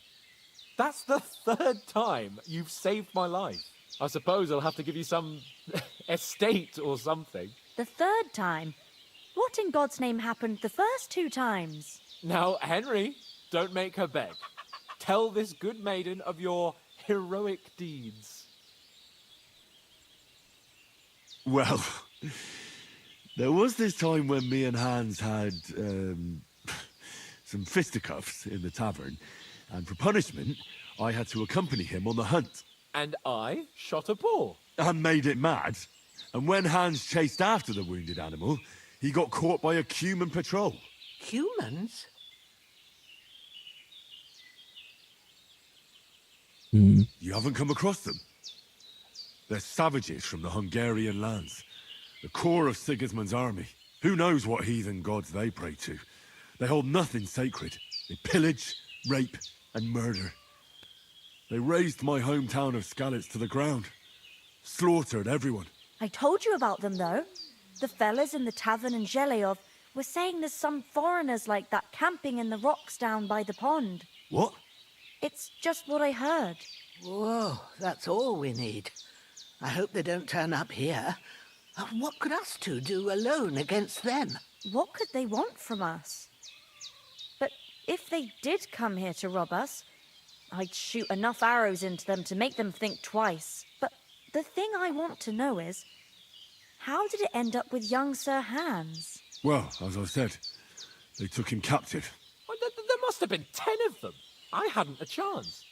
That's the third time you've saved my life. I suppose I'll have to give you some estate or something.
The third time? What in God's name happened the first 2 times?
Now, Henry, don't make her beg. Tell this good maiden of your heroic deeds.
Well, there was this time when me and Hans had some fisticuffs in the tavern, and for punishment, I had to accompany him on the hunt.
And I shot a boar.
And made it mad. And when Hans chased after the wounded animal, he got caught by a human patrol.
Humans?
You haven't come across them? They're savages from the Hungarian lands. The core of Sigismund's army. Who knows what heathen gods they pray to? They hold nothing sacred. They pillage, rape, and murder. They razed my hometown of Skalitz to the ground. Slaughtered everyone.
I told you about them, though. The fellas in the tavern in Zheleov were saying there's some foreigners like that camping in the rocks down by the pond.
What?
It's just what I heard.
Whoa, that's all we need. I hope they don't turn up here. What could us two do alone against them?
What could they want from us? But if they did come here to rob us, I'd shoot enough arrows into them to make them think twice. But the thing I want to know is, how did it end up with young Sir Hans?
Well, as I said, they took him captive.
Well, there must have been 10 of them. I hadn't a chance.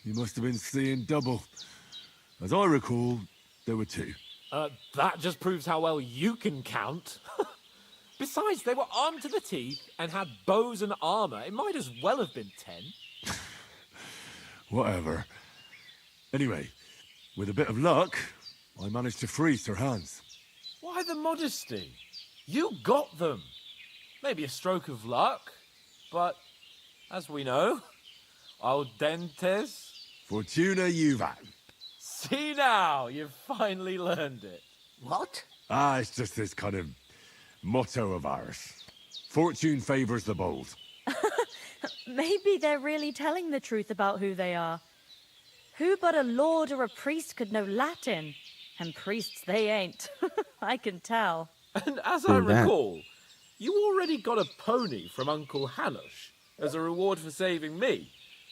You must have been seeing double. As I recall, there were 2.
That just proves how well you can count. Besides, they were armed to the teeth and had bows and armor. It might as well have been 10.
Whatever. Anyway, with a bit of luck, I managed to free Sir Hans.
Why the modesty? You got them. Maybe a stroke of luck, but as we know, audentes.
Fortuna juvat.
See now, you've finally learned it.
What?
It's just this kind of motto of ours. Fortune favors the bold.
Maybe they're really telling the truth about who they are. Who but a lord or a priest could know Latin? And priests they ain't. I can tell.
And as I recall, you already got a pony from Uncle Hanush as a reward for saving me.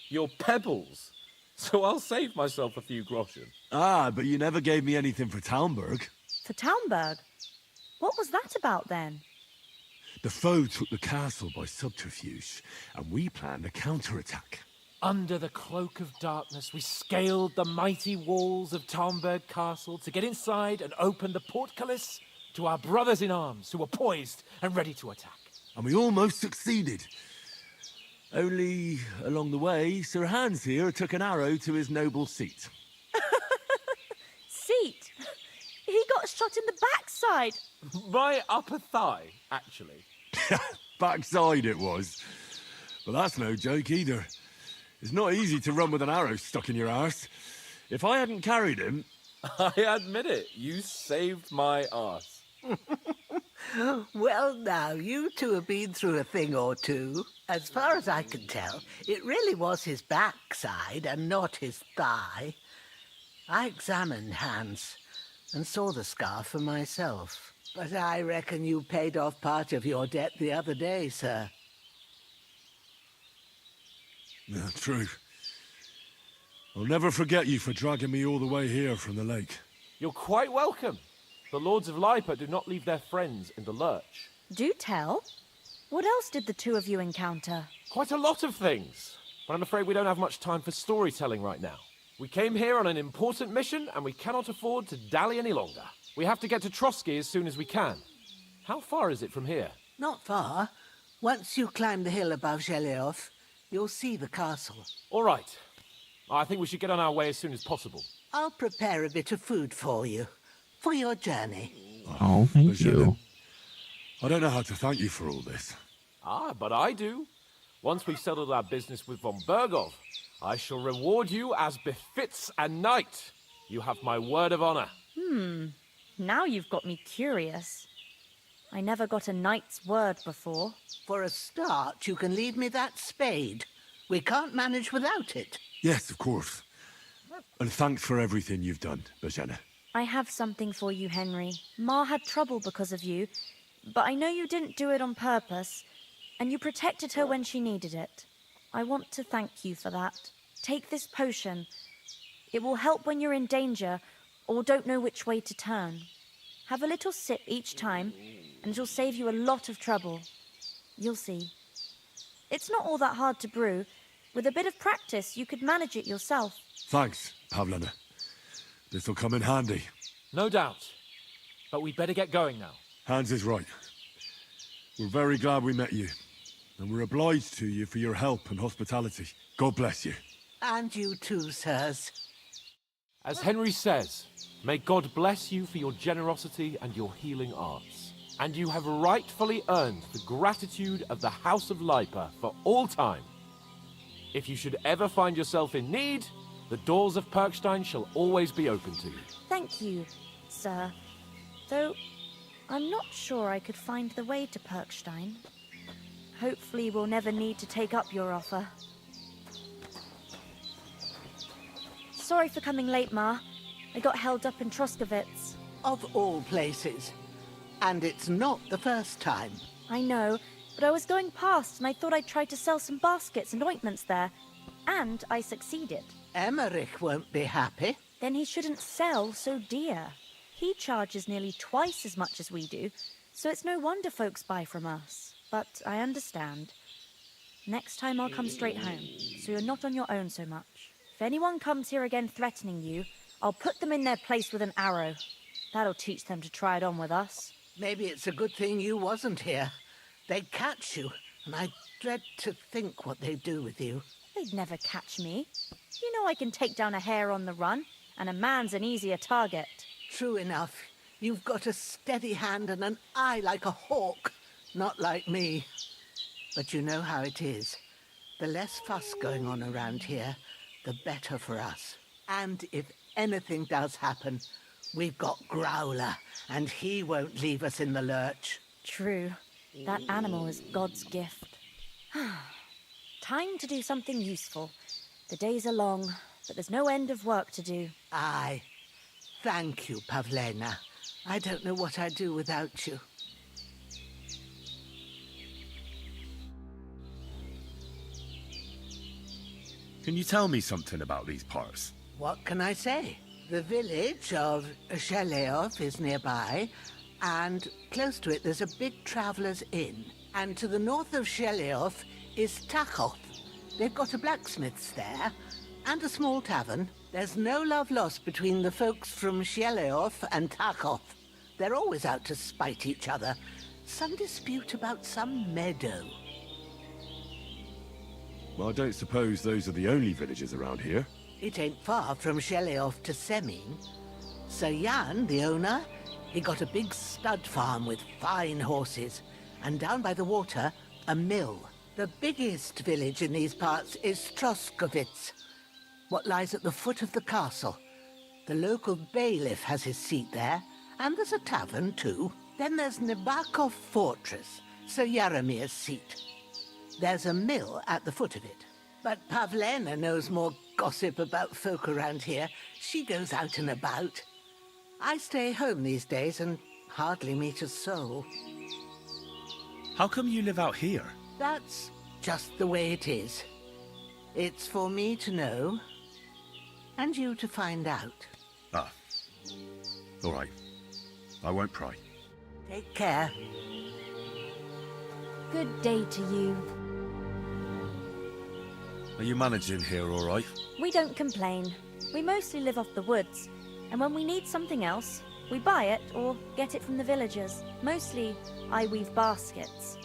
Your pebbles. so I'll save myself a few groschen.
Ah, but you never gave me anything for Talmberg.
For Townburg? What was that about then?
The foe took the castle by subterfuge, and we planned a counterattack.
Under the cloak of darkness, we scaled the mighty walls of Talmberg Castle to get inside and open the portcullis to our brothers in arms who were poised and ready to attack.
And we almost succeeded. Only, along the way, Sir Hans here took an arrow to his noble seat.
Seat? He got shot in the backside.
My upper thigh, actually.
Backside it was. But that's no joke either. It's not easy to run with an arrow stuck in your arse. If I hadn't carried him...
I admit it, you saved my arse.
Well, now, you two have been through a thing or two. As far as I can tell, it really was his backside and not his thigh. I examined Hans and saw the scar for myself. But I reckon you paid off part of your debt the other day, sir.
Yeah, true. I'll never forget you for dragging me all the way here from the lake.
You're quite welcome. The Lords of Lipa do not leave their friends in the lurch.
Do tell. What else did the two of you encounter?
Quite a lot of things. But I'm afraid we don't have much time for storytelling right now. We came here on an important mission, and we cannot afford to dally any longer. We have to get to Trotsky as soon as we can. How far is it from here?
Not far. Once you climb the hill above Zheleov, you'll see the castle.
All right. I think we should get on our way as soon as possible.
I'll prepare a bit of food for you, for your journey.
Oh, thank you.
I don't know how to thank you for all this.
Ah, but I do. Once we've settled our business with von Bergov, I shall reward you as befits a knight. You have my word of honor.
Now you've got me curious. I never got a knight's word before.
For a start, you can leave me that spade. We can't manage without it.
Yes, of course. And thanks for everything you've done, Bajana.
I have something for you, Henry. Ma had trouble because of you, but I know you didn't do it on purpose, and you protected her when she needed it. I want to thank you for that. Take this potion. It will help when you're in danger or don't know which way to turn. Have a little sip each time, and it'll save you a lot of trouble. You'll see. It's not all that hard to brew. With a bit of practice, you could manage it yourself.
Thanks, Pavlena. This'll come in handy.
No doubt. But we'd better get going now.
Hans is right. We're very glad we met you. And we're obliged to you for your help and hospitality. God bless you.
And you too, sirs.
As Henry says, may God bless you for your generosity and your healing arts. And you have rightfully earned the gratitude of the House of Lipa for all time. If you should ever find yourself in need, the doors of Perkstein shall always be open to you.
Thank you, sir. Though, I'm not sure I could find the way to Perkstein. Hopefully we'll never need to take up your offer. Sorry for coming late, Ma. I got held up in Troskowitz.
Of all places. And it's not the first time.
I know, but I was going past and I thought I'd try to sell some baskets and ointments there. And I succeeded.
Emmerich won't be happy.
Then he shouldn't sell so dear. He charges nearly twice as much as we do, so it's no wonder folks buy from us. But I understand. Next time I'll come straight home, so you're not on your own so much. If anyone comes here again threatening you, I'll put them in their place with an arrow. That'll teach them to try it on with us.
Maybe it's a good thing you wasn't here. They'd catch you, and I dread to think what they'd do with you.
They'd never catch me. You know I can take down a hare on the run, and a man's an easier target.
True enough. You've got a steady hand and an eye like a hawk. Not like me. But you know how it is. The less fuss going on around here, the better for us. And if anything does happen, we've got Growler, and he won't leave us in the lurch.
True. That animal is God's gift. Time to do something useful. The days are long, but there's no end of work to do.
Aye. Thank you, Pavlena. I don't know what I'd do without you.
Can you tell me something about these parts?
What can I say? The village of Sheleoth is nearby, and close to it there's a big traveller's inn. And to the north of Sheleoth is Tachoth. They've got a blacksmith's there, and a small tavern. There's no love lost between the folks from Sheleoth and Tachoth. They're always out to spite each other. Some dispute about some meadow.
Well, I don't suppose those are the only villages around here.
It ain't far from Sheleoth to Semin. Sir Jan, the owner, he got a big stud farm with fine horses, and down by the water, a mill. The biggest village in these parts is Troskovitz, what lies at the foot of the castle. The local bailiff has his seat there, and there's a tavern too. Then there's Nebakov Fortress, Sir Yaramir's seat. There's a mill at the foot of it. But Pavlena knows more gossip about folk around here. She goes out and about. I stay home these days and hardly meet a soul.
How come you live out here?
That's just the way it is. It's for me to know, and you to find out.
Ah. All right. I won't pry.
Take care.
Good day to you.
Are you managing here all right?
We don't complain. We mostly live off the woods, and when we need something else, we buy it or get it from the villagers. Mostly, I weave baskets.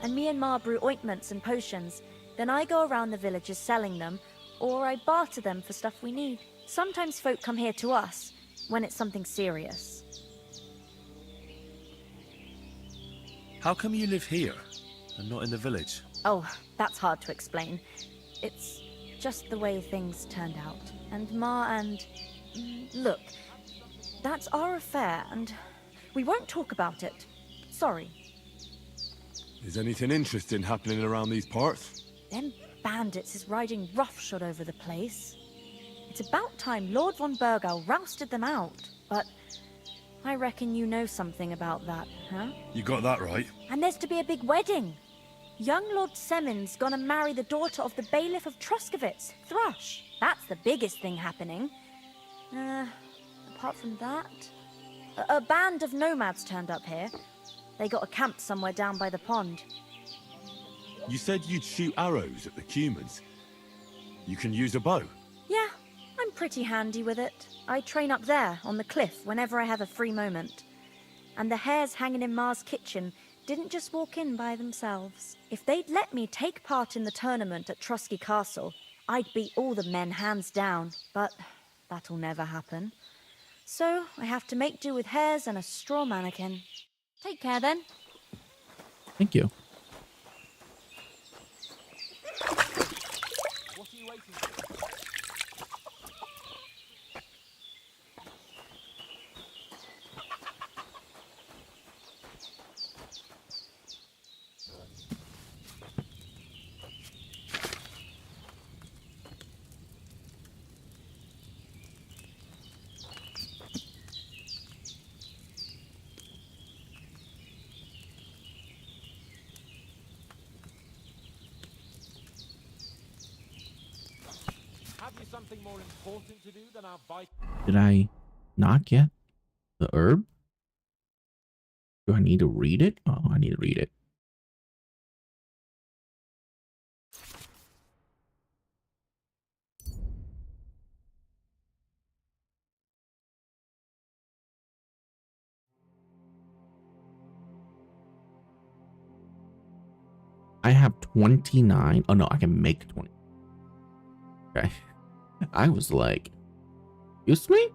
And me and Ma brew ointments and potions. Then I go around the villages selling them, or I barter them for stuff we need. Sometimes folk come here to us, when it's something serious.
How come you live here and not in the village?
Oh, that's hard to explain. It's just the way things turned out. And Ma and... Look, that's our affair, and we won't talk about it. Sorry.
Is anything interesting happening around these parts?
Them bandits is riding roughshod over the place. It's about time Lord von Burgau rousted them out, but I reckon you know something about that, huh?
You got that right.
And there's to be a big wedding. Young Lord Semin's gonna marry the daughter of the bailiff of Troskovitz, Thrush. That's the biggest thing happening. Apart from that... A band of nomads turned up here. They got a camp somewhere down by the pond.
You said you'd shoot arrows at the humans. You can use a bow.
Yeah, I'm pretty handy with it. I train up there, on the cliff, whenever I have a free moment. And the hares hanging in Ma's kitchen didn't just walk in by themselves. If they'd let me take part in the tournament at Trosky Castle, I'd beat all the men hands down, but that'll never happen. So I have to make do with hares and a straw mannequin. Take care then.
Thank you.
What are you waiting for? Have you something more important to do than our bike?
Did I not get the herb? Do I need to read it? Oh, I need to read it. I have 29. Oh no, I can make 20. Okay. I was like, excuse me?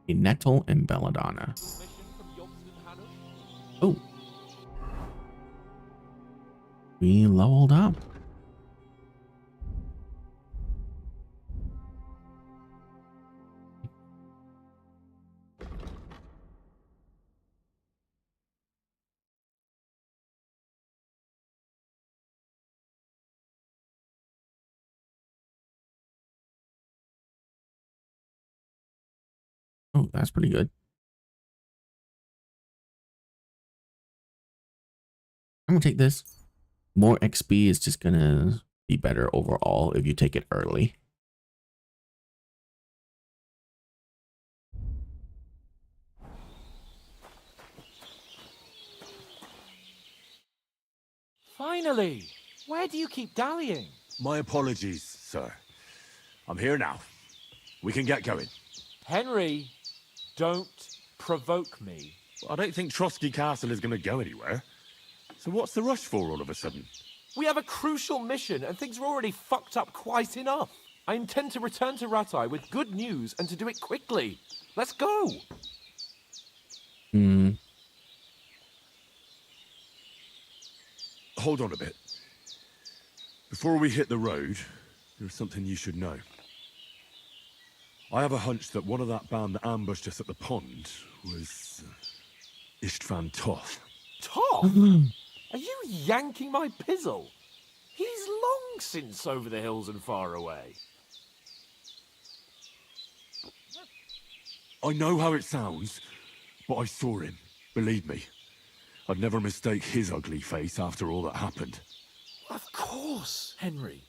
A Nettle and Belladonna. Oh. We leveled up. Oh, that's pretty good. I'm gonna take this. More XP is just gonna be better overall if you take it early.
Finally! Where do you keep dallying?
My apologies, sir. I'm here now. We can get going.
Henry, don't provoke me.
I don't think Trotsky Castle is going to go anywhere. So what's the rush for all of a sudden?
We have a crucial mission and things are already fucked up quite enough. I intend to return to Rattay with good news and to do it quickly. Let's go!
Hold on a bit. Before we hit the road, there's something you should know. I have a hunch that one of that band that ambushed us at the pond was Istvan Toth.
Toth? Are you yanking my pizzle? He's long since over the hills and far away.
I know how it sounds, but I saw him. Believe me. I'd never mistake his ugly face after all that happened.
Of course, Henry.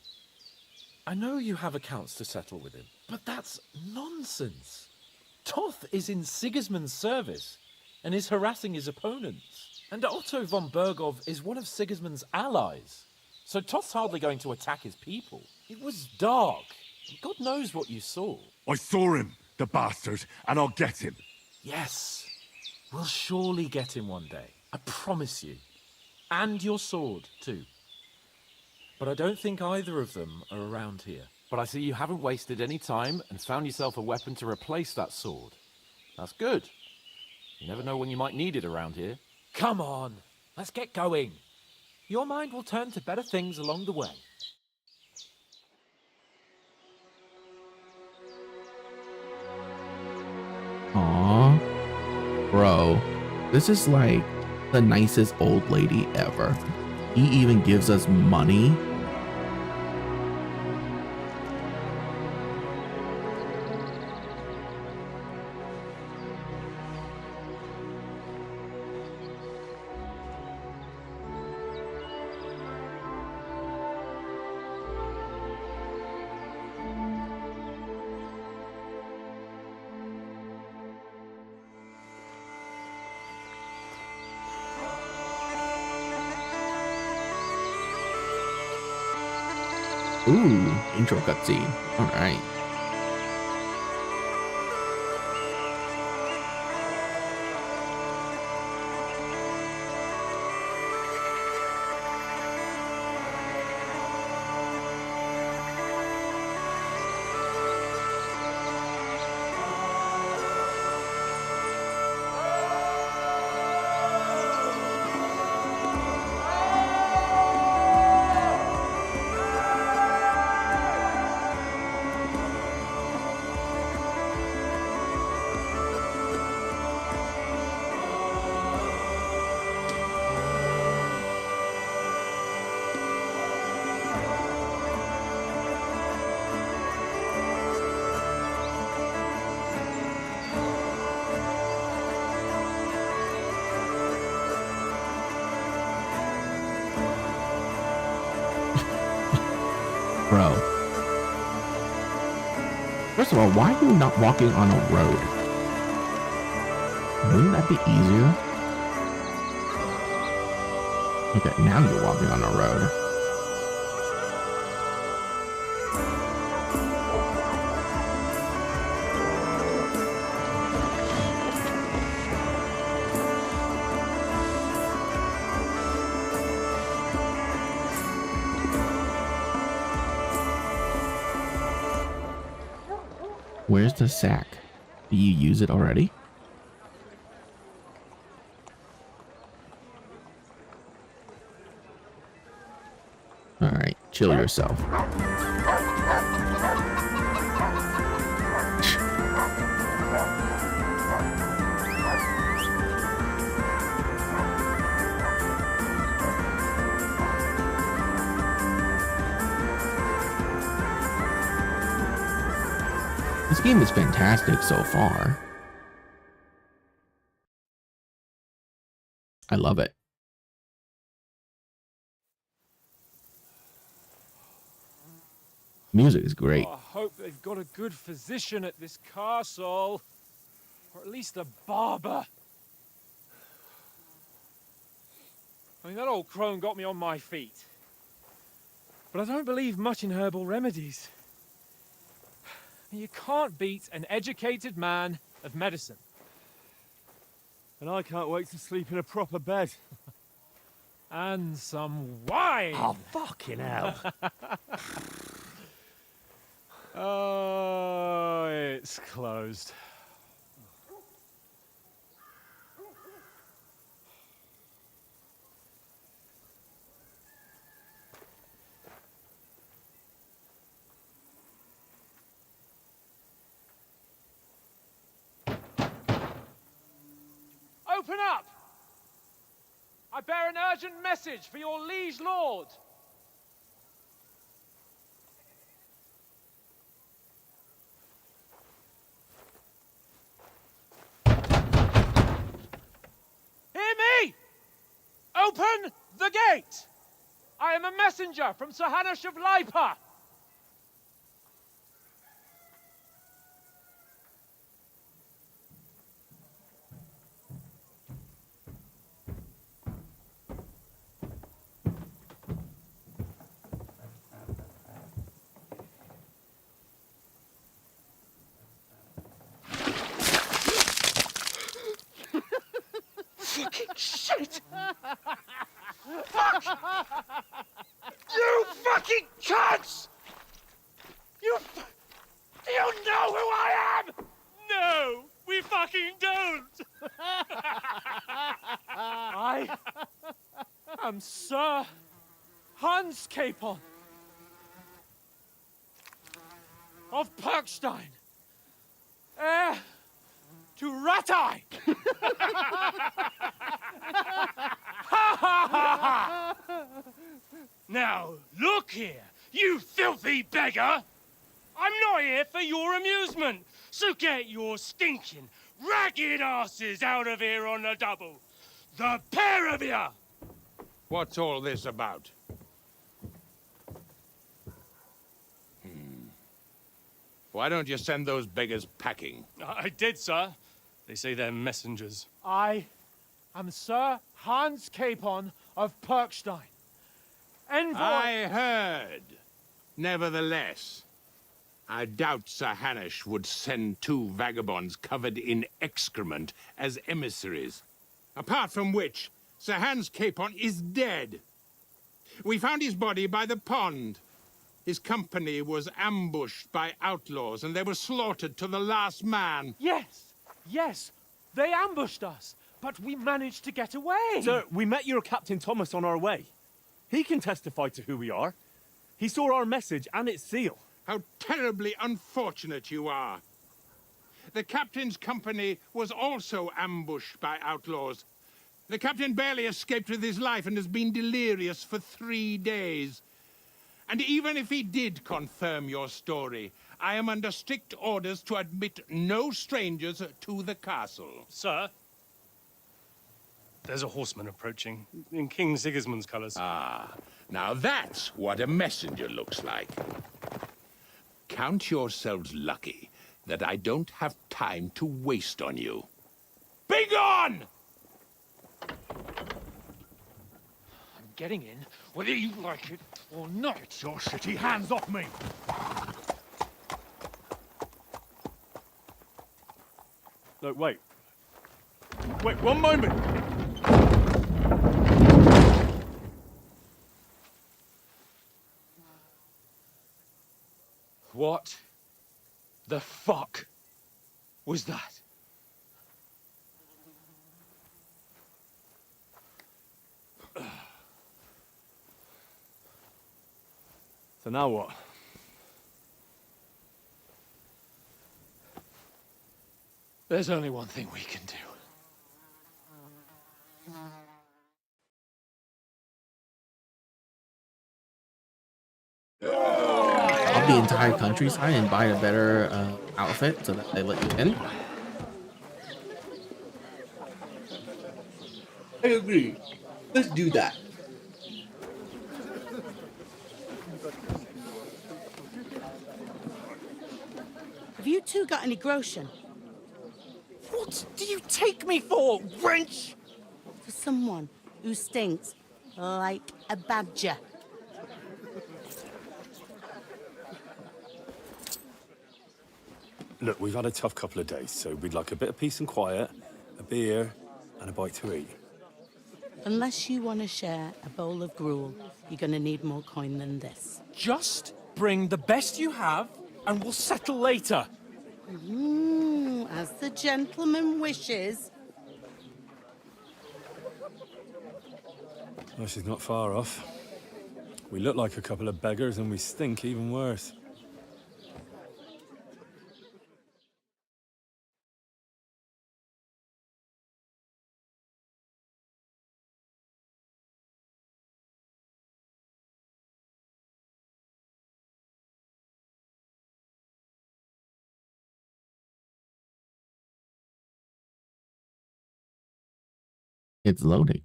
I know you have accounts to settle with him, but that's nonsense. Toth is in Sigismund's service and is harassing his opponents. And Otto von Bergov is one of Sigismund's allies. So Toth's hardly going to attack his people. It was dark. God knows what you saw.
I saw him, the bastard, and I'll get him.
Yes. We'll surely get him one day. I promise you. And your sword, too. But I don't think either of them are around here. But I see you haven't wasted any time and found yourself a weapon to replace that sword. That's good. You never know when you might need it around here. Come on, let's get going. Your mind will turn to better things along the way.
Aww. Bro, this is like the nicest old lady ever. He even gives us money. Ooh, intro cutscene. All right. Bro. First of all, why are you not walking on a road? Wouldn't that be easier? Okay, now you're walking on a road. Where's the sack? Do you use it already? All right, chill yourself. This game is fantastic so far. I love it. Music is great.
Oh, I hope they've got a good physician at this castle. Or at least a barber. I mean, that old crone got me on my feet. But I don't believe much in herbal remedies. You can't beat an educated man of medicine.
And I can't wait to sleep in a proper bed.
And some wine!
Oh, fucking hell.
Oh, it's closed. Open up! I bear an urgent message for your liege lord. Hear me! Open the gate! I am a messenger from Sir Hanush of Lipa.
Fucking shit! Fuck! You fucking cunts! Do you know who I am?
No, we fucking don't! I am Sir Hans Capon of Perkstein, heir to Ratai!
Now, look here, you filthy beggar! I'm not here for your amusement, so get your stinking, ragged asses out of here on the double. The pair of you!
What's all this about? Why don't you send those beggars packing?
I did, sir. They say they're messengers.
I am Sir Hans Capon of Perkstein. Envoy...
I heard. Nevertheless, I doubt Sir Hanush would send two vagabonds covered in excrement as emissaries. Apart from which, Sir Hans Capon is dead. We found his body by the pond. His company was ambushed by outlaws, and they were slaughtered to the last man.
Yes, yes, they ambushed us, but we managed to get away.
Sir, we met your Captain Thomas on our way. He can testify to who we are. He saw our message and its seal.
How terribly unfortunate you are. The captain's company was also ambushed by outlaws. The captain barely escaped with his life and has been delirious for 3 days. And even if he did confirm your story, I am under strict orders to admit no strangers to the castle.
Sir, there's a horseman approaching in King Sigismund's colours.
Ah, now that's what a messenger looks like. Count yourselves lucky that I don't have time to waste on you. Be gone!
I'm getting in, whether you like it or not. Get your shitty hands off me!
Look, wait. Wait, one moment!
What the fuck was that?
So now what?
There's only one thing we can do.
Of the entire countryside and buy a better outfit so that they let you in.
I agree. Let's do that.
Have you two got any groschen?
What do you take me for, wench?
For someone who stinks like a badger.
Look, we've had a tough couple of days, so we'd like a bit of peace and quiet, a beer, and a bite to eat.
Unless you want to share a bowl of gruel, you're going to need more coin than this.
Just bring the best you have, and we'll settle later.
As the gentleman wishes.
Well, she's not far off. We look like a couple of beggars, and we stink even worse.
It's loading.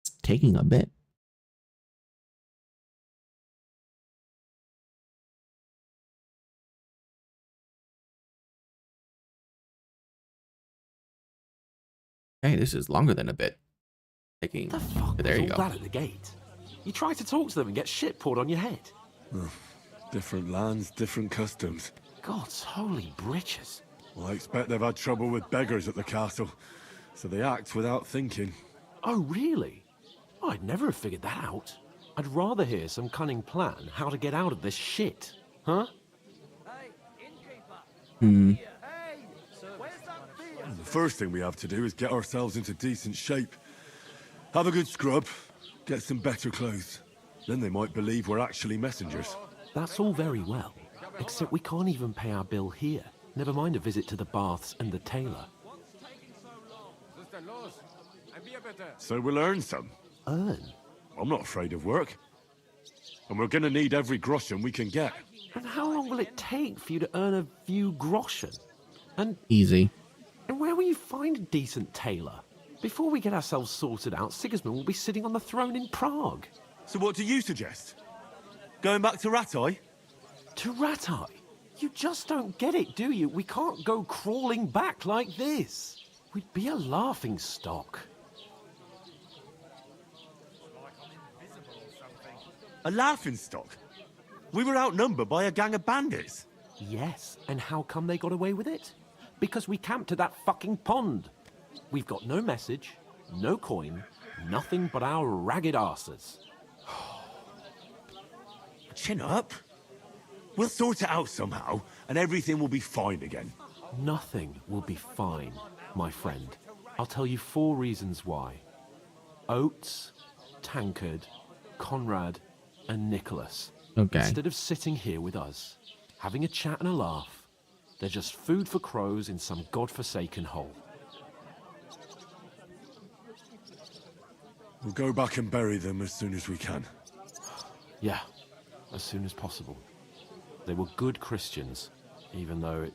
It's taking a bit. Hey, this is longer than a bit. Taking.
The fuck
There
was
you
all
go.
that at the gate? You try to talk to them and get shit poured on your head.
Oh, different lands, different customs.
God's holy britches.
Well, I expect they've had trouble with beggars at the castle, so they act without thinking.
Oh, really? I'd never have figured that out. I'd rather hear some cunning plan how to get out of this shit. Huh?
Hmm.
The first thing we have to do is get ourselves into decent shape. Have a good scrub, get some better clothes. Then they might believe we're actually messengers.
That's all very well, except we can't even pay our bill here. Never mind a visit to the baths and the tailor.
So we'll earn some.
Earn?
I'm not afraid of work. And we're gonna need every groschen we can get.
And how long will it take for you to earn a few groschen? And
Easy.
And where will you find a decent tailor? Before we get ourselves sorted out, Sigismund will be sitting on the throne in Prague.
So what do you suggest? Going back to Ratai?
To Ratai? You just don't get it, do you? We can't go crawling back like this. We'd be a laughing stock.
A laughingstock? We were outnumbered by a gang of bandits.
Yes, and how come they got away with it? Because we camped at that fucking pond. We've got no message, no coin, nothing but our ragged arses.
Chin up. We'll sort it out somehow, and everything will be fine again.
Nothing will be fine, my friend. I'll tell you 4 reasons why. Oates, Tankard, Conrad, and Nicholas.
Okay.
Instead of sitting here with us, having a chat and a laugh, they're just food for crows in some godforsaken hole.
We'll go back and bury them as soon as we can.
Yeah, as soon as possible. They were good Christians, even though it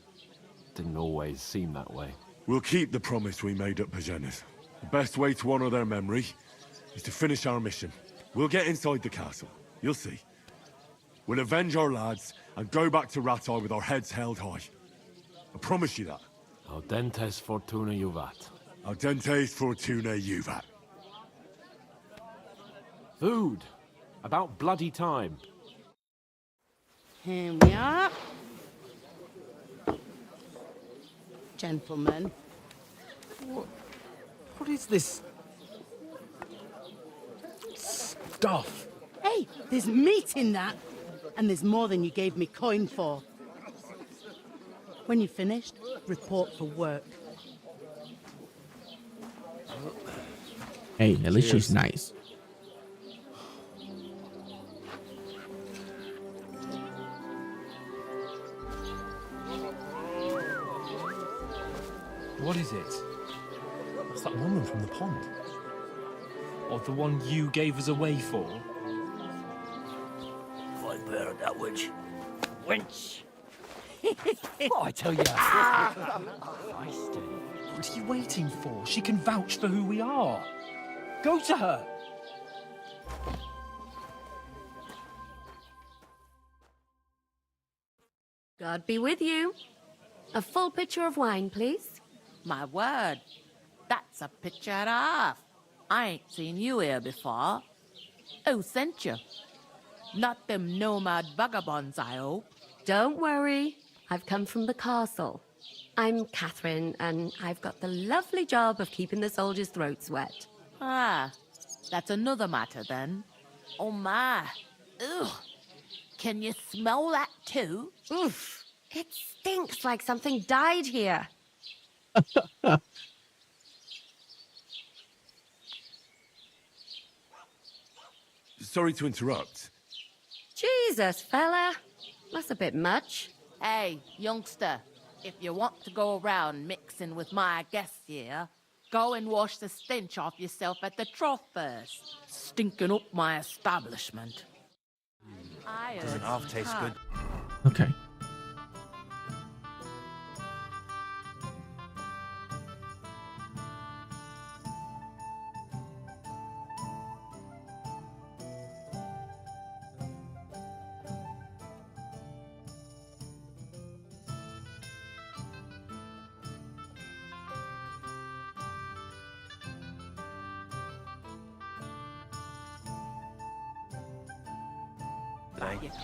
didn't always seem that way.
We'll keep the promise we made at Pagenes. The best way to honor their memory is to finish our mission. We'll get inside the castle. You'll see. We'll avenge our lads and go back to Ratai with our heads held high. I promise you that.
Audentes fortuna juvat.
Audentes fortuna juvat.
Food. About bloody time.
Here we are. Gentlemen.
What is this stuff?
Hey, there's meat in that. And there's more than you gave me coin for. When you're finished, report for work.
Hey, at least
Cheers.
she's nice.
What is it? It's that woman from the pond. Or the one you gave us away for?
I bear that wench. Wench!
What I tell you?
Feisty.
What are you waiting for? She can vouch for who we are. Go to her.
God be with you. A full pitcher of wine, please.
My word, that's a picture and a half. I ain't seen you here before. Who sent you? Not them nomad vagabonds, I hope.
Don't worry. I've come from the castle. I'm Catherine, and I've got the lovely job of keeping the soldiers' throats wet.
Ah, that's another matter then. Oh my. Ugh. Can you smell that too?
Oof. It stinks like something died here.
Sorry to interrupt.
Jesus, fella. That's a bit much.
Hey, youngster, if you want to go around mixing with my guests here, go and wash the stench off yourself at the trough first. Stinking up my establishment.
Doesn't half taste good.
Okay.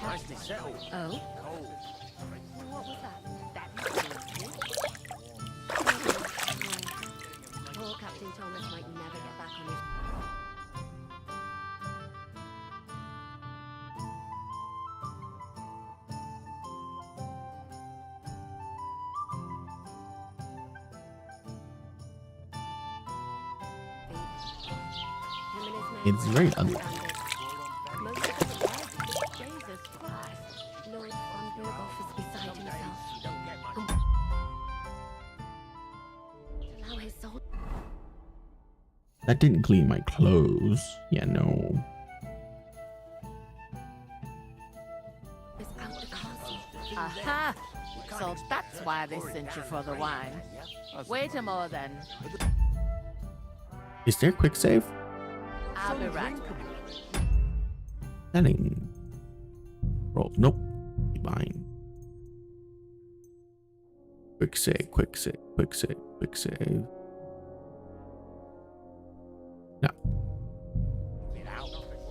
Nicely settled.
Oh?
What was that?
Poor Captain Thomas might never get back on his...
It's very ugly.
Jesus Christ. Lord Von Berghoff is beside himself. Allow his soul...
That didn't clean my clothes. Yeah, no.
Aha! So that's why they sent you for the wine. Wait a more then.
Is there quick save?
I'll be right.
Setting. Roll. Nope. Fine. Quick save, quick save, quick save, quick save. No.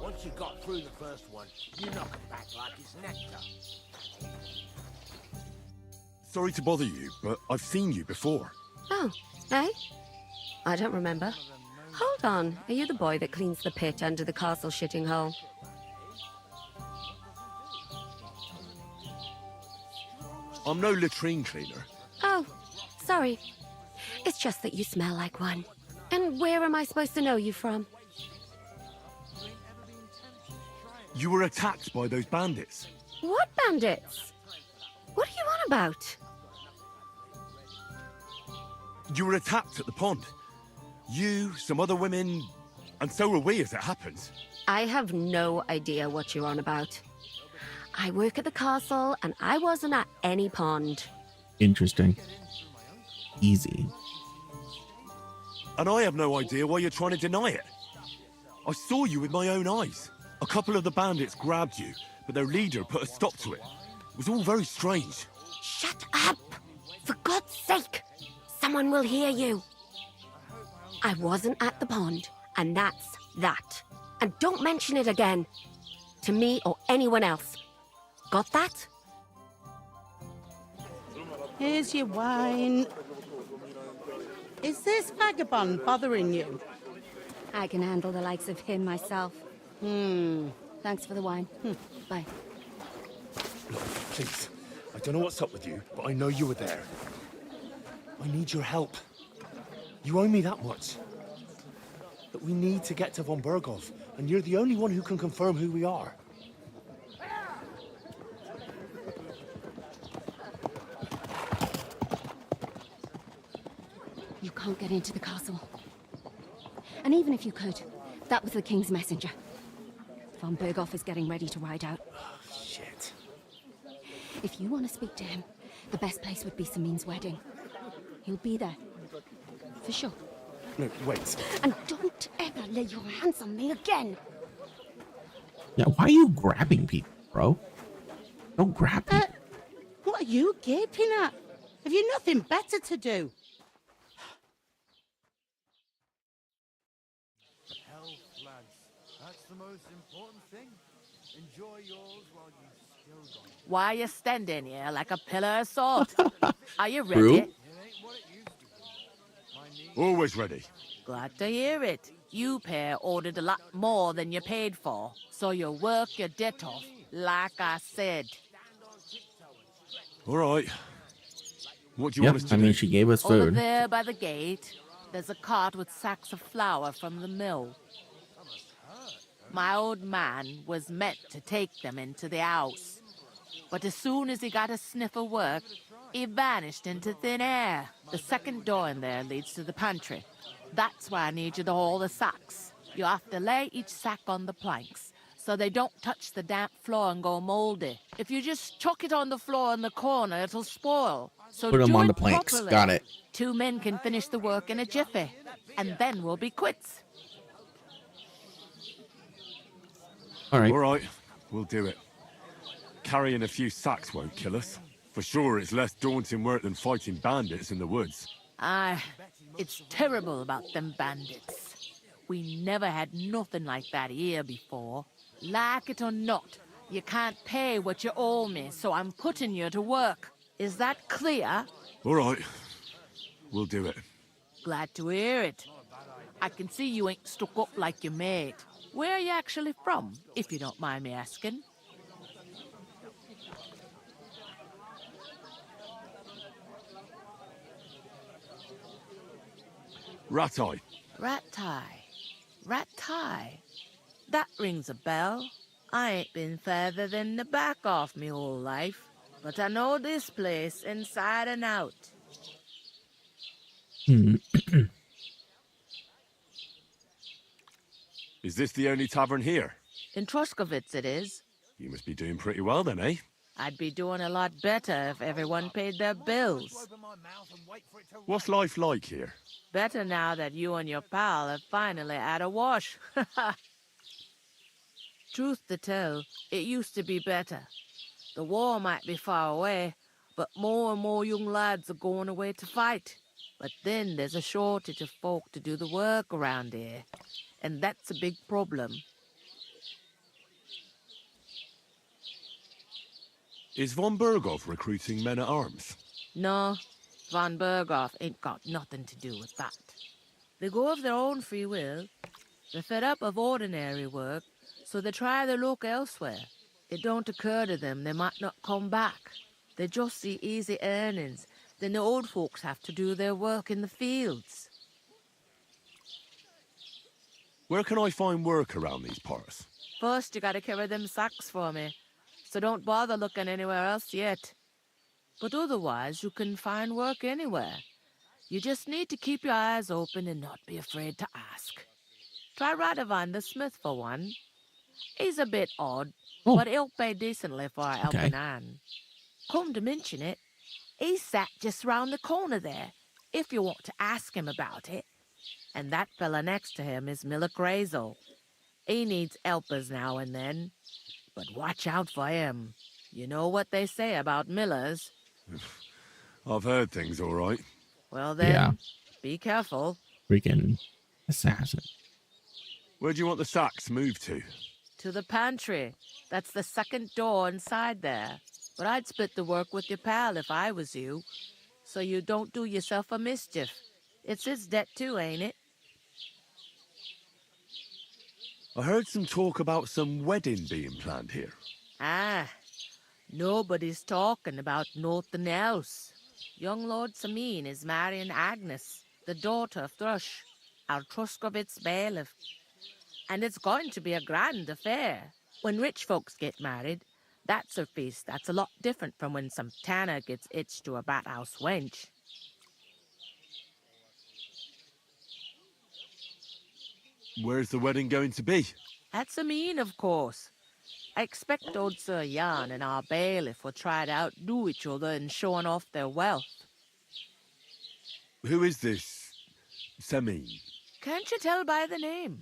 Once you got through the first one, you knock him back like it's nectar.
Sorry to bother you, but I've seen you before.
Oh, eh? I don't remember. Hold on. Are you the boy that cleans the pit under the castle shitting hole?
I'm no latrine cleaner.
Oh, sorry. It's just that you smell like one. And where am I supposed to know you from?
You were attacked by those bandits.
What bandits? What are you on about?
You were attacked at the pond. You, some other women, and so were we as it happens.
I have no idea what you're on about. I work at the castle, and I wasn't at any pond.
Interesting. Easy.
And I have no idea why you're trying to deny it. I saw you with my own eyes. A couple of the bandits grabbed you, but their leader put a stop to it. It was all very strange.
Shut up! For God's sake! Someone will hear you. I wasn't at the pond, and that's that. And don't mention it again. To me or anyone else. Got that?
Here's your wine. Is this vagabond bothering you?
I can handle the likes of him myself. Thanks for the wine. Bye.
Please, I don't know what's up with you, but I know you were there. I need your help. You owe me that much. But we need to get to von Berghoff, and you're the only one who can confirm who we are.
You can't get into the castle. And even if you could, that was the king's messenger. Von Berghoff is getting ready to ride out.
Shit.
If you want to speak to him, the best place would be Samin's wedding. He'll be there. for sure.
No, wait.
And don't ever lay your hands on me again.
Yeah, why are you grabbing people, bro? Don't grab people.
What are you gaping at? Have you nothing better to do?
Health, lads. That's the most important thing. Enjoy yours while you still got it.
Why are you standing here like a pillar of salt? Are you ready?
True.
It ain't what it used to be. My knees
Always ready.
Glad to hear it. You pair ordered a lot more than you paid for, so you work your debt off, like I said.
All right. What do you
Yep,
want us to
I
do?
mean, she gave us
Over
food.
there by the gate, there's a cart with sacks of flour from the mill. My old man was meant to take them into the house, but as soon as he got a sniff of work, he vanished into thin air. The second door in there leads to the pantry. That's why I need you to haul the sacks. You have to lay each sack on the planks, so they don't touch the damp floor and go moldy. If you just chuck it on the floor in the corner, it'll spoil. So
Put them
do
on
it
the planks.
properly.
Got it.
2 men can finish the work in a jiffy, and then we'll be quits.
All right.
All right. We'll do it. Carrying a few sacks won't kill us. For sure, it's less daunting work than fighting bandits in the woods.
Aye, it's terrible about them bandits. We never had nothing like that here before. Like it or not, you can't pay what you owe me, so I'm putting you to work. Is that clear?
All right. We'll do it.
Glad to hear it. I can see you ain't stuck up like your mate. Where are you actually from, if you don't mind me asking?
Ratai.
Ratai. That rings a bell. I ain't been further than the back off me whole life, but I know this place inside and out.
Is this the only tavern here?
In Troskovitz it is.
You must be doing pretty well then, eh?
I'd be doing a lot better if everyone paid their bills.
What's life like here?
Better now that you and your pal have finally had a wash. Truth to tell, it used to be better. The war might be far away, but more and more young lads are going away to fight. But then there's a shortage of folk to do the work around here, and that's a big problem.
Is von Berghoff recruiting men-at-arms?
No, von Berghoff ain't got nothing to do with that. They go of their own free will. They're fed up of ordinary work, so they try their luck elsewhere. It don't occur to them they might not come back. They just see easy earnings. Then the old folks have to do their work in the fields.
Where can I find work around these parts?
First, you gotta carry them sacks for me, so don't bother looking anywhere else yet. But otherwise, you can find work anywhere. You just need to keep your eyes open and not be afraid to ask. Try Radovan the smith for one. He's a bit odd, but he'll pay decently for a helping hand. Come to mention it, he's sat just round the corner there, if you want to ask him about it. And that fella next to him is Miller Crazel. He needs helpers now and then, but watch out for him. You know what they say about Millers.
I've heard things all right.
Well then, be careful.
Freaking assassin.
Where do you want the sacks moved to?
To the pantry. That's the second door inside there. But I'd split the work with your pal if I was you, so you don't do yourself a mischief. It's his debt too, ain't it?
I heard some talk about some wedding being planned here.
Ah, nobody's talking about nothing else. Young Lord Samin is marrying Agnes, the daughter of Thrush, our Truskovitz bailiff. And it's going to be a grand affair. When rich folks get married, that's a feast that's a lot different from when some tanner gets hitched to a bathouse wench.
Where's the wedding going to be?
At Samin, of course. I expect old Sir Jan and our bailiff will try to outdo each other in showing off their wealth.
Who is this
Semin.
Can't you tell by the name?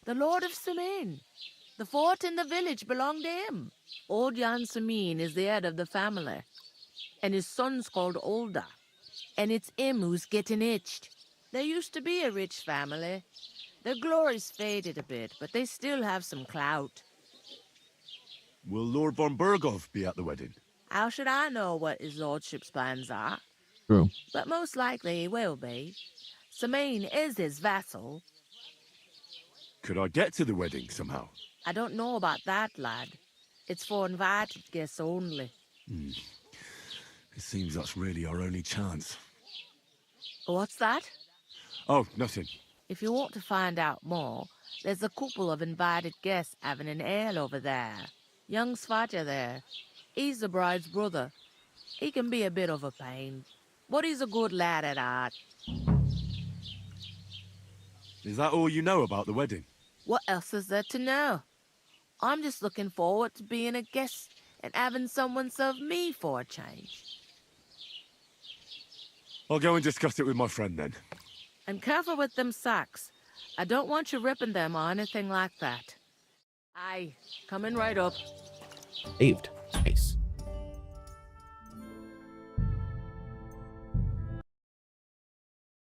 The Lord of Semin. The fort and the village belong to him. Old Jan Semin is the head of the family, and his son's called Olda. And it's him who's getting itched. There used to be a rich family. Their glory's faded a bit, but they still have some clout.
Will Lord von Berghoff be at the wedding?
How should I know what his lordship's plans are?
True.
But most likely he will be. Semin is his vassal.
Could I get to the wedding somehow?
I don't know about that, lad. It's for invited guests only.
It seems that's really our only chance.
What's that?
Oh, nothing.
If you want to find out more, there's a couple of invited guests having an ale over there. Young Svatja there. He's the bride's brother. He can be a bit of a pain, but he's a good lad at heart.
Is that all you know about the wedding?
What else is there to know? I'm just looking forward to being a guest and having someone serve me for a change.
I'll go and discuss it with my friend then.
And careful with them sacks. I don't want you ripping them or anything like that. Aye, coming right up.
Saved. Nice.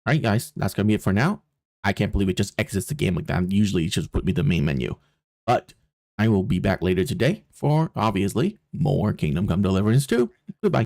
Alright guys, that's gonna be it for now. I can't believe it just exits the game like that. Usually it just put me the main menu. But I will be back later today for, obviously, more Kingdom Come Deliverance 2. Goodbye.